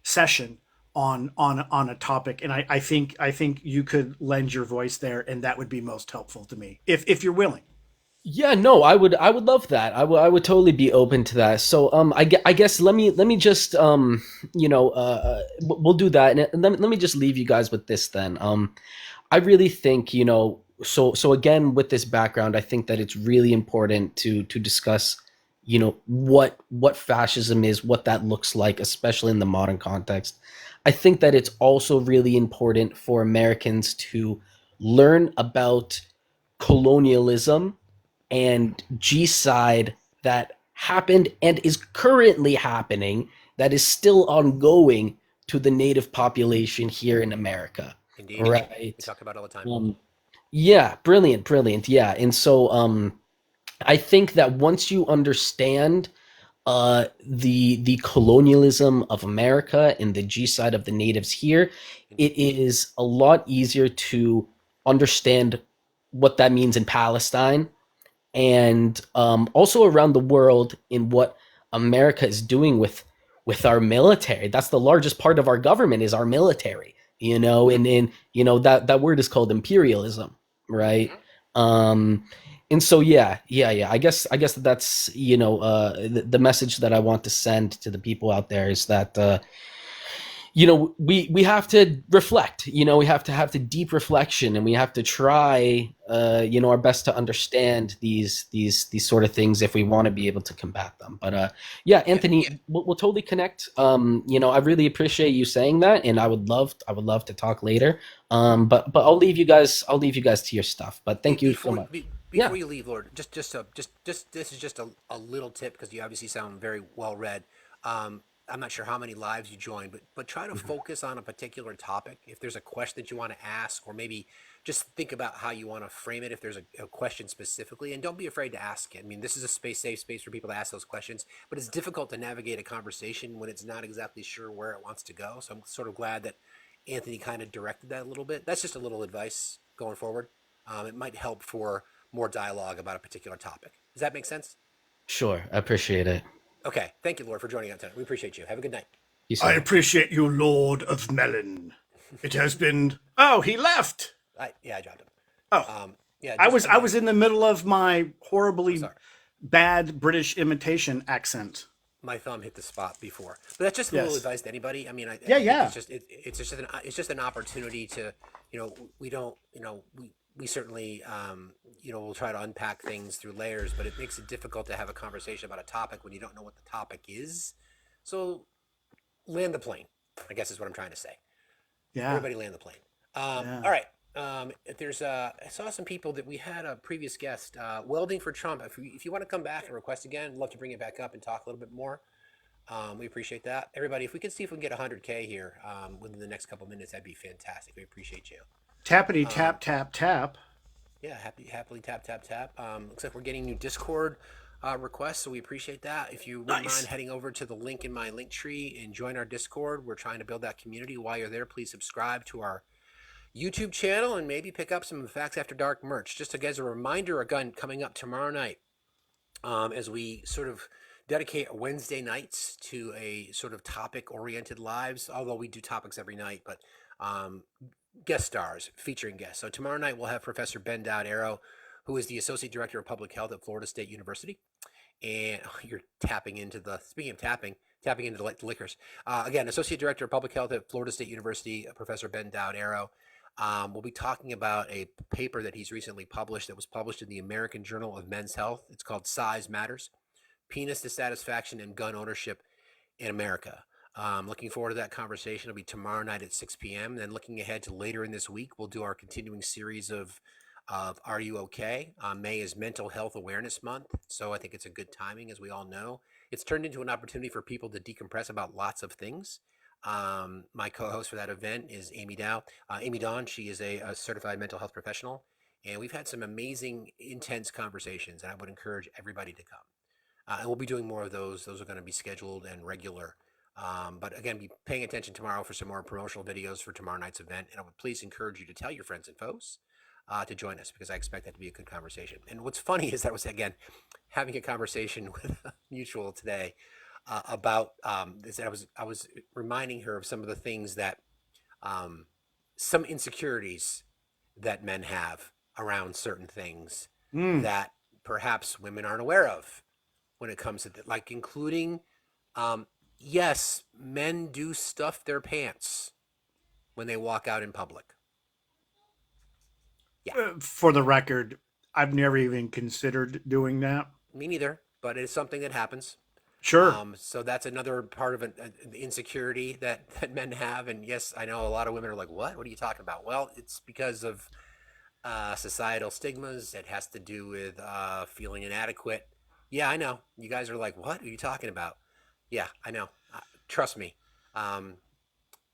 session on a topic. And I think you could lend your voice there, and that would be most helpful to me if you're willing. Yeah, no, I would love that. I would totally be open to that. So I guess let me just we'll do that, and let me just leave you guys with this then. I really think, so again, with this background, I think that it's really important to discuss, what fascism is, what that looks like, especially in the modern context. I think that it's also really important for Americans to learn about colonialism and G-side that happened and is currently happening, that is still ongoing to the native population here in America. Indeed. Right. We talk about it all the time. Yeah, brilliant, brilliant. Yeah. And so I think that once you understand the colonialism of America and the G side of the natives here, it is a lot easier to understand what that means in Palestine, and also around the world, in what America is doing with our military. That's the largest part of our government, is our military. And that word is called imperialism, right? Um, and so yeah. I guess that's the message that I want to send to the people out there is that we have to reflect. We have to deep reflection, and we have to try our best to understand these sort of things if we want to be able to combat them. But yeah, Anthony, we'll totally connect. I really appreciate you saying that, and I would love to talk later. But I'll leave you guys to your stuff. But thank you so much. Before you leave, Lord, just this is just a little tip, because you obviously sound very well read. I'm not sure how many lives you join, but try to focus on a particular topic. If there's a question that you want to ask, or maybe just think about how you want to frame it. If there's a question specifically, and don't be afraid to ask it. I mean, this is a safe space for people to ask those questions, but it's difficult to navigate a conversation when it's not exactly sure where it wants to go. So I'm sort of glad that Anthony kind of directed that a little bit. That's just a little advice going forward. It might help for more dialogue about a particular topic. Does that make sense? Sure, I appreciate it. Okay. Thank you, Lord, for joining us tonight. We appreciate you. Have a good night. You I said appreciate you, Lord of Melon. It has been. Oh, he left. Yeah, I dropped him. Oh, Yeah, I was in the middle of my horribly sorry. bad British imitation accent. My thumb hit the spot before, but that's just a Yes. little advice to anybody. I mean, I Yeah, think yeah. it's just an opportunity to, we don't, we certainly, we'll try to unpack things through layers, but it makes it difficult to have a conversation about a topic when you don't know what the topic is. So land the plane, I guess is what I'm trying to say. Yeah. Everybody land the plane. Yeah. All right. There's I saw some people that we had a previous guest, welding for Trump. If you want to come back and request again, I'd love to bring it back up and talk a little bit more. We appreciate that. Everybody, if we could see if we can get 100K here within the next couple minutes, that'd be fantastic. We appreciate you. Tappity tap tap tap. Yeah, happily tap tap tap. Looks like we're getting new Discord requests, so we appreciate that. If you wouldn't mind heading over to the link in my link tree and join our Discord, we're trying to build that community. While you're there, please subscribe to our YouTube channel and maybe pick up some Facts After Dark merch. Just as a reminder, again, coming up tomorrow night, as we sort of dedicate Wednesday nights to a sort of topic-oriented lives, although we do topics every night, but guest stars, featuring guests. So tomorrow night we'll have Professor Ben Dowd Arrow, who is the Associate Director of Public Health at Florida State University. And you're tapping into speaking of tapping into the liquors. Again, Associate Director of Public Health at Florida State University, Professor Ben Dowd Arrow. We'll be talking about a paper that he's recently published that was published in the American Journal of Men's Health. It's called Size Matters, Penis Dissatisfaction and Gun Ownership in America. Looking forward to that conversation. It'll be tomorrow night at 6 p.m. Then looking ahead to later in this week, we'll do our continuing series of Are You Okay? May is Mental Health Awareness Month, so I think it's a good timing, as we all know. It's turned into an opportunity for people to decompress about lots of things. My co-host for that event is Amy Dow. Amy Dawn, she is a certified mental health professional, and we've had some amazing, intense conversations, and I would encourage everybody to come. And we'll be doing more of those. Those are going to be scheduled and regular. But again, be paying attention tomorrow for some more promotional videos for tomorrow night's event. And I would please encourage you to tell your friends and foes to join us because I expect that to be a good conversation. And what's funny is that I was, again, having a conversation with a mutual today about this. I was reminding her of some of the things that some insecurities that men have around certain things that perhaps women aren't aware of when it comes to like including yes, men do stuff their pants when they walk out in public. Yeah, For the record, I've never even considered doing that. me neither, but it's something that happens. Sure. So that's another part of an insecurity that men have. And yes, I know a lot of women are like, what are you talking about? Well, it's because of societal stigmas. It has to do with feeling inadequate. Yeah, I know. You guys are like, what are you talking about? Yeah, I know. Trust me. Um,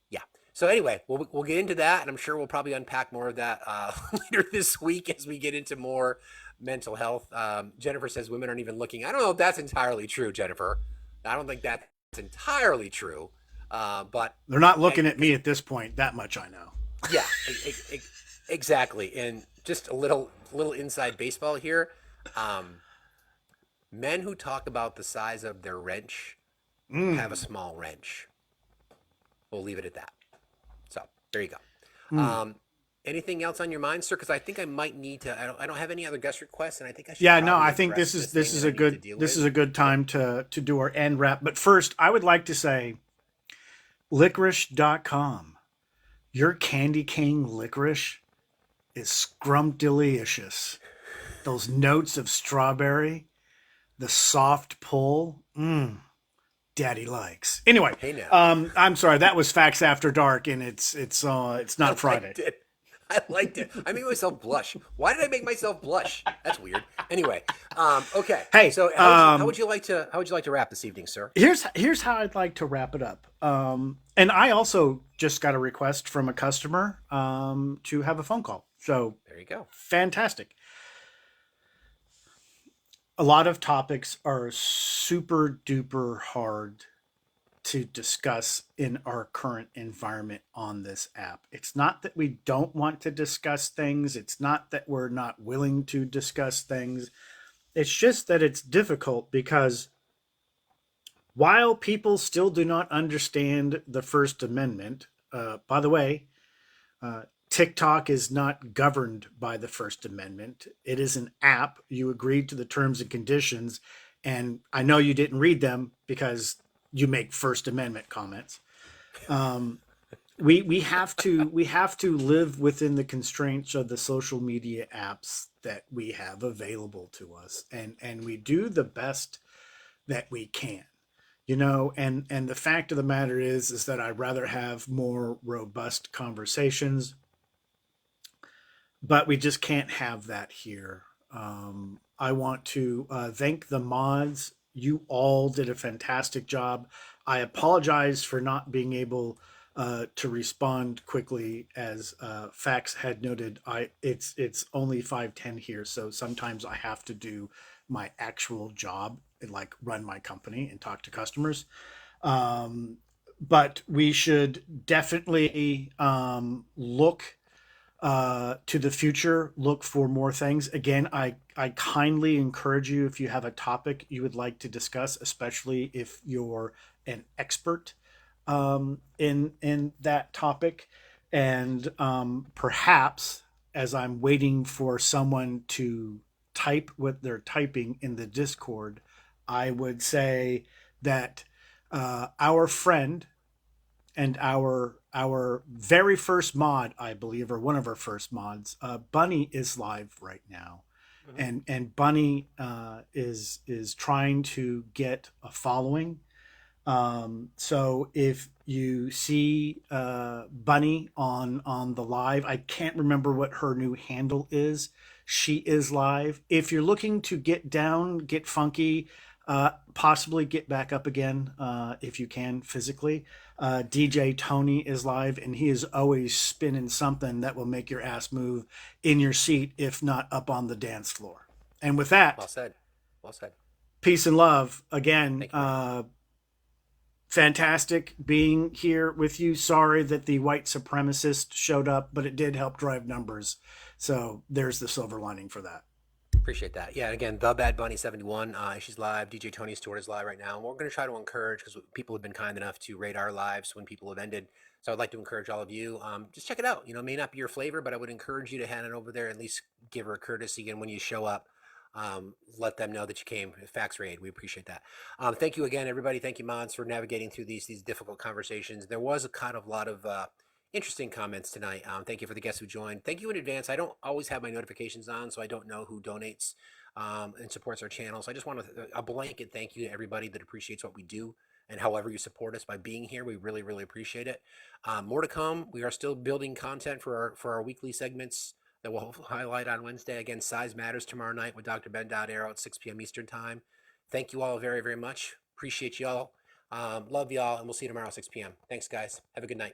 yeah. So anyway, we'll get into that, and I'm sure we'll probably unpack more of that later this week as we get into more mental health. Jennifer says women aren't even looking. I don't know if that's entirely true, Jennifer. I don't think that's entirely true. But They're not looking at me at this point. That much I know. yeah, exactly. And just a little inside baseball here. Men who talk about the size of their wrench have a small wrench. We'll leave it at that. So there you go. Anything else on your mind, sir? Because I think I might need to. I don't have any other guest requests, and I think I should. Yeah, no, probably I think address this thing is that I a need to good deal this with. is a good time to do our end wrap. But first, I would like to say licorice.com. Your candy cane licorice is scrumptious. Those notes of strawberry, the soft pull, daddy likes. Anyway, Hey now. I'm sorry, that was Facts After Dark, and it's not Friday. I liked it. I made myself blush. Why did I make myself blush? That's weird. Anyway, okay. Hey, So how would you like to wrap this evening, sir? Here's how I'd like to wrap it up. And I also just got a request from a customer to have a phone call. So There you go. fantastic. A lot of topics are super duper hard to discuss in our current environment on this app. It's not that we don't want to discuss things, it's not that we're not willing to discuss things. It's just that it's difficult because while people still do not understand the First Amendment, by the way, TikTok is not governed by the First Amendment. It is an app. You agreed to the terms and conditions, and I know you didn't read them because you make First Amendment comments. We have to live within the constraints of the social media apps that we have available to us, and we do the best that we can. And the fact of the matter is that I'd rather have more robust conversations, but we just can't have that here. I want to thank the mods. You all did a fantastic job. I apologize for not being able to respond quickly, as Fax had noted. It's only 5:10 here, so sometimes I have to do my actual job and like run my company and talk to customers. But we should definitely look to the future, look for more things. Again, I kindly encourage you, if you have a topic you would like to discuss, especially if you're an expert in that topic, and perhaps as I'm waiting for someone to type what they're typing in the Discord, I would say that our friend and our very first mod, I believe, or one of our first mods, Bunny is live right now, and Bunny is trying to get a following. So if you see Bunny on the live, I can't remember what her new handle is. She is live. If you're looking to get down, get funky, possibly get back up again if you can physically. DJ Tony is live, and he is always spinning something that will make your ass move in your seat, if not up on the dance floor. And with Well that, said. Well said. peace and love again. Thank you, man. Fantastic being here with you. Sorry that the white supremacist showed up, but it did help drive numbers. So there's the silver lining for that. Appreciate that. Yeah, again, the Bad Bunny 71. She's live. DJ Tony Stewart is live right now. And we're going to try to encourage, because people have been kind enough to rate our lives when people have ended. So I'd like to encourage all of you. Just check it out. You know, it may not be your flavor, but I would encourage you to hand it over there. At least give her a courtesy. And when you show up, let them know that you came. Fax raid. We appreciate that. Thank you again, everybody. Thank you, mods, for navigating through these difficult conversations. There was a kind of lot of interesting comments tonight. Thank you for the guests who joined. Thank you in advance. I don't always have my notifications on, so I don't know who donates and supports our channel. So I just want a blanket thank you to everybody that appreciates what we do and however you support us by being here. We really, really appreciate it. More to come. We are still building content for our weekly segments that we'll highlight on Wednesday. Again, Size Matters tomorrow night with Dr. Ben Arrow at 6 p.m. Eastern Time. Thank you all very, very much. Appreciate y'all. Love y'all, and we'll see you tomorrow at 6 p.m. Thanks, guys. Have a good night.